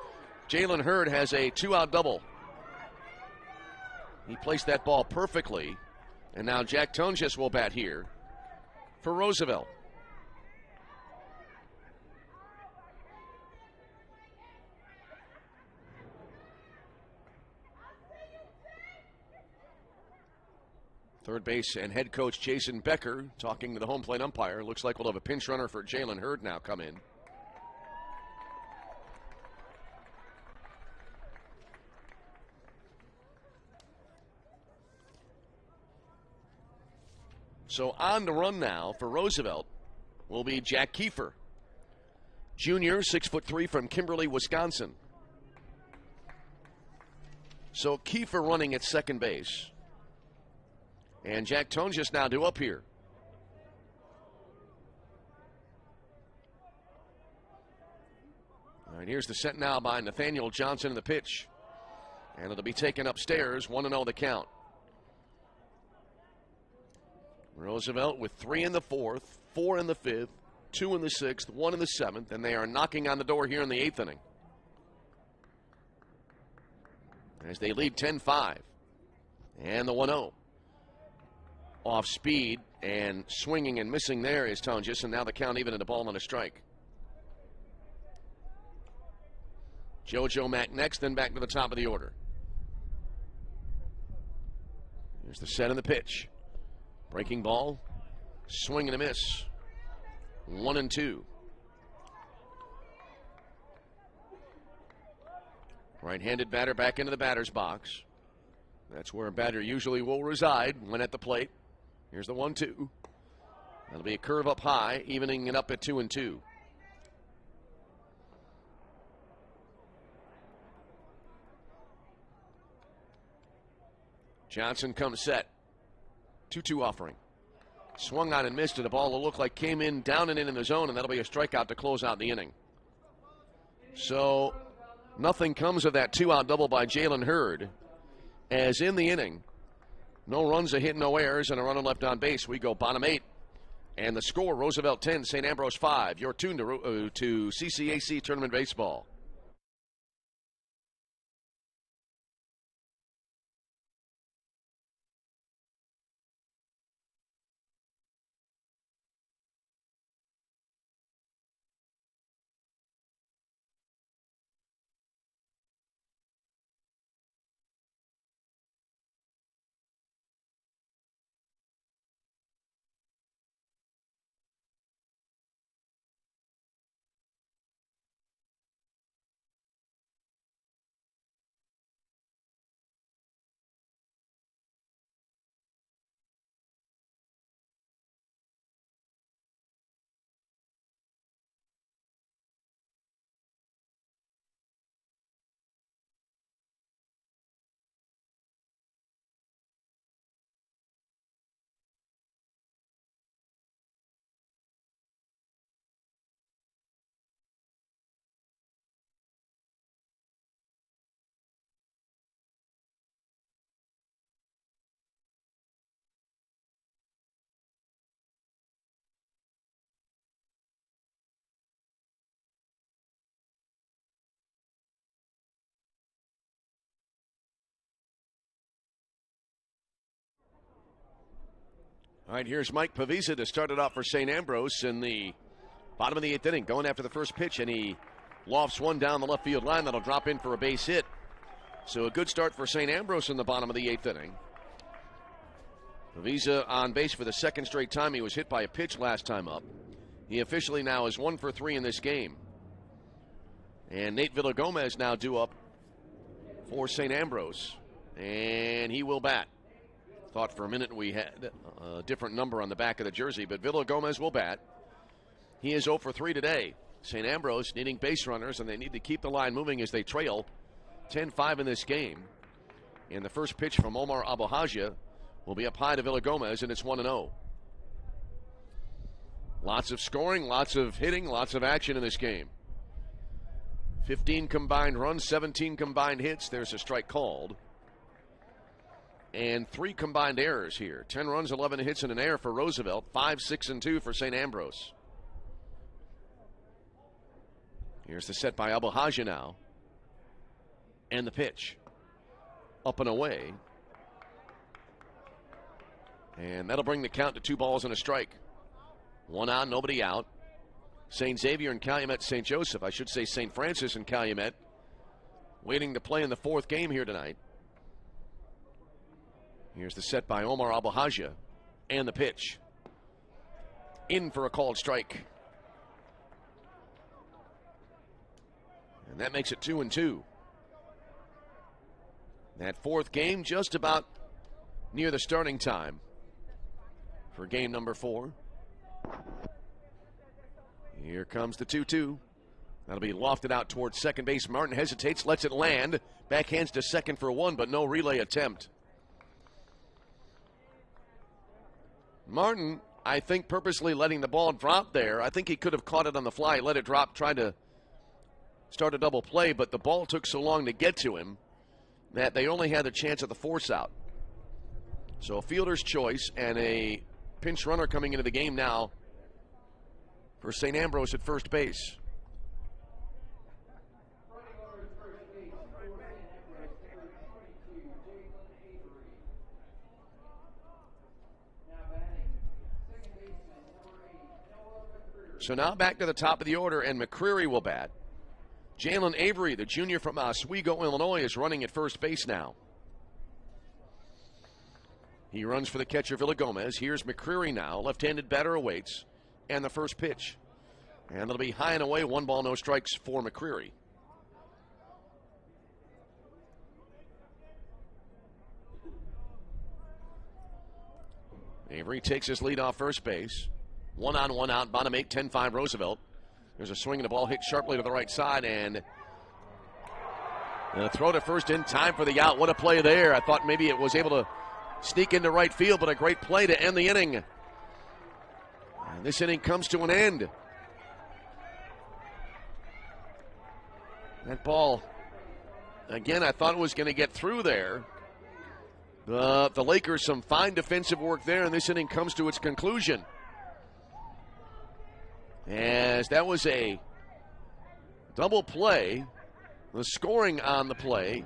Jalen Hurd has a 2-out double. He placed that ball perfectly. And now Jack Tonjes will bat here for Roosevelt. Third base and head coach Jason Becker talking to the home plate umpire. Looks like we'll have a pinch runner for Jalen Hurd now come in. So on the run now for Roosevelt will be Jack Kiefer. Junior, 6'3" from Kimberly, Wisconsin. So Kiefer running at second base. And Jack Tonjes now due up here. All right, here's the set now by Nathaniel Johnson in the pitch. And it'll be taken upstairs, 1-0 the count. Roosevelt with 3 in the 4th, 4 in the 5th, 2 in the 6th, 1 in the 7th, and they are knocking on the door here in the 8th inning. As they lead 10-5. And the 1-0. Off speed and swinging and missing there is Tonjes, and now the count even at a ball and a strike. JoJo Mack next, then back to the top of the order. Here's the set and the pitch. Breaking ball, swing and a miss. 1-2. Right-handed batter back into the batter's box. That's where a batter usually will reside when at the plate. Here's the 1-2. That'll be a curve up high, evening it up at 2-2. Johnson comes set. 2-2 offering. Swung on and missed, and the ball will look like came in down and in the zone, and that'll be a strikeout to close out the inning. So nothing comes of that 2-out double by Jalen Hurd. As in the inning, no runs, a hit, no errors, and a runner left on base. We go bottom 8. And the score, Roosevelt 10, St. Ambrose 5. You're tuned to CCAC Tournament Baseball. All right, here's Mike Pavisa to start it off for St. Ambrose in the bottom of the 8th inning, going after the first pitch, and he lofts one down the left field line that'll drop in for a base hit. So a good start for St. Ambrose in the bottom of the 8th inning. Pavisa on base for the second straight time. He was hit by a pitch last time up. He officially now is 1 for 3 in this game. And Nate Villagomez now due up for St. Ambrose. And he will bat. Thought for a minute we had a different number on the back of the jersey, but Villagomez will bat. He is 0 for 3 today. St. Ambrose needing base runners, and they need to keep the line moving as they trail 10-5 in this game. And the first pitch from Omar Abuhaja will be up high to Villagomez, and it's 1-0. Lots of scoring, lots of hitting, lots of action in this game. 15 combined runs, 17 combined hits. There's a strike called. And 3 combined errors here. 10 runs, 11 hits, and an error for Roosevelt. 5, 6, and 2 for St. Ambrose. Here's the set by Abuhaja now. And the pitch. Up and away. And that'll bring the count to 2 balls and a strike. 1 on, nobody out. St. Xavier and Calumet St. Joseph, I should say St. Francis and Calumet, waiting to play in the 4th game here tonight. Here's the set by Omar Abuhaja and the pitch. In for a called strike. And that makes it 2-2. That 4th game just about near the starting time for game number 4. Here comes the 2-2. That'll be lofted out towards second base. Martin hesitates, lets it land. Backhands to second for 1, but no relay attempt. Martin, I think, purposely letting the ball drop there. I think he could have caught it on the fly, let it drop, tried to start a double play, but the ball took so long to get to him that they only had the chance of the force out. So a fielder's choice and a pinch runner coming into the game now for St. Ambrose at first base. So now back to the top of the order, and McCreary will bat. Jalen Avery, the junior from Oswego, Illinois, is running at first base now. He runs for the catcher, Villagomez. Here's McCreary now. Left-handed batter awaits. And the first pitch. And it'll be high and away. 1 ball, no strikes for McCreary. Avery takes his lead off first base. 1 on, 1 out. Bottom 8, 10-5 Roosevelt. There's a swing and the ball hit sharply to the right side. And a throw to first in time for the out. What a play there. I thought maybe it was able to sneak into right field, but a great play to end the inning. And this inning comes to an end. That ball, again, I thought it was going to get through there. The Lakers, some fine defensive work there, and this inning comes to its conclusion. As that was a double play, the scoring on the play,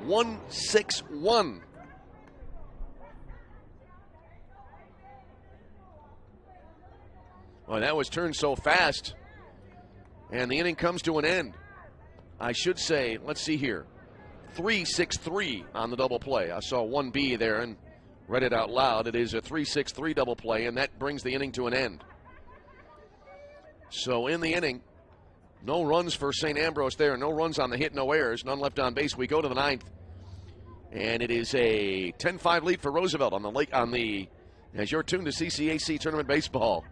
1-6-1. Well, that was turned so fast, and the inning comes to an end. I should say, let's see here, 3-6-3 on the double play. I saw 1B there and read it out loud. It is a 3-6-3 double play, and that brings the inning to an end. So in the inning, no runs for St. Ambrose there, no runs on the hit, no errors, none left on base. We go to the 9th, and it is a 10-5 lead for Roosevelt as you're tuned to CCAC Tournament Baseball.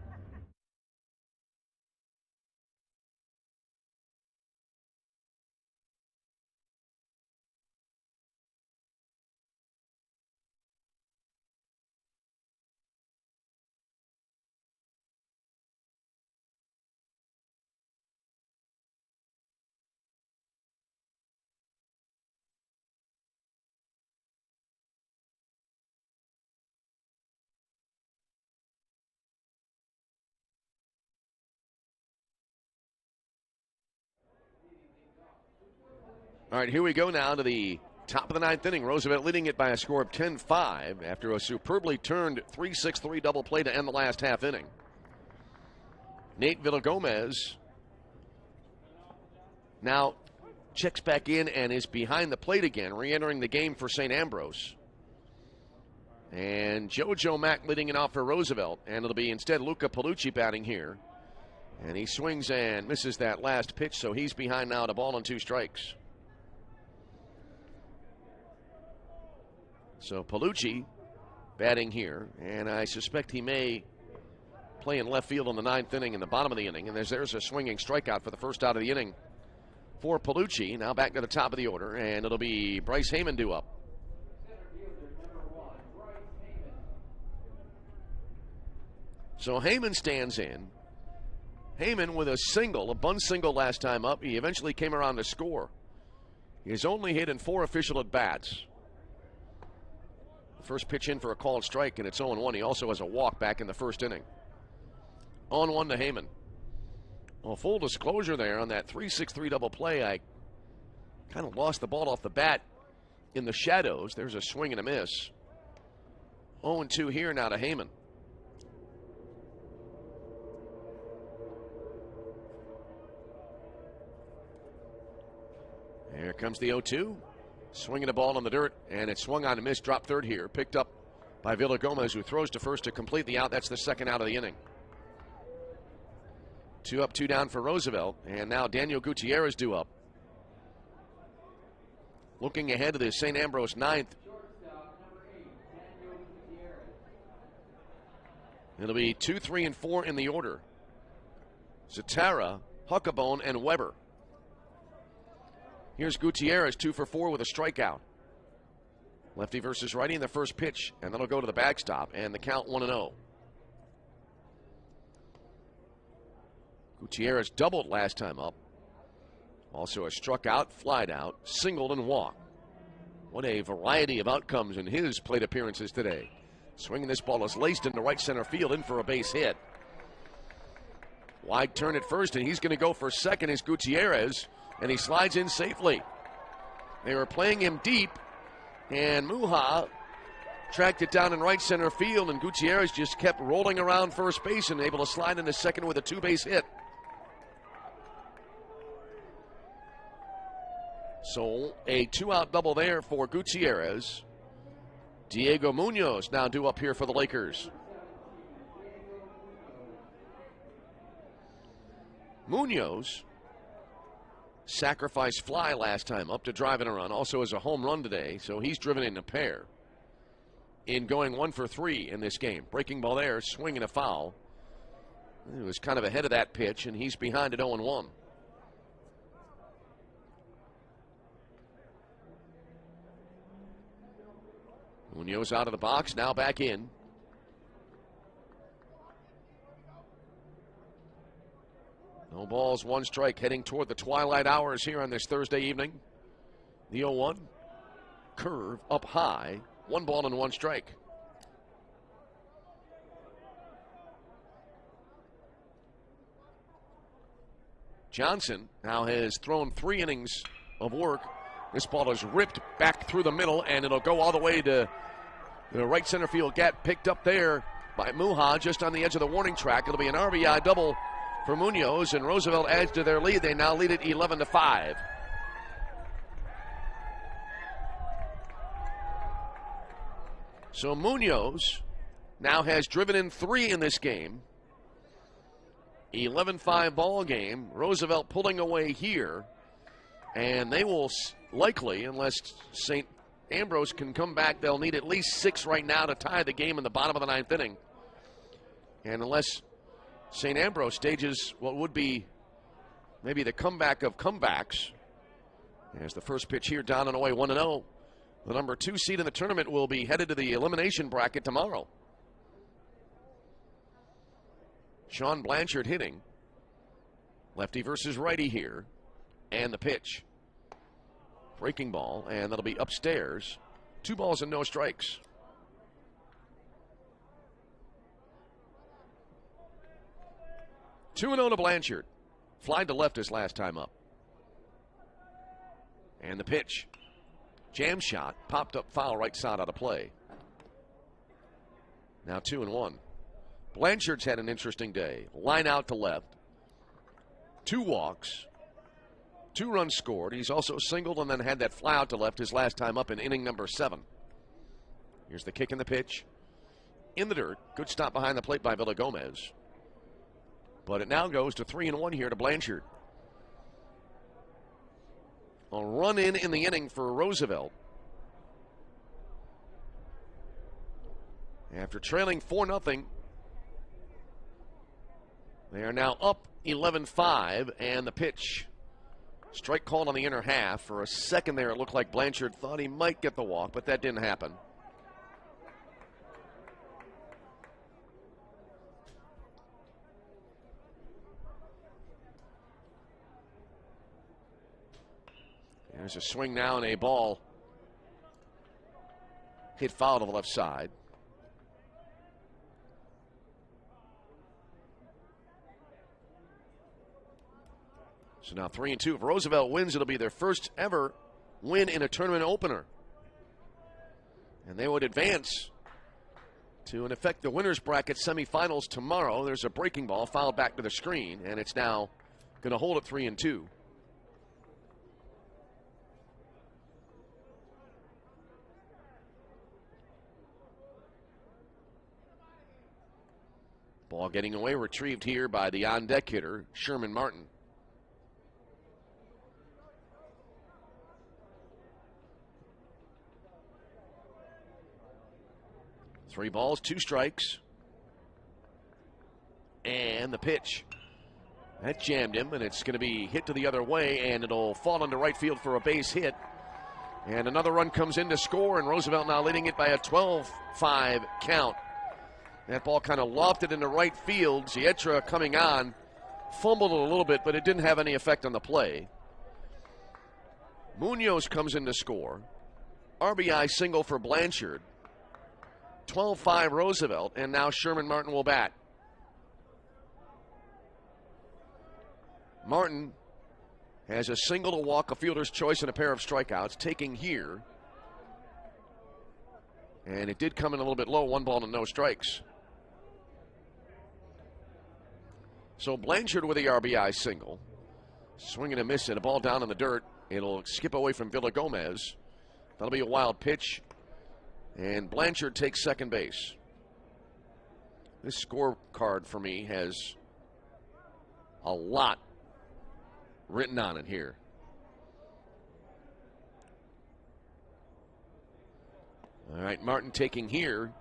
All right, here we go now to the Top of the ninth inning, Roosevelt leading it by a score of 10-5 after a superbly turned 3-6-3 double play to end the last half inning. Nate Villagomez now checks back in and is behind the plate again, re-entering the game for St. Ambrose. And JoJo Mack leading it off for Roosevelt, and it'll be instead Luca Palucci batting here. And he swings and misses that last pitch, so he's behind now at a ball and 2 strikes. So Palucci batting here, and I suspect he may play in left field in the ninth inning in the bottom of the inning. And there's a swinging strikeout for the first out of the inning for Palucci. Now back to the top of the order, and it'll be Bryce Heyman due up. So Heyman stands in. Heyman with a single, a bunt single last time up. He eventually came around to score. He's only hit in 4 official at-bats. First pitch in for a called strike, and it's 0-1. He also has a walk back in the first inning. 0-1 to Heyman. Well, full disclosure there on that 3-6-3 double play, I kind of lost the ball off the bat in the shadows. There's a swing and a miss. 0-2 here now to Heyman. Here comes the 0-2. Swinging the ball on the dirt, and it's swung on and missed. Drop third here. Picked up by Villagomez, who throws to first to complete the out. That's the second out of the inning. 2 up, 2 down for Roosevelt, and now Daniel Gutierrez due up. Looking ahead to the St. Ambrose ninth. It'll be 2, 3, and 4 in the order. Zatara, Huckabone, and Weber. Here's Gutierrez, 2 for 4 with a strikeout. Lefty versus righty in the first pitch, and that'll go to the backstop, and the count 1-0. Gutierrez doubled last time up. Also a struck out, flied out, singled, and walked. What a variety of outcomes in his plate appearances today. Swinging this ball is laced into right center field, in for a base hit. Wide turn at first, and he's going to go for second is Gutierrez. And he slides in safely. They were playing him deep, and Muha tracked it down in right center field, and Gutierrez just kept rolling around first base and able to slide into second with a 2-base hit. So a 2-out double there for Gutierrez. Diego Munoz now due up here for the Lakers. Munoz sacrifice fly last time up to drive in a run. Also has a home run today, so he's driven in a pair in going 1 for 3 in this game. Breaking ball there, swinging a foul. He was kind of ahead of that pitch, and he's behind at 0-1. Munoz out of the box, now back in. No balls, 1 strike, heading toward the twilight hours here on this Thursday evening. The 0-1, curve up high, 1 ball and 1 strike. Johnson now has thrown 3 innings of work. This ball is ripped back through the middle, and it'll go all the way to the right center field gap, picked up there by Muha just on the edge of the warning track. It'll be an RBI double for Munoz, and Roosevelt adds to their lead. They now lead it 11-5. So Munoz now has driven in 3 in this game. 11-5 ball game. Roosevelt pulling away here, and they will likely, unless St. Ambrose can come back, they'll need at least 6 right now to tie the game in the bottom of the ninth inning. And unless St. Ambrose stages what would be maybe the comeback of comebacks, as the first pitch here down and away, 1-0. The number 2 seed in the tournament will be headed to the elimination bracket tomorrow. Sean Blanchard hitting. Lefty versus righty here. And the pitch. Breaking ball, and that'll be upstairs. 2 balls and no strikes. Two 2-0 to Blanchard. Flied to left his last time up. And the pitch. Jam shot, popped up foul right side out of play. Now 2-1. Blanchard's had an interesting day. Line out to left. 2 walks. 2 runs scored. He's also singled and then had that fly out to left his last time up in inning number 7. Here's the kick and the pitch. In the dirt. Good stop behind the plate by Villagomez. But it now goes to 3-1 here to Blanchard. A run in the inning for Roosevelt. After trailing 4-0, they are now up 11-5, and the pitch. Strike called on the inner half. For a second there, it looked like Blanchard thought he might get the walk, but that didn't happen. There's a swing now and a ball hit foul to the left side. So now 3-2. If Roosevelt wins, it'll be their first ever win in a tournament opener. And they would advance to, in effect, the winner's bracket semifinals tomorrow. There's a breaking ball fouled back to the screen, and it's now going to hold at 3-2. Ball getting away, retrieved here by the on-deck hitter, Sherman Martin. 3 balls, 2 strikes. And the pitch. That jammed him, and it's going to be hit to the other way, and it'll fall into right field for a base hit. And another run comes in to score, and Roosevelt now leading it by a 12-5 count. That ball kind of lofted into right field. Zietra coming on, fumbled it a little bit, but it didn't have any effect on the play. Munoz comes in to score. RBI single for Blanchard. 12-5 Roosevelt, and now Sherman Martin will bat. Martin has a single, a walk, a fielder's choice, and a pair of strikeouts, taking here. And it did come in a little bit low, 1 ball and no strikes. So Blanchard with the RBI single. Swing and a miss, and a ball down in the dirt. It'll skip away from Villagomez. That'll be a wild pitch. And Blanchard takes second base. This scorecard for me has a lot written on it here. All right, Martin taking here.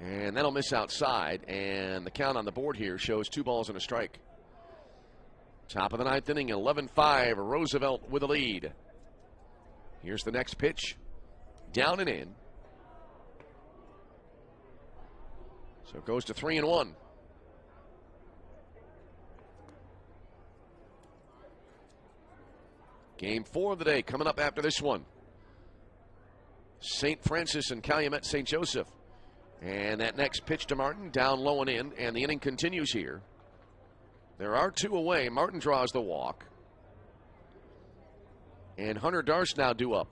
And that'll miss outside. And the count on the board here shows 2 balls and a strike. Top of the 9th inning, 11-5. Roosevelt with a lead. Here's the next pitch. Down and in. So it goes to 3-1. Game 4 of the day coming up after this one. St. Francis and Calumet St. Joseph. And that next pitch to Martin, down low and in, and the inning continues here. There are 2 away. Martin draws the walk. And Hunter Darst now due up.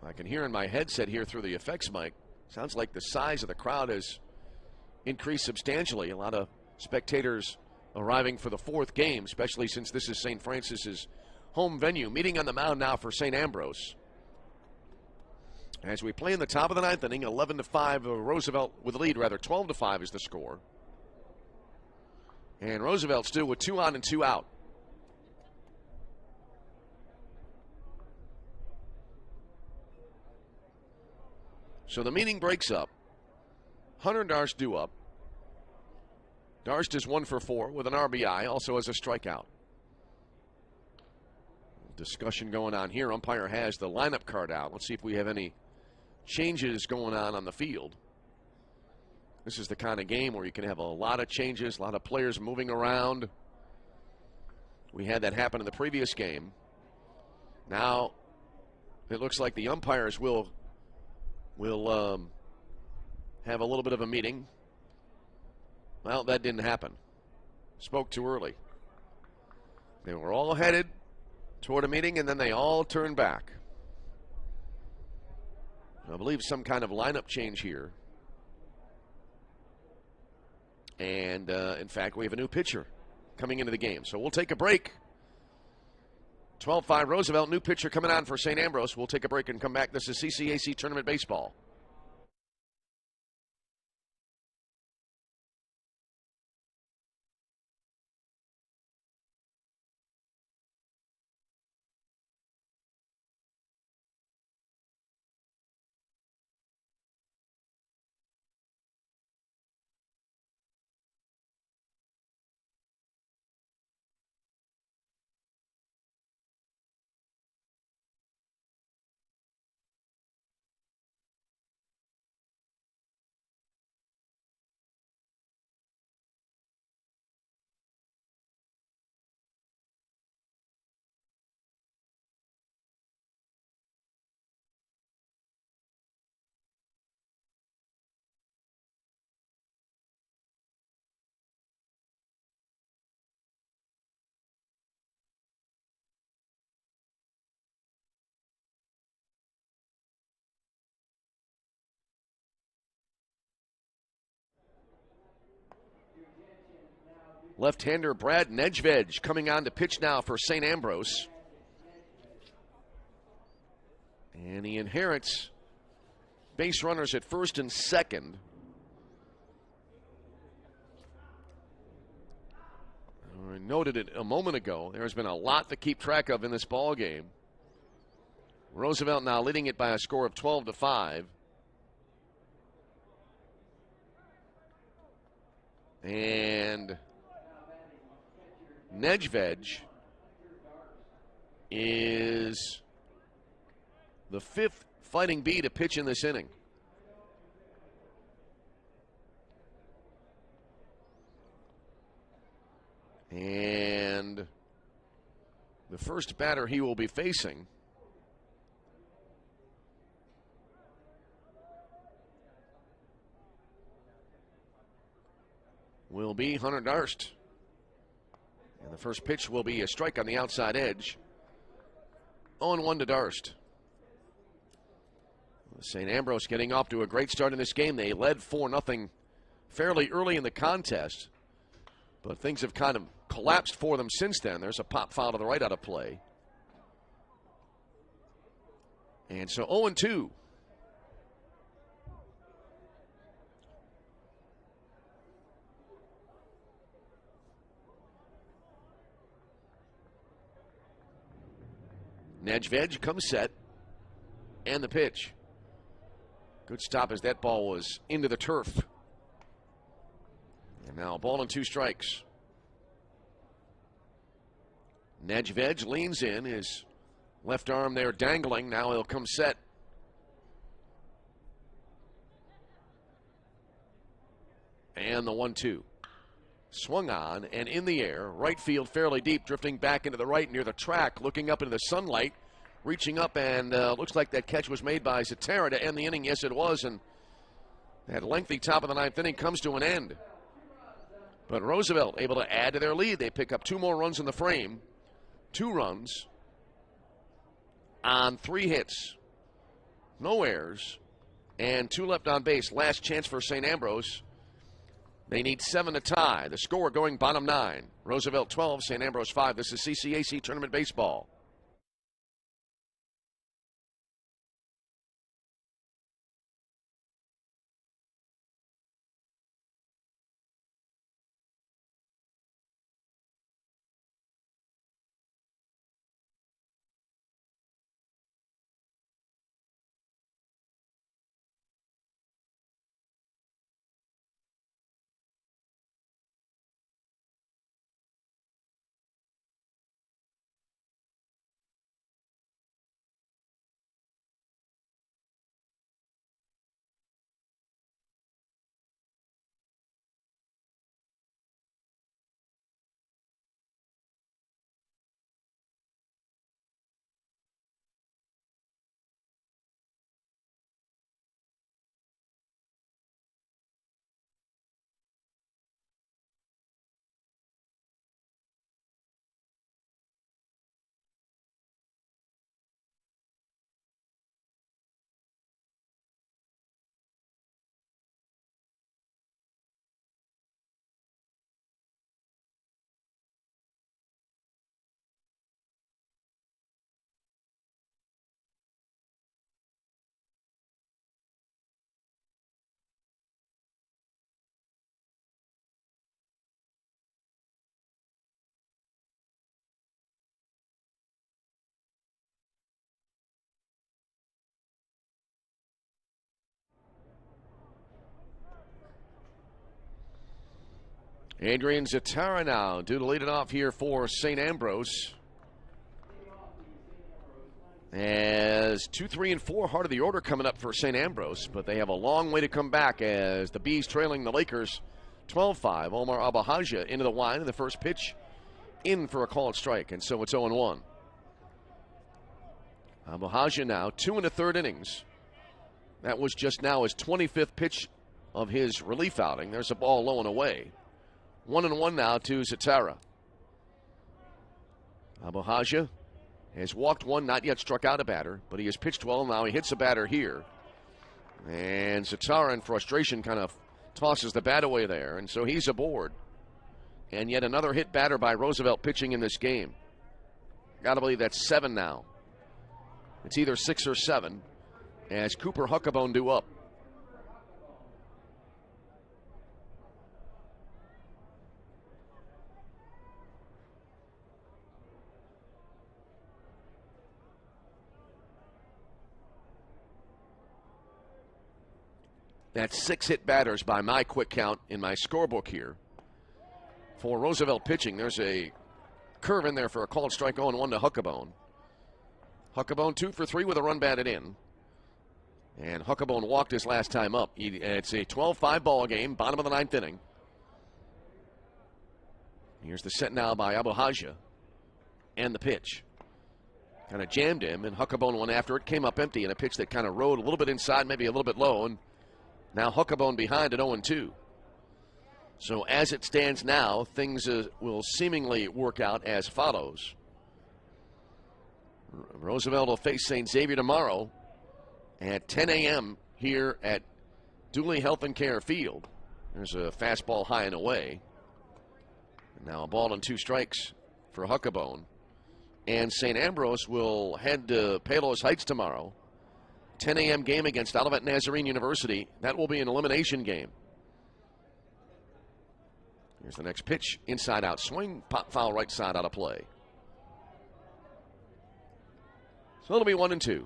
I can hear in my headset here through the effects mic. Sounds like the size of the crowd has increased substantially. A lot of spectators arriving for the 4th game, especially since this is St. Francis's home venue. Meeting on the mound now for St. Ambrose. As we play in the top of the 9th inning, 11-5, Roosevelt with the lead, rather 12-5 is the score. And Roosevelt still with 2 on and 2 out. So the meeting breaks up. Hunter Darst due up. Darst is 1 for 4 with an RBI, also has a strikeout. Discussion going on here. Umpire has the lineup card out. Let's see if we have any changes going on the field. This is the kind of game where you can have a lot of changes, a lot of players moving around. We had that happen in the previous game. Now, it looks like the umpires will have a little bit of a meeting. Well, that didn't happen. Spoke too early. They were all headed toward a meeting, and then they all turned back. I believe some kind of lineup change here. And, in fact, we have a new pitcher coming into the game. So we'll take a break. 12-5 Roosevelt, new pitcher coming on for St. Ambrose. We'll take a break and come back. This is CCAC Tournament Baseball. Left-hander Brad Nedved coming on to pitch now for St. Ambrose. And he inherits base runners at first and second. I noted it a moment ago. There's been a lot to keep track of in this ball game. Roosevelt now leading it by a score of 12-5. And Nedved is the fifth fighting bee to pitch in this inning. And the first batter he will be facing will be Hunter Darst. And the first pitch will be a strike on the outside edge. 0-1 to Darst. St. Ambrose getting off to a great start in this game. They led 4-0 fairly early in the contest, but things have kind of collapsed for them since then. There's a pop foul to the right out of play. And so 0-2. Nedved comes set, and the pitch. Good stop as that ball was into the turf. And now a ball and two strikes. Nedved leans in, his left arm there dangling. Now he'll come set. And the 1-2. Swung on and in the air, right field fairly deep, drifting back into the right near the track, looking up into the sunlight, reaching up, and looks like that catch was made by Zatara to end the inning. Yes, it was, and that lengthy top of the ninth inning comes to an end. But Roosevelt able to add to their lead. They pick up two more runs in the frame. 2 runs on 3 hits, no errors, and 2 left on base. Last chance for St. Ambrose. They need 7 to tie. The score going bottom 9. Roosevelt 12, St. Ambrose 5. This is CCAC Tournament Baseball. Adrian Zatara now due to lead it off here for St. Ambrose. As 2, 3, and 4 heart of the order coming up for St. Ambrose, but they have a long way to come back as the Bees trailing the Lakers 12-5. Omar Abahaja into the line, and the first pitch in for a called strike, and so it's 0-1. Abahaja now 2 1/3 innings. That was just now his 25th pitch of his relief outing. There's a ball low and away. 1-1 now to Zatara. Abahaja has walked one, not yet struck out a batter, but he has pitched well. Now he hits a batter here. And Zatara, in frustration, kind of tosses the bat away there, and so he's aboard. And yet another hit batter by Roosevelt pitching in this game. Got to believe that's 7 now. It's either 6 or 7 as Cooper Huckabone due up. That's 6 hit batters by my quick count in my scorebook here. For Roosevelt pitching, there's a curve in there for a called strike 0-1 to Huckabone. Huckabone 2 for 3 with a run batted in. And Huckabone walked his last time up. It's a 12-5 ball game, bottom of the 9th inning. Here's the set now by Abahaja. And the pitch. Kind of jammed him, and Huckabone went after it, came up empty, and a pitch that kind of rode a little bit inside, maybe a little bit low, and now Huckabone behind at 0-2. So as it stands now, things will seemingly work out as follows. Roosevelt will face St. Xavier tomorrow at 10 a.m. here at Dooley Health and Care Field. There's a fastball high and away. And now a ball and 2 strikes for Huckabone. And St. Ambrose will head to Palos Heights tomorrow. 10 a.m. game against Olivet Nazarene University. That will be an elimination game. Here's the next pitch. Inside out swing. Pop foul right side out of play. So it'll be 1-2.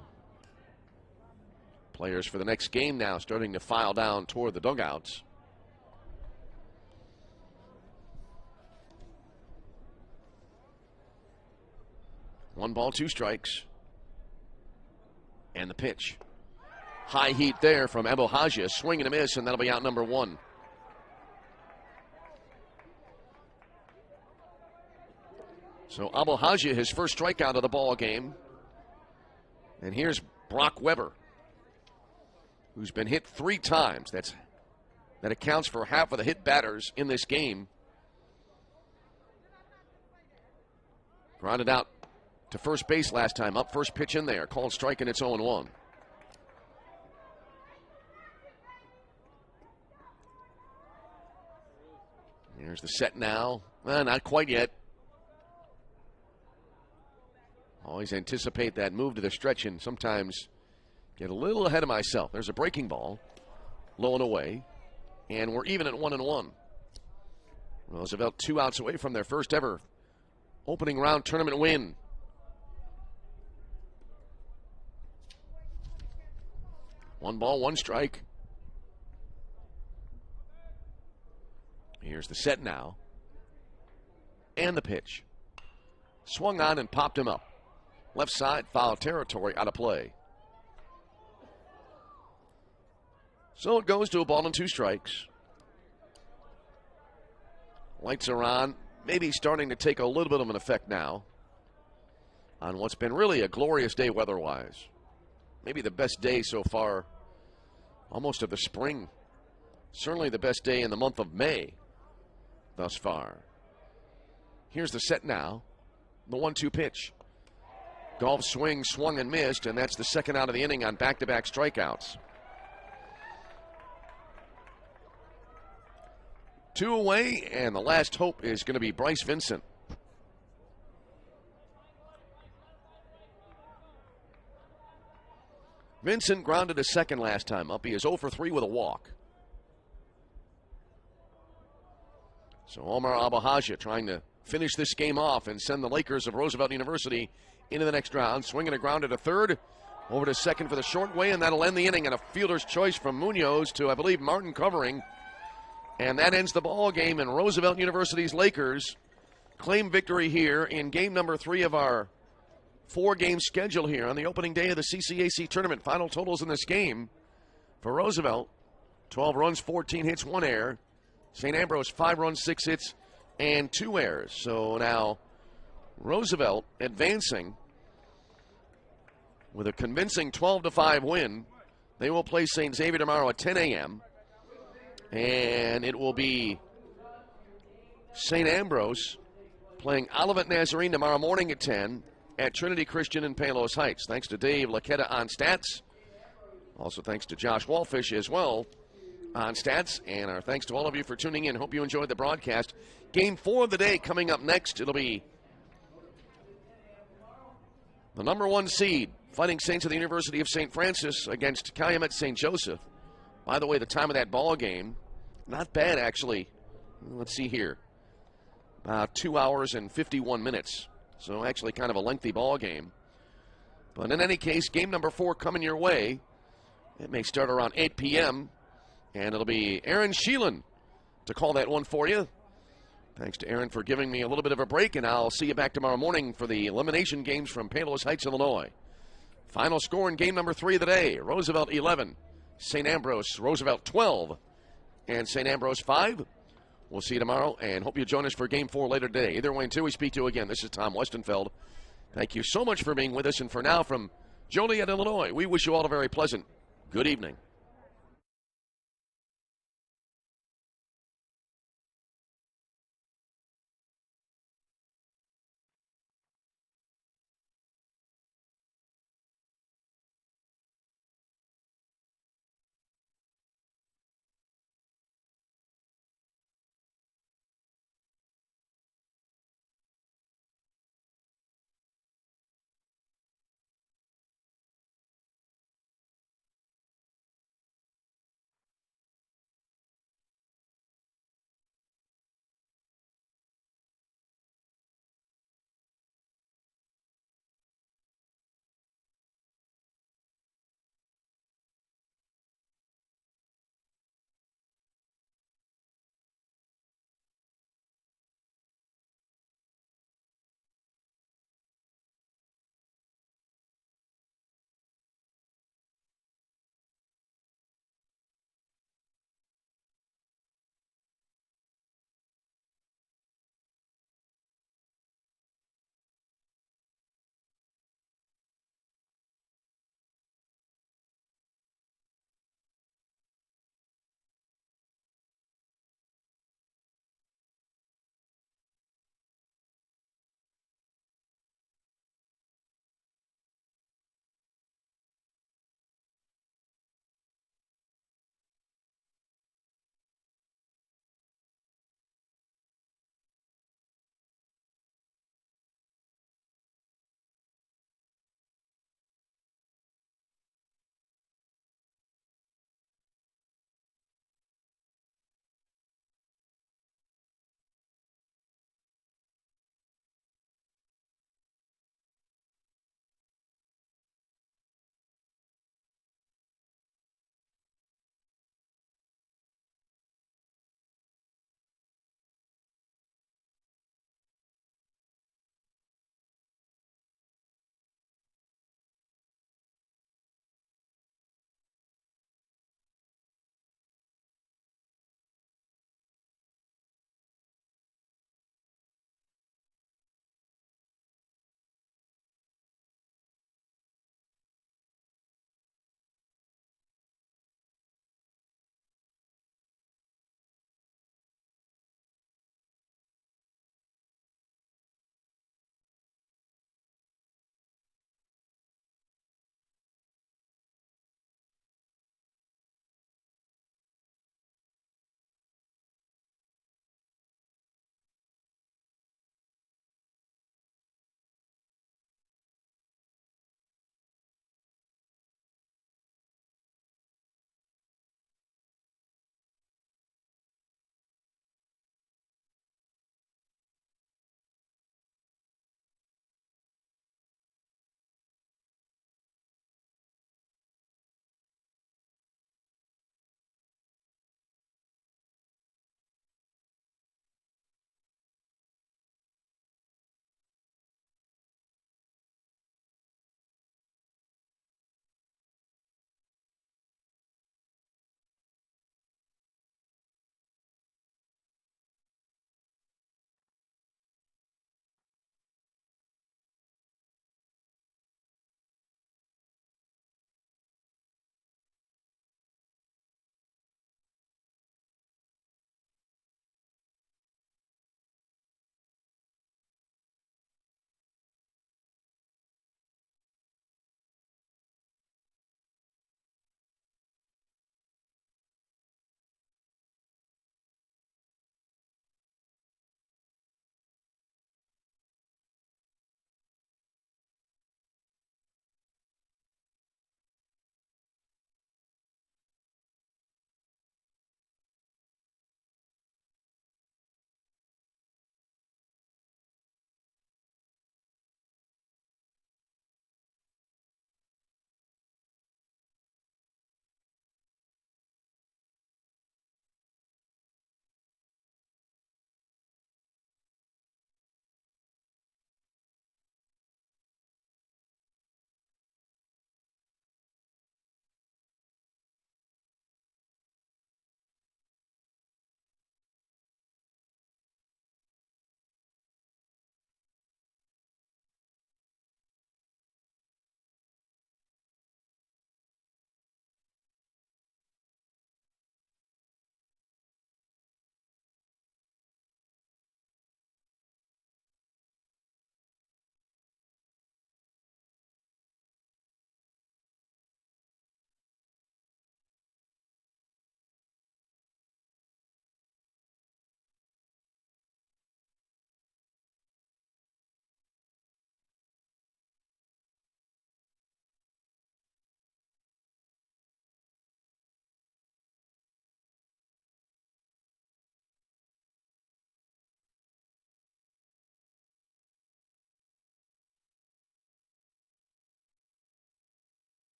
Players for the next game now starting to file down toward the dugouts. One ball, 2 strikes. And the pitch. High heat there from Abahaja. Swing and a miss, and that'll be out number 1. So Abahaja, his first strikeout of the ball game. And here's Brock Weber, who's been hit 3 times. That accounts for half of the hit batters in this game. Grounded out to first base last time. Up first pitch in there. Called strike, and it's 0-1. Here's the set now. Not quite yet. Always anticipate that move to the stretch and sometimes get a little ahead of myself. There's a breaking ball. Low and away. And we're even at 1-1. Roosevelt 2 outs away from their first ever opening round tournament win. One ball, 1 strike. Here's the set now. And the pitch. Swung on and popped him up. Left side, foul territory, out of play. So it goes to a ball and 2 strikes. Lights are on. Maybe starting to take a little bit of an effect now on what's been really a glorious day weather-wise. Maybe the best day so far, almost of the spring. Certainly the best day in the month of May thus far. Here's the set now. The 1-2 pitch. Golf swing, swung and missed, and that's the second out of the inning on back-to-back strikeouts. 2 away, and the last hope is going to be Bryce Vincent. Vincent grounded a second last time up. He is 0 for 3 with a walk. So Omar Abahaja trying to finish this game off and send the Lakers of Roosevelt University into the next round. Swinging a ground at a third. Over to second for the short way, and that'll end the inning. And a fielder's choice from Munoz to, I believe, Martin covering. And that ends the ball game, and Roosevelt University's Lakers claim victory here in game number 3 of our 4-game schedule here on the opening day of the CCAC tournament. Final totals in this game for Roosevelt: 12 runs, 14 hits, 1 error. St. Ambrose, 5 runs, 6 hits, and 2 errors. So now Roosevelt advancing with a convincing 12-5 win. They will play St. Xavier tomorrow at 10 a.m. And it will be St. Ambrose playing Olivet Nazarene tomorrow morning at 10 at Trinity Christian in Palos Heights. Thanks to Dave Laquetta on stats. Also thanks to Josh Wallfish as well on stats. And our thanks to all of you for tuning in. Hope you enjoyed the broadcast. Game 4 of the day coming up next. It'll be the number 1 seed Fighting Saints of the University of St. Francis against Calumet St. Joseph. By the way, the time of that ball game, not bad actually. Let's see here. About 2 hours and 51 minutes. So actually kind of a lengthy ball game. But in any case, game number 4 coming your way. It may start around 8 p.m. And it'll be Aaron Sheelan to call that one for you. Thanks to Aaron for giving me a little bit of a break, and I'll see you back tomorrow morning for the elimination games from Palos Heights, Illinois. Final score in game number 3 of the day: Roosevelt 11, St. Ambrose, Roosevelt 12, and St. Ambrose 5. We'll see you tomorrow, and hope you join us for game 4 later today. Either way, until we speak to you again, this is Tom Westenfeld. Thank you so much for being with us, and for now, from Joliet, Illinois, we wish you all a very pleasant good evening.